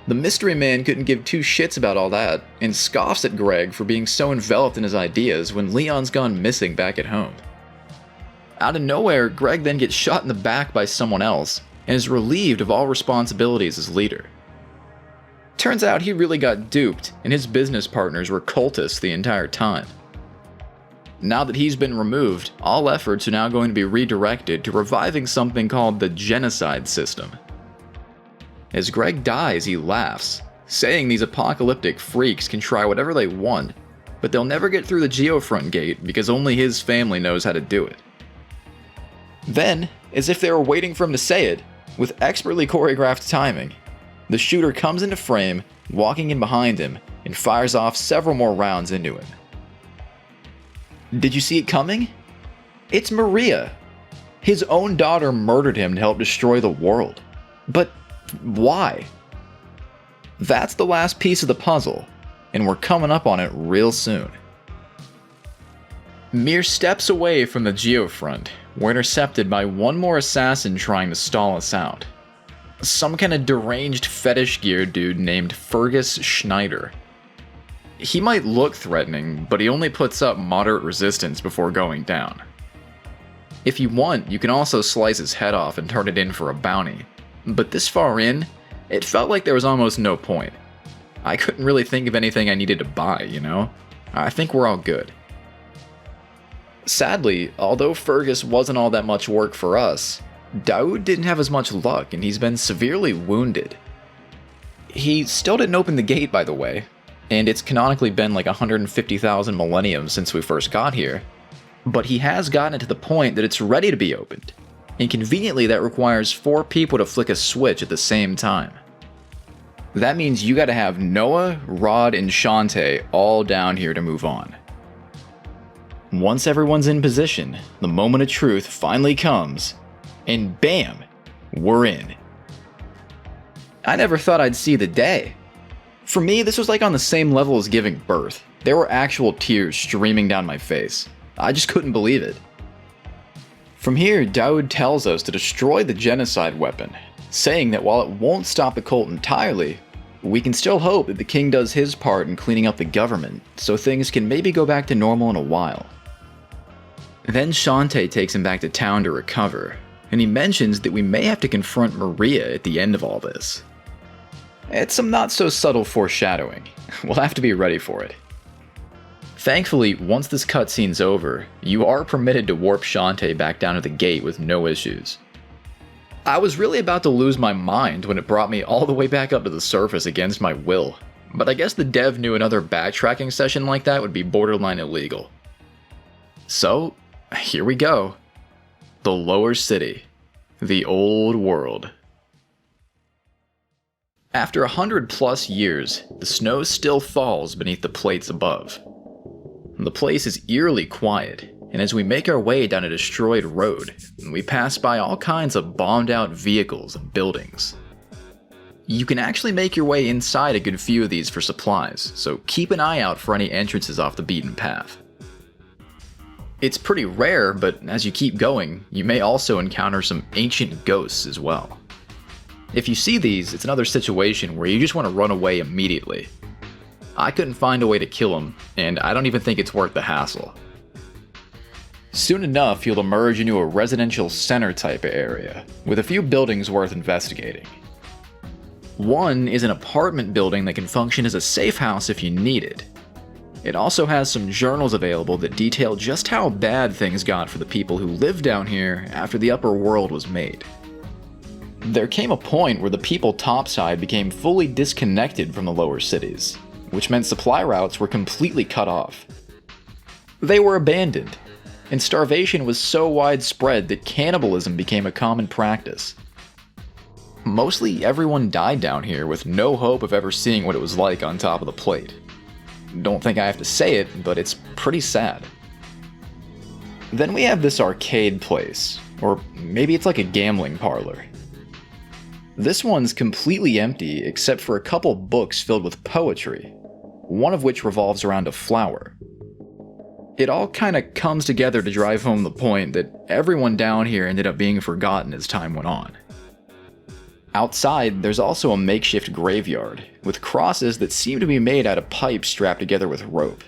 The mystery man couldn't give two shits about all that, and scoffs at Greg for being so enveloped in his ideas when Leon's gone missing back at home. Out of nowhere, Greg then gets shot in the back by someone else, and is relieved of all responsibilities as leader. Turns out he really got duped, and his business partners were cultists the entire time. Now that he's been removed, all efforts are now going to be redirected to reviving something called the genocide system. As Greg dies, he laughs, saying these apocalyptic freaks can try whatever they want, but they'll never get through the Geofront Gate because only his family knows how to do it. Then, as if they were waiting for him to say it, with expertly choreographed timing, the shooter comes into frame, walking in behind him, and fires off several more rounds into him. Did you see it coming? It's Maria. His own daughter murdered him to help destroy the world. But why? That's the last piece of the puzzle, and we're coming up on it real soon. Mere steps away from the Geofront, we're intercepted by one more assassin trying to stall us out. Some kind of deranged fetish gear dude named Fergus Schneider. He might look threatening, but he only puts up moderate resistance before going down. If you want, you can also slice his head off and turn it in for a bounty, but this far in, it felt like there was almost no point. I couldn't really think of anything I needed to buy, you know? I think we're all good. Sadly, although Fergus wasn't all that much work for us, Daoud didn't have as much luck and he's been severely wounded. He still didn't open the gate, by the way, and it's canonically been like 150,000 millenniums since we first got here, but he has gotten it to the point that it's ready to be opened, and conveniently that requires 4 people to flick a switch at the same time. That means you gotta have Noah, Rod, and Shantae all down here to move on. Once everyone's in position, the moment of truth finally comes, and bam, we're in. I never thought I'd see the day. For me, this was like on the same level as giving birth. There were actual tears streaming down my face. I just couldn't believe it. From here, Daoud tells us to destroy the genocide weapon, saying that while it won't stop the cult entirely, we can still hope that the king does his part in cleaning up the government, so things can maybe go back to normal in a while. Then Shantae takes him back to town to recover, and he mentions that we may have to confront Maria at the end of all this. It's some not so subtle foreshadowing. We'll have to be ready for it. Thankfully, once this cutscene's over, you are permitted to warp Shantae back down to the gate with no issues. I was really about to lose my mind when it brought me all the way back up to the surface against my will, but I guess the dev knew another backtracking session like that would be borderline illegal. So, here we go. The Lower City. The Old World. After 100+ years, the snow still falls beneath the plates above. The place is eerily quiet, and as we make our way down a destroyed road, we pass by all kinds of bombed out vehicles and buildings. You can actually make your way inside a good few of these for supplies, so keep an eye out for any entrances off the beaten path. It's pretty rare, but as you keep going, you may also encounter some ancient ghosts as well. If you see these, it's another situation where you just want to run away immediately. I couldn't find a way to kill them, and I don't even think it's worth the hassle. Soon enough, you'll emerge into a residential center type of area, with a few buildings worth investigating. One is an apartment building that can function as a safe house if you need it. It also has some journals available that detail just how bad things got for the people who lived down here after the upper world was made. There came a point where the people topside became fully disconnected from the lower cities, which meant supply routes were completely cut off. They were abandoned, and starvation was so widespread that cannibalism became a common practice. Mostly everyone died down here with no hope of ever seeing what it was like on top of the plate. Don't think I have to say it, but it's pretty sad. Then we have this arcade place, or maybe it's like a gambling parlor. This one's completely empty except for a couple books filled with poetry, one of which revolves around a flower. It all kinda comes together to drive home the point that everyone down here ended up being forgotten as time went on. Outside, there's also a makeshift graveyard, with crosses that seem to be made out of pipes strapped together with rope.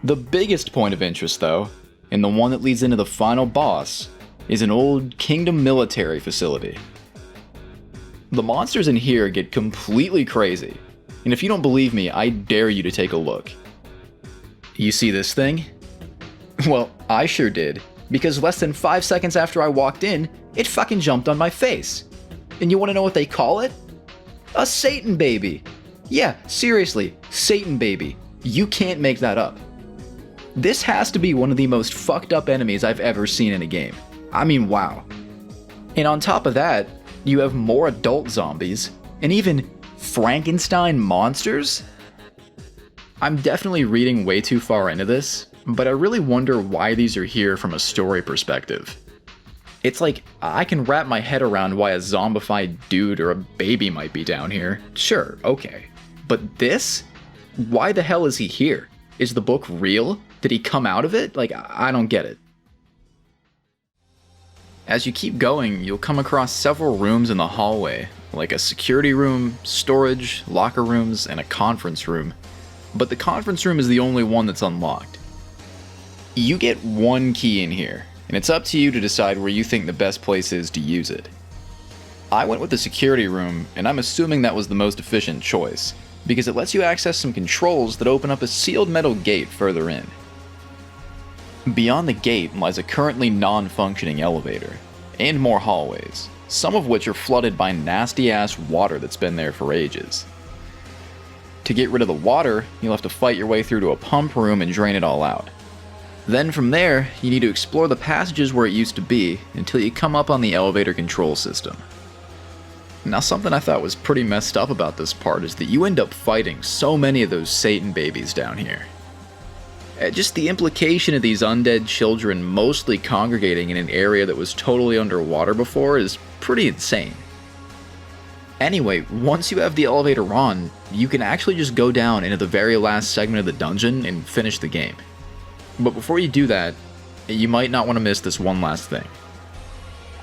The biggest point of interest, though, and the one that leads into the final boss, is an old Kingdom military facility. The monsters in here get completely crazy, and if you don't believe me, I dare you to take a look. You see this thing? Well, I sure did, because less than 5 seconds after I walked in, it fucking jumped on my face. And you want to know what they call it? A Satan baby. Yeah, seriously, Satan baby. You can't make that up. This has to be one of the most fucked up enemies I've ever seen in a game. I mean, wow. And on top of that, you have more adult zombies, and even Frankenstein monsters? I'm definitely reading way too far into this, but I really wonder why these are here from a story perspective. It's like, I can wrap my head around why a zombified dude or a baby might be down here. Sure, okay. But this? Why the hell is he here? Is the book real? Did he come out of it? Like, I don't get it. As you keep going, you'll come across several rooms in the hallway, like a security room, storage, locker rooms, and a conference room. But the conference room is the only one that's unlocked. You get one key in here, and it's up to you to decide where you think the best place is to use it. I went with the security room, and I'm assuming that was the most efficient choice, because it lets you access some controls that open up a sealed metal gate further in. Beyond the gate lies a currently non-functioning elevator, and more hallways, some of which are flooded by nasty-ass water that's been there for ages. To get rid of the water, you'll have to fight your way through to a pump room and drain it all out. Then from there, you need to explore the passages where it used to be until you come up on the elevator control system. Now, something I thought was pretty messed up about this part is that you end up fighting so many of those Satan babies down here. Just the implication of these undead children mostly congregating in an area that was totally underwater before is pretty insane. Anyway, once you have the elevator on, you can actually just go down into the very last segment of the dungeon and finish the game. But before you do that, you might not want to miss this one last thing.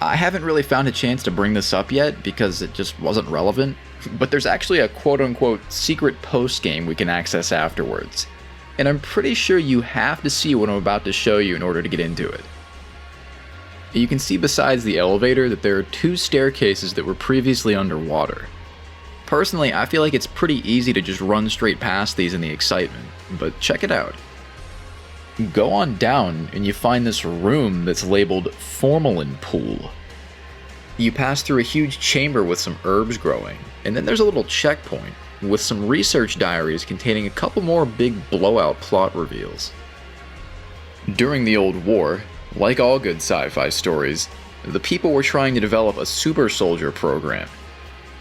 I haven't really found a chance to bring this up yet because it just wasn't relevant, but there's actually a quote-unquote secret post-game we can access afterwards. And I'm pretty sure you have to see what I'm about to show you in order to get into it. You can see besides the elevator that there are 2 staircases that were previously underwater. Personally, I feel like it's pretty easy to just run straight past these in the excitement, but check it out. Go on down and you find this room that's labeled Formalin Pool. You pass through a huge chamber with some herbs growing, and then there's a little checkpoint with some research diaries containing a couple more big blowout plot reveals. During the Old War, like all good sci-fi stories, the people were trying to develop a super soldier program.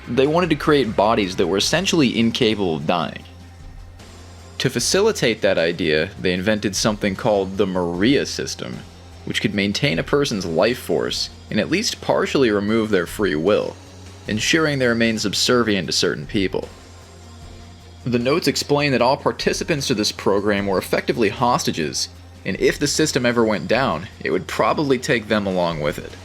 They wanted to create bodies that were essentially incapable of dying. To facilitate that idea, they invented something called the Maria system, which could maintain a person's life force and at least partially remove their free will, ensuring they remain subservient to certain people. The notes explain that all participants to this program were effectively hostages, and if the system ever went down, it would probably take them along with it.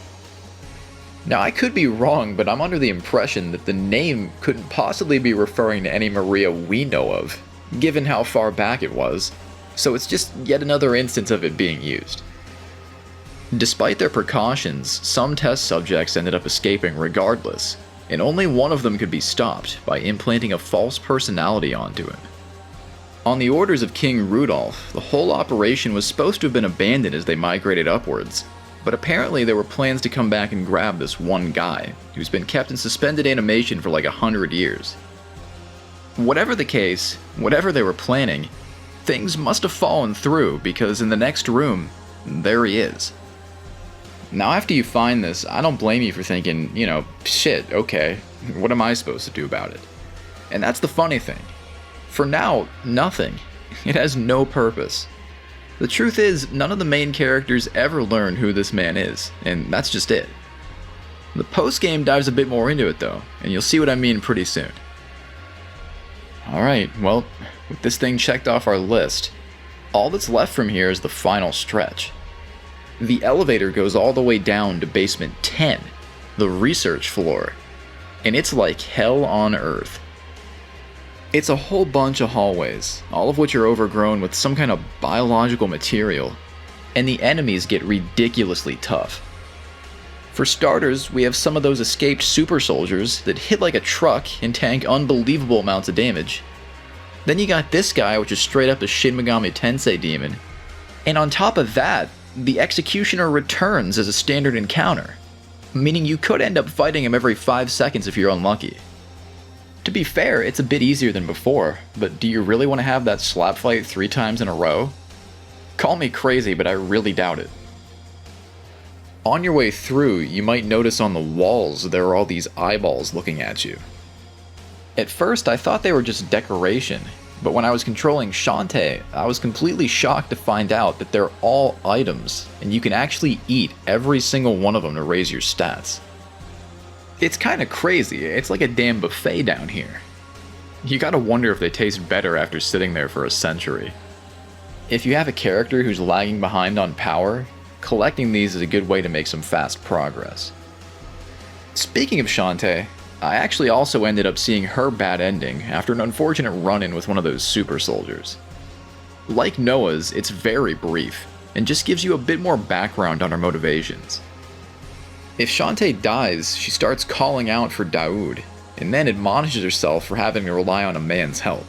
Now, I could be wrong, but I'm under the impression that the name couldn't possibly be referring to any Maria we know of, given how far back it was, so it's just yet another instance of it being used. Despite their precautions, some test subjects ended up escaping regardless, and only one of them could be stopped by implanting a false personality onto him. On the orders of King Rudolph, the whole operation was supposed to have been abandoned as they migrated upwards, but apparently there were plans to come back and grab this one guy, who's been kept in suspended animation for like 100 years. Whatever the case, whatever they were planning, things must have fallen through because in the next room, there he is. Now after you find this, I don't blame you for thinking, shit, okay, what am I supposed to do about it? And that's the funny thing. For now, nothing. It has no purpose. The truth is, none of the main characters ever learn who this man is, and that's just it. The post-game dives a bit more into it though, and you'll see what I mean pretty soon. Alright, well, with this thing checked off our list, all that's left from here is the final stretch. The elevator goes all the way down to basement 10, the research floor, and it's like hell on earth. It's a whole bunch of hallways, all of which are overgrown with some kind of biological material, and the enemies get ridiculously tough. For starters, we have some of those escaped super soldiers that hit like a truck and tank unbelievable amounts of damage. Then you got this guy, which is straight up a Shin Megami Tensei demon. And on top of that, the Executioner returns as a standard encounter, meaning you could end up fighting him every 5 seconds if you're unlucky. To be fair, it's a bit easier than before, but do you really want to have that slap fight 3 times in a row? Call me crazy, but I really doubt it. On your way through, you might notice on the walls there are all these eyeballs looking at you. At first, I thought they were just decoration, but when I was controlling Shantae, I was completely shocked to find out that they're all items, and you can actually eat every single one of them to raise your stats. It's kinda crazy, it's like a damn buffet down here. You gotta wonder if they taste better after sitting there for a century. If you have a character who's lagging behind on power, collecting these is a good way to make some fast progress. Speaking of Shantae, I actually also ended up seeing her bad ending after an unfortunate run-in with one of those super soldiers. Like Noah's, it's very brief, and just gives you a bit more background on her motivations. If Shantae dies, she starts calling out for Daoud, and then admonishes herself for having to rely on a man's help.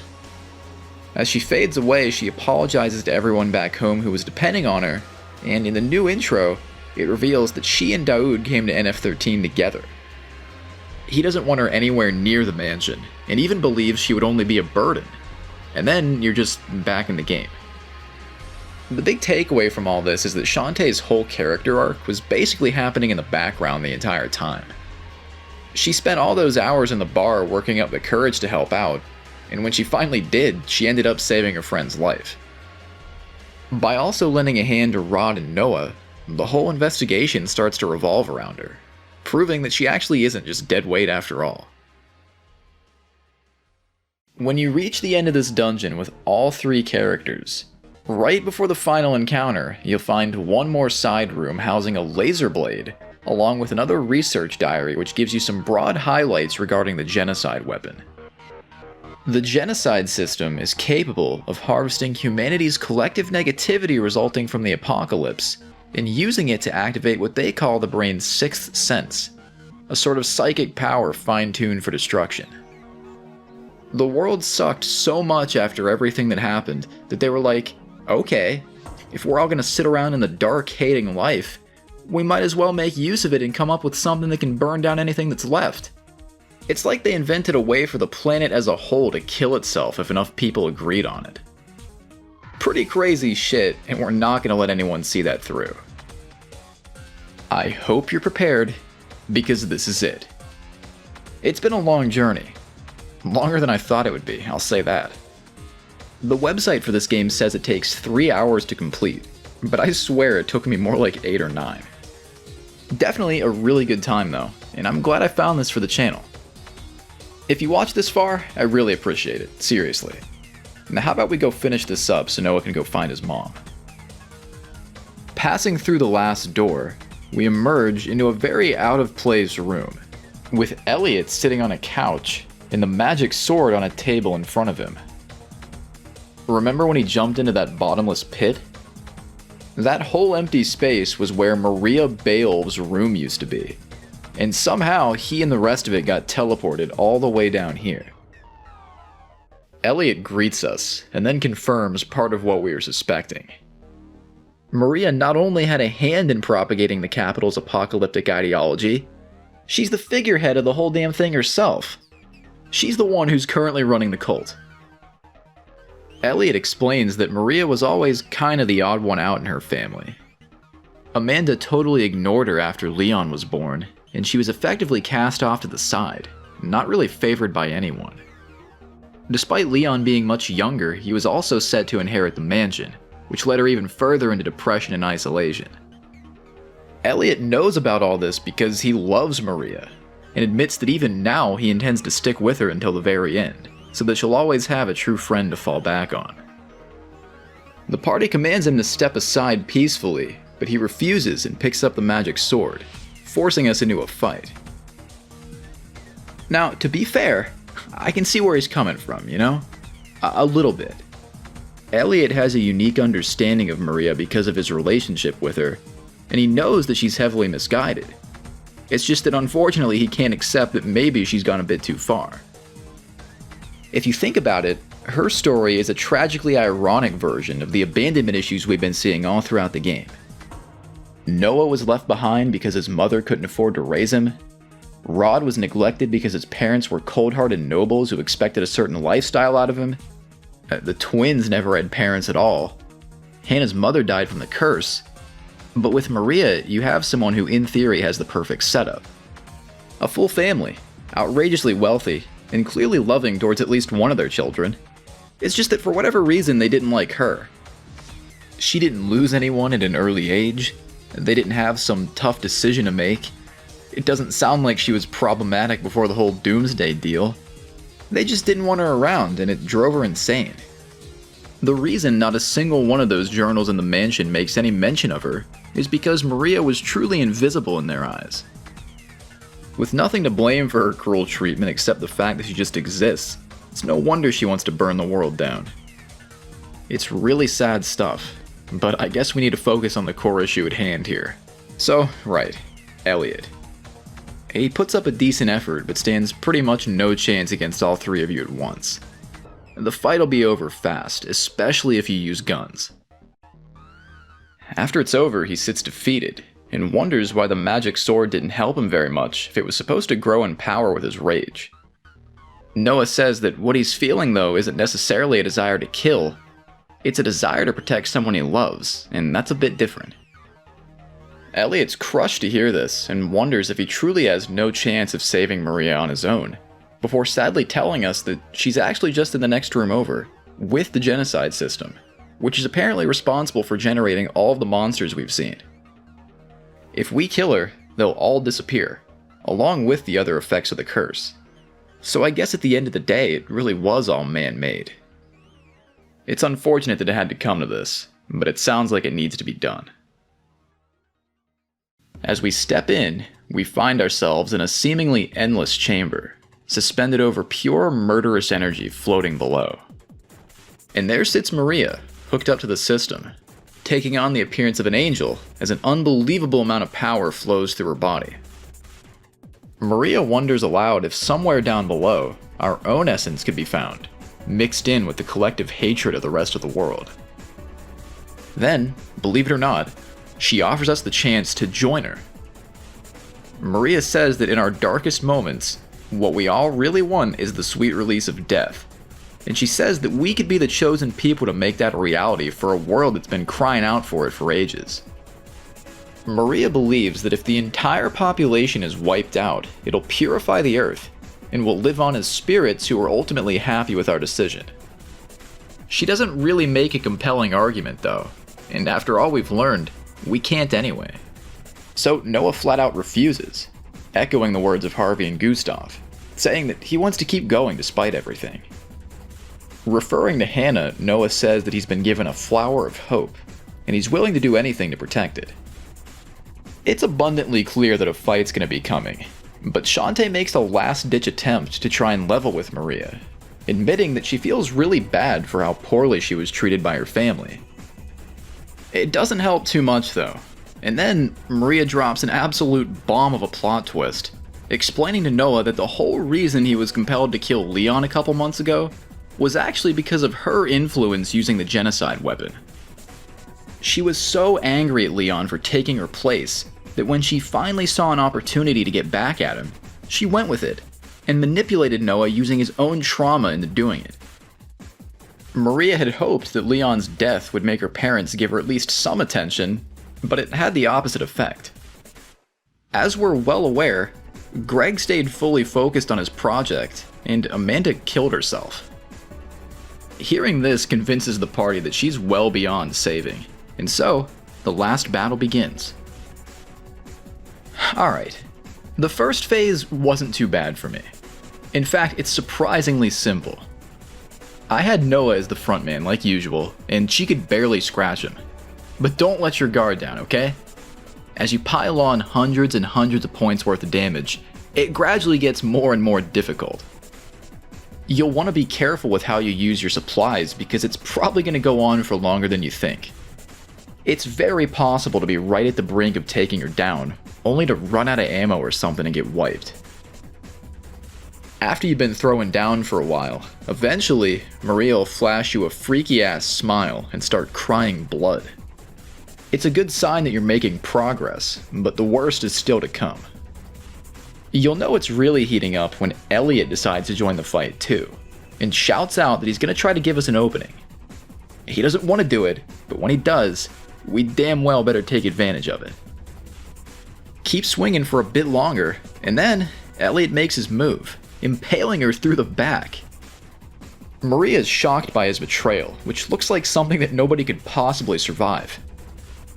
As she fades away, she apologizes to everyone back home who was depending on her, and in the new intro, it reveals that she and Daoud came to NF13 together. He doesn't want her anywhere near the mansion, and even believes she would only be a burden. And then you're just back in the game. The big takeaway from all this is that Shantae's whole character arc was basically happening in the background the entire time. She spent all those hours in the bar working up the courage to help out, and when she finally did, she ended up saving her friend's life. By also lending a hand to Rod and Noah, the whole investigation starts to revolve around her, proving that she actually isn't just dead weight after all. When you reach the end of this dungeon with all 3 characters, right before the final encounter, you'll find one more side room housing a laser blade, along with another research diary which gives you some broad highlights regarding the genocide weapon. The genocide system is capable of harvesting humanity's collective negativity resulting from the apocalypse, and using it to activate what they call the brain's 6th sense, a sort of psychic power fine-tuned for destruction. The world sucked so much after everything that happened that they were like, okay, if we're all gonna sit around in the dark hating life, we might as well make use of it and come up with something that can burn down anything that's left. It's like they invented a way for the planet as a whole to kill itself if enough people agreed on it. Pretty crazy shit, and we're not gonna let anyone see that through. I hope you're prepared, because this is it. It's been a long journey. Longer than I thought it would be, I'll say that. The website for this game says it takes 3 hours to complete, but I swear it took me more like 8 or 9. Definitely a really good time though, and I'm glad I found this for the channel. If you watched this far, I really appreciate it, seriously. Now how about we go finish this up so Noah can go find his mom. Passing through the last door, we emerge into a very out-of-place room, with Elliot sitting on a couch and the magic sword on a table in front of him. Remember when he jumped into that bottomless pit? That whole empty space was where Maria Beoulve's room used to be, and somehow he and the rest of it got teleported all the way down here. Elliot greets us, and then confirms part of what we were suspecting. Maria not only had a hand in propagating the capital's apocalyptic ideology, she's the figurehead of the whole damn thing herself. She's the one who's currently running the cult. Elliot explains that Maria was always kinda the odd one out in her family. Amanda totally ignored her after Leon was born, and she was effectively cast off to the side, not really favored by anyone. Despite Leon being much younger, he was also set to inherit the mansion, which led her even further into depression and isolation. Elliot knows about all this because he loves Maria, and admits that even now he intends to stick with her until the very end, so that she'll always have a true friend to fall back on. The party commands him to step aside peacefully, but he refuses and picks up the magic sword, forcing us into a fight. Now, to be fair, I can see where he's coming from, you know? A little bit. Elliot has a unique understanding of Maria because of his relationship with her, and he knows that she's heavily misguided. It's just that unfortunately he can't accept that maybe she's gone a bit too far. If you think about it, Her story is a tragically ironic version of the abandonment issues we've been seeing all throughout the game. Noah was left behind because his mother couldn't afford to raise him. Rod was neglected because his parents were cold-hearted nobles who expected a certain lifestyle out of him. The twins never had parents at all. Hannah's mother died from the curse. But with Maria, you have someone who in theory has the perfect setup. A full family, outrageously wealthy, and clearly loving towards at least one of their children. It's just that for whatever reason they didn't like her. She didn't lose anyone at an early age. They didn't have some tough decision to make. It doesn't sound like she was problematic before the whole Doomsday deal. They just didn't want her around, and it drove her insane. The reason not a single one of those journals in the mansion makes any mention of her is because Maria was truly invisible in their eyes. With nothing to blame for her cruel treatment except the fact that she just exists, it's no wonder she wants to burn the world down. It's really sad stuff, but I guess we need to focus on the core issue at hand here. So, right, Elliot. He puts up a decent effort, but stands pretty much no chance against all three of you at once. The fight will be over fast, especially if you use guns. After it's over, he sits defeated, and wonders why the magic sword didn't help him very much if it was supposed to grow in power with his rage. Noah says that what he's feeling though isn't necessarily a desire to kill, it's a desire to protect someone he loves, and that's a bit different. Elliot's crushed to hear this, and wonders if he truly has no chance of saving Maria on his own, before sadly telling us that she's actually just in the next room over, with the genocide system, which is apparently responsible for generating all of the monsters we've seen. If we kill her, they'll all disappear, along with the other effects of the curse. So I guess at the end of the day, it really was all man-made. It's unfortunate that it had to come to this, but it sounds like it needs to be done. As we step in, we find ourselves in a seemingly endless chamber, suspended over pure murderous energy floating below. And there sits Maria, hooked up to the system, taking on the appearance of an angel as an unbelievable amount of power flows through her body. Maria wonders aloud if somewhere down below, our own essence could be found, mixed in with the collective hatred of the rest of the world. Then, believe it or not, she offers us the chance to join her. Maria says that in our darkest moments, what we all really want is the sweet release of death, and she says that we could be the chosen people to make that a reality for a world that's been crying out for it for ages. Maria believes that if the entire population is wiped out, it'll purify the earth, and will live on as spirits who are ultimately happy with our decision. She doesn't really make a compelling argument though, and after all we've learned, we can't anyway. So Noah flat out refuses, echoing the words of Harvey and Gustav, saying that he wants to keep going despite everything. Referring to Hannah, Noah says that he's been given a flower of hope, and he's willing to do anything to protect it. It's abundantly clear that a fight's gonna be coming, but Shantae makes a last-ditch attempt to try and level with Maria, admitting that she feels really bad for how poorly she was treated by her family. It doesn't help too much though, and then Maria drops an absolute bomb of a plot twist, explaining to Noah that the whole reason he was compelled to kill Leon a couple months ago was actually because of her influence using the genocide weapon. She was so angry at Leon for taking her place that when she finally saw an opportunity to get back at him, she went with it, and manipulated Noah using his own trauma into doing it. Maria had hoped that Leon's death would make her parents give her at least some attention, but it had the opposite effect. As we're well aware, Greg stayed fully focused on his project, and Amanda killed herself. Hearing this convinces the party that she's well beyond saving, and so, the last battle begins. Alright, the first phase wasn't too bad for me. In fact, it's surprisingly simple. I had Noah as the frontman like usual, and she could barely scratch him. But don't let your guard down, okay? As you pile on hundreds and hundreds of points worth of damage, it gradually gets more and more difficult. You'll want to be careful with how you use your supplies because it's probably going to go on for longer than you think. It's very possible to be right at the brink of taking her down, only to run out of ammo or something and get wiped. After you've been throwing down for a while, eventually, Maria will flash you a freaky-ass smile and start crying blood. It's a good sign that you're making progress, but the worst is still to come. You'll know it's really heating up when Elliot decides to join the fight too, and shouts out that he's going to try to give us an opening. He doesn't want to do it, but when he does, we damn well better take advantage of it. Keep swinging for a bit longer, and then Elliot makes his move, impaling her through the back. Maria is shocked by his betrayal, which looks like something that nobody could possibly survive.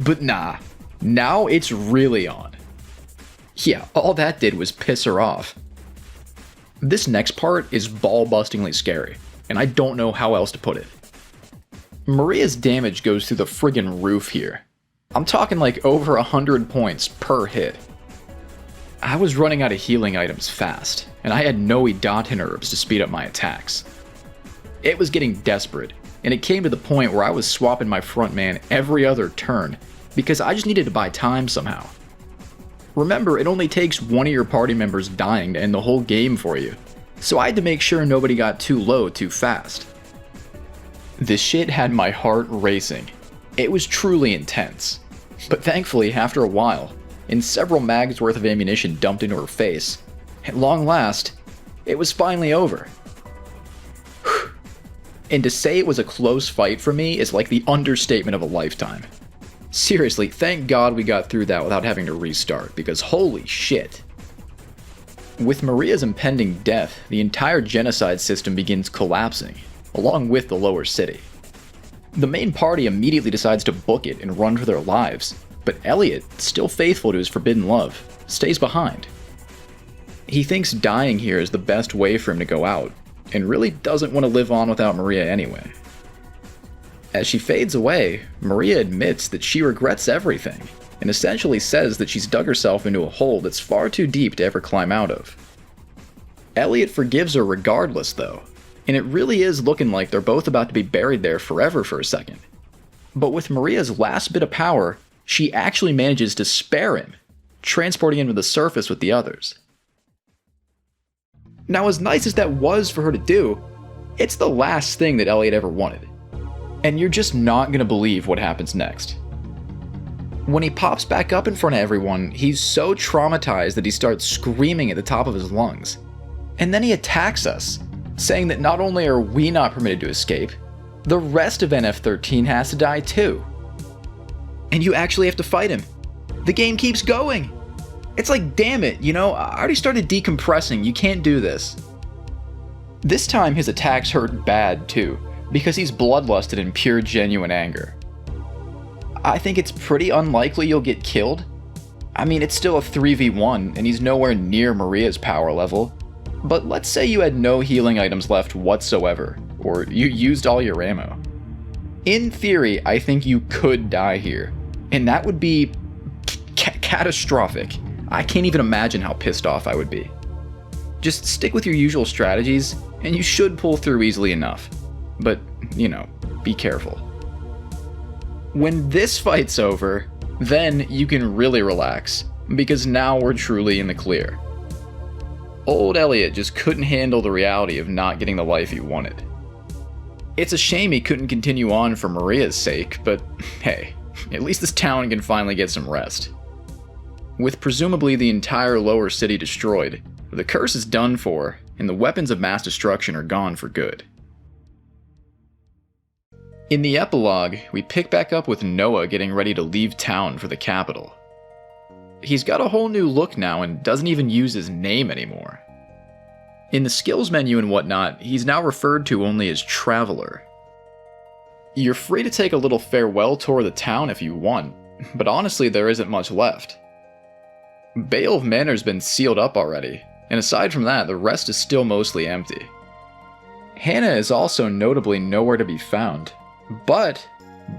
But nah, now it's really on. Yeah, all that did was piss her off. This next part is ball-bustingly scary, and I don't know how else to put it. Maria's damage goes through the friggin' roof here. I'm talking like over 100 points per hit. I was running out of healing items fast, and I had no Idaten herbs to speed up my attacks. It was getting desperate, and it came to the point where I was swapping my front man every other turn, because I just needed to buy time somehow. Remember, it only takes one of your party members dying to end the whole game for you, so I had to make sure nobody got too low too fast. This shit had my heart racing. It was truly intense, but thankfully after a while, and several mags worth of ammunition dumped into her face, at long last, it was finally over. And to say it was a close fight for me is like the understatement of a lifetime. Seriously, thank God we got through that without having to restart, because holy shit. With Maria's impending death, the entire genocide system begins collapsing, along with the lower city. The main party immediately decides to book it and run for their lives, but Elliot, still faithful to his forbidden love, stays behind. He thinks dying here is the best way for him to go out, and really doesn't want to live on without Maria anyway. As she fades away, Maria admits that she regrets everything, and essentially says that she's dug herself into a hole that's far too deep to ever climb out of. Elliot forgives her regardless though, and it really is looking like they're both about to be buried there forever for a second. But with Maria's last bit of power, she actually manages to spare him, transporting him to the surface with the others. Now, as nice as that was for her to do, it's the last thing that Elliot ever wanted. And you're just not going to believe what happens next. When he pops back up in front of everyone, he's so traumatized that he starts screaming at the top of his lungs. And then he attacks us, saying that not only are we not permitted to escape, the rest of NF-13 has to die too. And you actually have to fight him. The game keeps going. It's like, damn it, you know, I already started decompressing, you can't do this. This time his attacks hurt bad too, because he's bloodlusted in pure genuine anger. I think it's pretty unlikely you'll get killed. I mean, it's still a 3v1 and he's nowhere near Maria's power level. But let's say you had no healing items left whatsoever, or you used all your ammo. In theory, I think you could die here, and that would be catastrophic. I can't even imagine how pissed off I would be. Just stick with your usual strategies, and you should pull through easily enough. But, you know, be careful. When this fight's over, then you can really relax, because now we're truly in the clear. Old Elliot just couldn't handle the reality of not getting the life he wanted. It's a shame he couldn't continue on for Maria's sake, but hey, at least this town can finally get some rest. With presumably the entire lower city destroyed, the curse is done for, and the weapons of mass destruction are gone for good. In the epilogue, we pick back up with Noah getting ready to leave town for the capital. He's got a whole new look now and doesn't even use his name anymore. In the skills menu and whatnot, he's now referred to only as Traveler. You're free to take a little farewell tour of the town if you want, but honestly there isn't much left. Beoulve Manor's been sealed up already, and aside from that, the rest is still mostly empty. Hannah is also notably nowhere to be found, but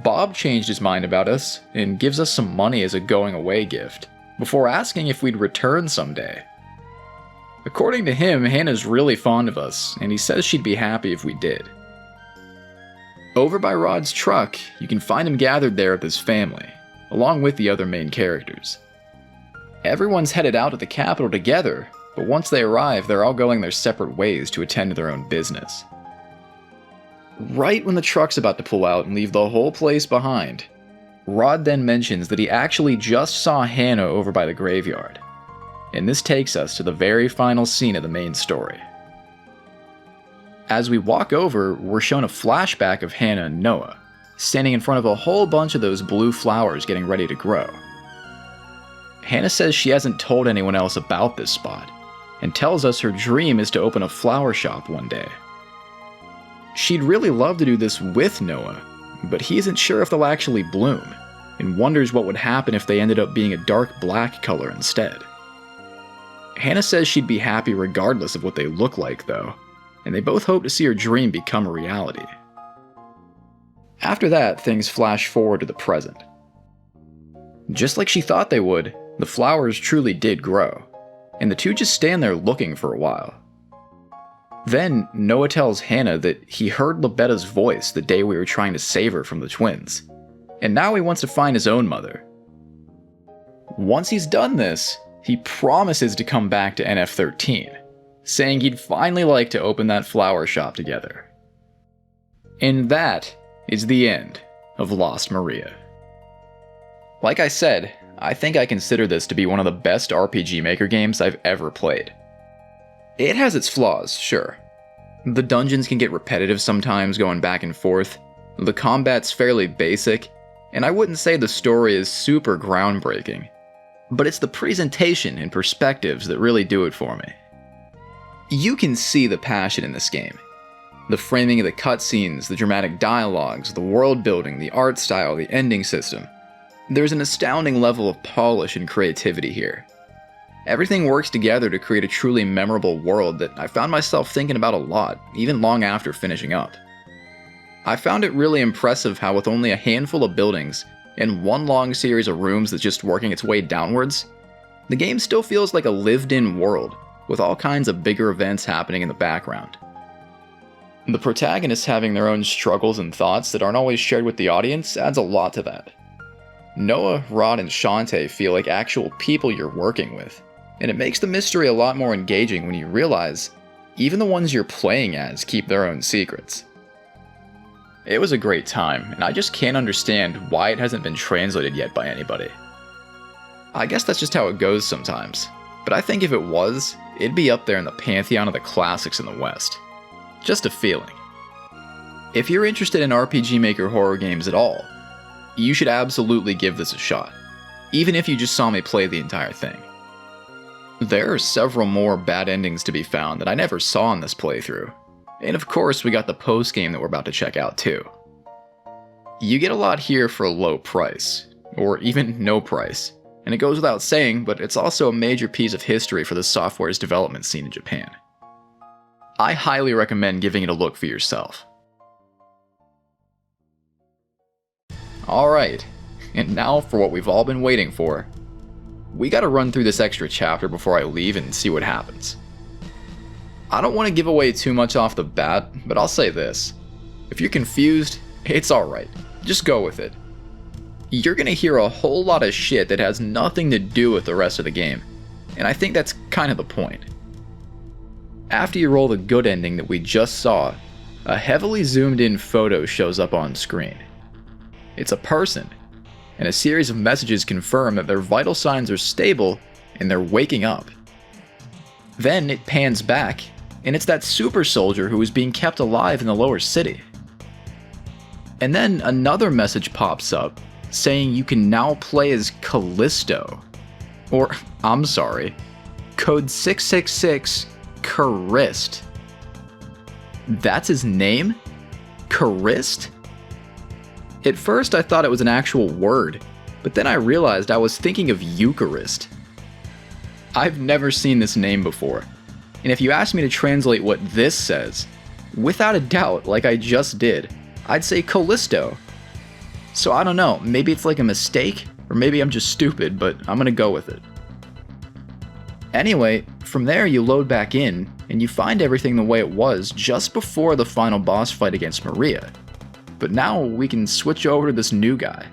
Bob changed his mind about us and gives us some money as a going away gift, before asking if we'd return someday. According to him, Hannah's really fond of us, and he says she'd be happy if we did. Over by Rod's truck, you can find him gathered there with his family, along with the other main characters. Everyone's headed out to the capital together, but once they arrive, they're all going their separate ways to attend to their own business. Right when the truck's about to pull out and leave the whole place behind, Rod then mentions that he actually just saw Hannah over by the graveyard. And this takes us to the very final scene of the main story. As we walk over, we're shown a flashback of Hannah and Noah, standing in front of a whole bunch of those blue flowers getting ready to grow. Hannah says she hasn't told anyone else about this spot, and tells us her dream is to open a flower shop one day. She'd really love to do this with Noah, but he isn't sure if they'll actually bloom, and wonders what would happen if they ended up being a dark black color instead. Hannah says she'd be happy regardless of what they look like though, and they both hope to see her dream become a reality. After that, things flash forward to the present. Just like she thought they would, the flowers truly did grow, and the two just stand there looking for a while. Then, Noah tells Hannah that he heard Lebetta's voice the day we were trying to save her from the twins, and now he wants to find his own mother. Once he's done this, he promises to come back to NF13, saying he'd finally like to open that flower shop together. And that is the end of Lost Maria. Like I said, I think I consider this to be one of the best RPG Maker games I've ever played. It has its flaws, sure. The dungeons can get repetitive sometimes going back and forth, the combat's fairly basic, and I wouldn't say the story is super groundbreaking, but it's the presentation and perspectives that really do it for me. You can see the passion in this game. The framing of the cutscenes, the dramatic dialogues, the world building, the art style, the ending system. There's an astounding level of polish and creativity here. Everything works together to create a truly memorable world that I found myself thinking about a lot, even long after finishing up. I found it really impressive how with only a handful of buildings and one long series of rooms that's just working its way downwards, the game still feels like a lived-in world, with all kinds of bigger events happening in the background. The protagonists having their own struggles and thoughts that aren't always shared with the audience adds a lot to that. Noah, Rod, and Shantae feel like actual people you're working with, and it makes the mystery a lot more engaging when you realize even the ones you're playing as keep their own secrets. It was a great time, and I just can't understand why it hasn't been translated yet by anybody. I guess that's just how it goes sometimes, but I think if it was, it'd be up there in the pantheon of the classics in the West. Just a feeling. If you're interested in RPG Maker horror games at all, you should absolutely give this a shot, even if you just saw me play the entire thing. There are several more bad endings to be found that I never saw in this playthrough, and of course we got the postgame that we're about to check out too. You get a lot here for a low price, or even no price, and it goes without saying, but it's also a major piece of history for the software's development scene in Japan. I highly recommend giving it a look for yourself. Alright, and now for what we've all been waiting for. We gotta run through this extra chapter before I leave and see what happens. I don't want to give away too much off the bat, but I'll say this. If you're confused, it's alright. Just go with it. You're gonna hear a whole lot of shit that has nothing to do with the rest of the game, and I think that's kind of the point. After you roll the good ending that we just saw, a heavily zoomed in photo shows up on screen. It's a person, and a series of messages confirm that their vital signs are stable and they're waking up. Then it pans back, and it's that super soldier who is being kept alive in the lower city. And then another message pops up saying you can now play as Callisto. Or, I'm sorry, code 666 Charist. That's his name? Charist? At first I thought it was an actual word, but then I realized I was thinking of Eucharist. I've never seen this name before, and if you asked me to translate what this says, without a doubt, like I just did, I'd say Callisto. So I don't know, maybe it's like a mistake, or maybe I'm just stupid, but I'm gonna go with it. Anyway, from there you load back in, and you find everything the way it was just before the final boss fight against Maria. But now we can switch over to this new guy.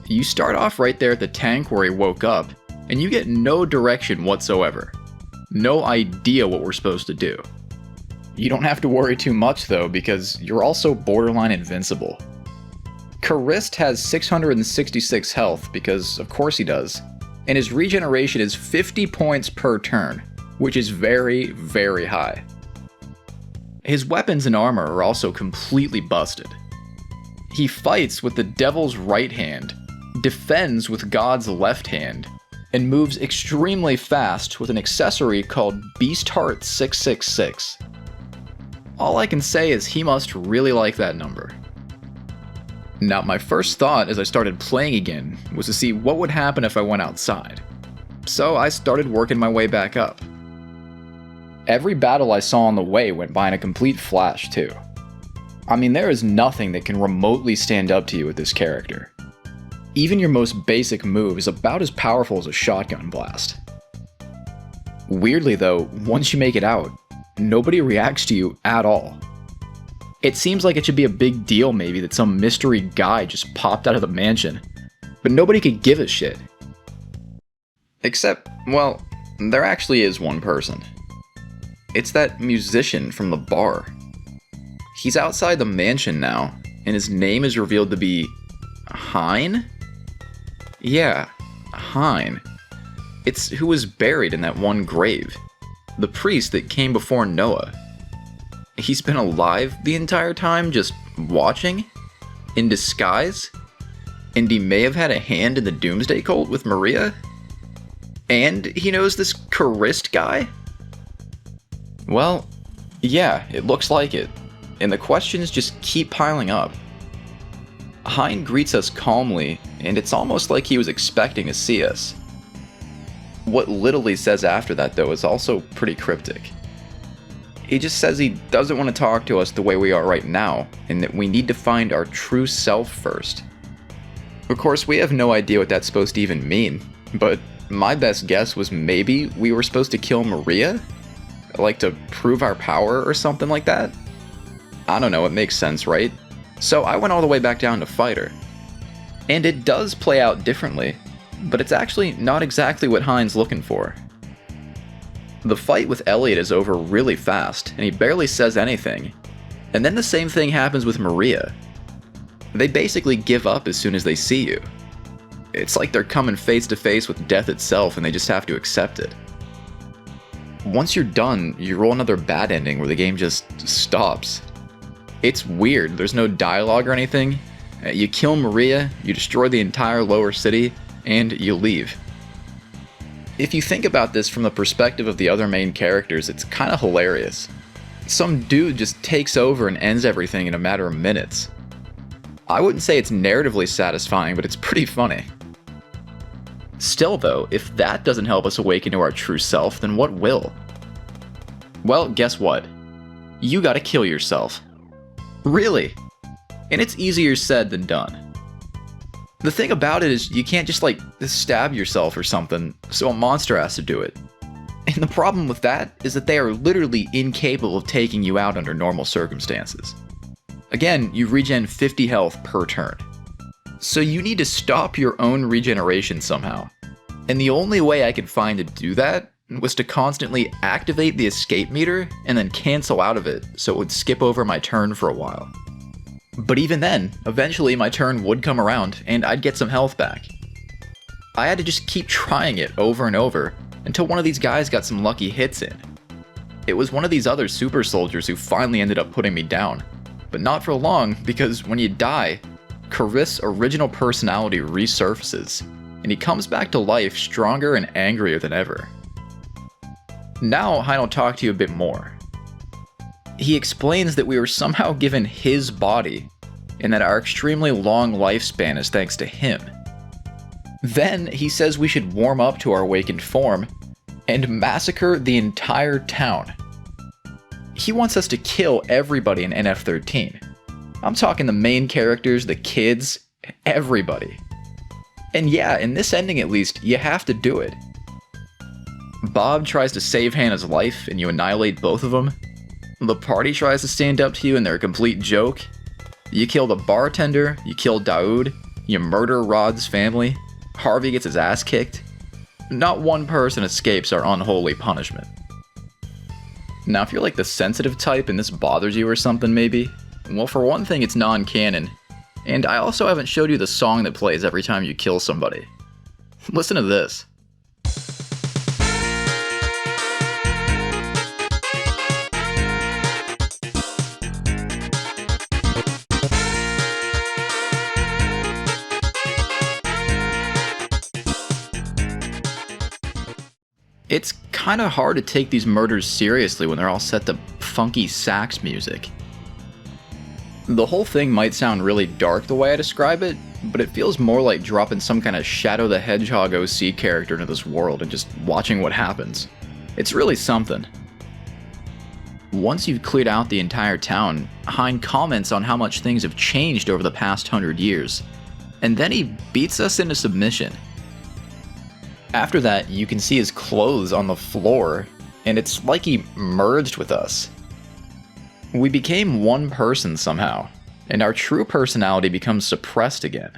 You start off right there at the tank where he woke up, and you get no direction whatsoever. No idea what we're supposed to do. You don't have to worry too much though, because you're also borderline invincible. Karist has 666 health, because of course he does, and his regeneration is 50 points per turn, which is very, very high. His weapons and armor are also completely busted. He fights with the devil's right hand, defends with God's left hand, and moves extremely fast with an accessory called Beast Heart 666. All I can say is he must really like that number. Now, my first thought as I started playing again was to see what would happen if I went outside. So I started working my way back up. Every battle I saw on the way went by in a complete flash too. I mean, there is nothing that can remotely stand up to you with this character. Even your most basic move is about as powerful as a shotgun blast. Weirdly though, once you make it out, nobody reacts to you at all. It seems like it should be a big deal maybe that some mystery guy just popped out of the mansion, but nobody could give a shit. Except, well, there actually is one person. It's that musician from the bar. He's outside the mansion now, and his name is revealed to be Hein? Yeah, Hein. It's who was buried in that one grave. The priest that came before Noah. He's been alive the entire time, just watching? In disguise? And he may have had a hand in the Doomsday Cult with Maria? And he knows this Karist guy? Well, yeah, it looks like it. And the questions just keep piling up. Hein greets us calmly, and it's almost like he was expecting to see us. What little he says after that, though, is also pretty cryptic. He just says he doesn't want to talk to us the way we are right now, and that we need to find our true self first. Of course, we have no idea what that's supposed to even mean, but my best guess was maybe we were supposed to kill Maria? Like to prove our power or something like that? I don't know, it makes sense, right? So I went all the way back down to fight her. And it does play out differently, but it's actually not exactly what Hein's looking for. The fight with Elliot is over really fast, and he barely says anything. And then the same thing happens with Maria. They basically give up as soon as they see you. It's like they're coming face to face with death itself and they just have to accept it. Once you're done, you roll another bad ending where the game just stops. It's weird, there's no dialogue or anything. You kill Maria, you destroy the entire lower city, and you leave. If you think about this from the perspective of the other main characters, it's kinda hilarious. Some dude just takes over and ends everything in a matter of minutes. I wouldn't say it's narratively satisfying, but it's pretty funny. Still though, if that doesn't help us awaken to our true self, then what will? Well, guess what? You gotta kill yourself. Really? And it's easier said than done. The thing about it is you can't just stab yourself or something, so a monster has to do it. And the problem with that is that they are literally incapable of taking you out under normal circumstances. Again, you regen 50 health per turn. So you need to stop your own regeneration somehow. And the only way I could find to do that was to constantly activate the escape meter and then cancel out of it so it would skip over my turn for a while. But even then, eventually my turn would come around and I'd get some health back. I had to just keep trying it over and over until one of these guys got some lucky hits in. It was one of these other super soldiers who finally ended up putting me down, but not for long because when you die, Karist's original personality resurfaces, and he comes back to life stronger and angrier than ever. Now Hein will talk to you a bit more. He explains that we were somehow given his body, and that our extremely long lifespan is thanks to him. Then he says we should warm up to our awakened form, and massacre the entire town. He wants us to kill everybody in NF13. I'm talking the main characters, the kids, everybody. And yeah, in this ending at least, you have to do it. Bob tries to save Hannah's life, and you annihilate both of them. The party tries to stand up to you and they're a complete joke. You kill the bartender, you kill Daoud, you murder Rod's family, Harvey gets his ass kicked. Not one person escapes our unholy punishment. Now, if you're like the sensitive type and this bothers you or something maybe, well, for one thing, it's non-canon, and I also haven't showed you the song that plays every time you kill somebody. Listen to this. It's kinda hard to take these murders seriously when they're all set to funky sax music. The whole thing might sound really dark the way I describe it, but it feels more like dropping some kind of Shadow the Hedgehog OC character into this world and just watching what happens. It's really something. Once you've cleared out the entire town, Hein comments on how much things have changed over the past 100 years, and then he beats us into submission. After that, you can see his clothes on the floor, and it's like he merged with us. We became one person somehow, and our true personality becomes suppressed again.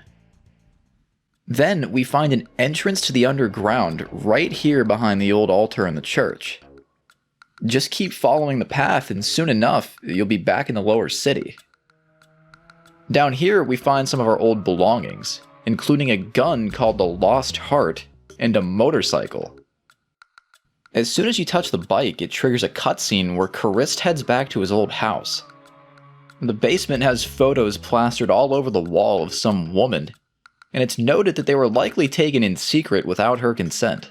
Then we find an entrance to the underground right here behind the old altar in the church. Just keep following the path, and soon enough, you'll be back in the lower city. Down here, we find some of our old belongings, including a gun called the Lost Heart, and a motorcycle. As soon as you touch the bike, it triggers a cutscene where Karist heads back to his old house. The basement has photos plastered all over the wall of some woman, and it's noted that they were likely taken in secret without her consent.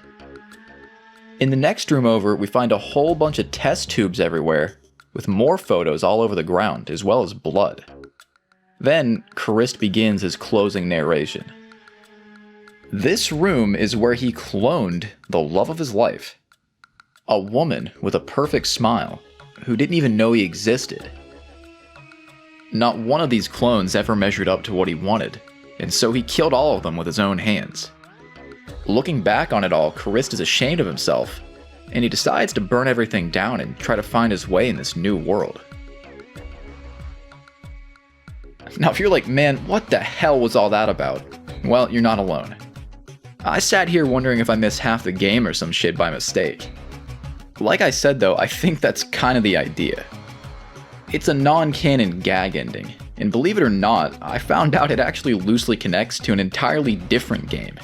In the next room over, we find a whole bunch of test tubes everywhere, with more photos all over the ground, as well as blood. Then, Karist begins his closing narration. This room is where he cloned the love of his life. A woman with a perfect smile, who didn't even know he existed. Not one of these clones ever measured up to what he wanted, and so he killed all of them with his own hands. Looking back on it all, Karist is ashamed of himself, and he decides to burn everything down and try to find his way in this new world. Now if you're like, man, what the hell was all that about? Well, you're not alone. I sat here wondering if I missed half the game or some shit by mistake. Like I said though, I think that's kind of the idea. It's a non-canon gag ending, and believe it or not, I found out it actually loosely connects to an entirely different game.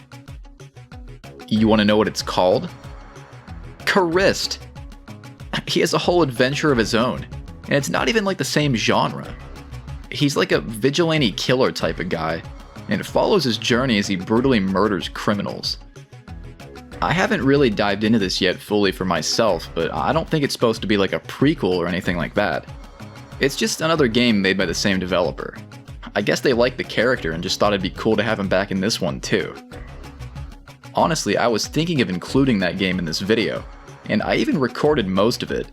You want to know what it's called? Karist! He has a whole adventure of his own, and it's not even like the same genre. He's like a vigilante killer type of guy, and it follows his journey as he brutally murders criminals. I haven't really dived into this yet fully for myself, but I don't think it's supposed to be like a prequel or anything like that. It's just another game made by the same developer. I guess they liked the character and just thought it'd be cool to have him back in this one too. Honestly, I was thinking of including that game in this video, and I even recorded most of it,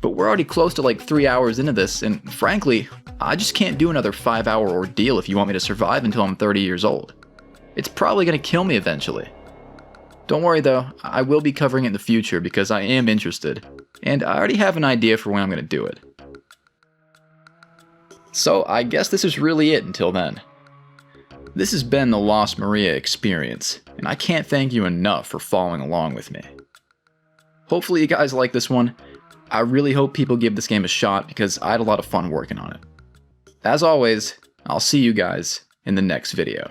but we're already close to like 3 hours into this, and frankly, I just can't do another 5-hour ordeal if you want me to survive until I'm 30 years old. It's probably gonna kill me eventually. Don't worry though, I will be covering it in the future because I am interested, and I already have an idea for when I'm gonna do it. So I guess this is really it until then. This has been the Lost Maria experience, and I can't thank you enough for following along with me. Hopefully you guys like this one. I really hope people give this game a shot because I had a lot of fun working on it. As always, I'll see you guys in the next video.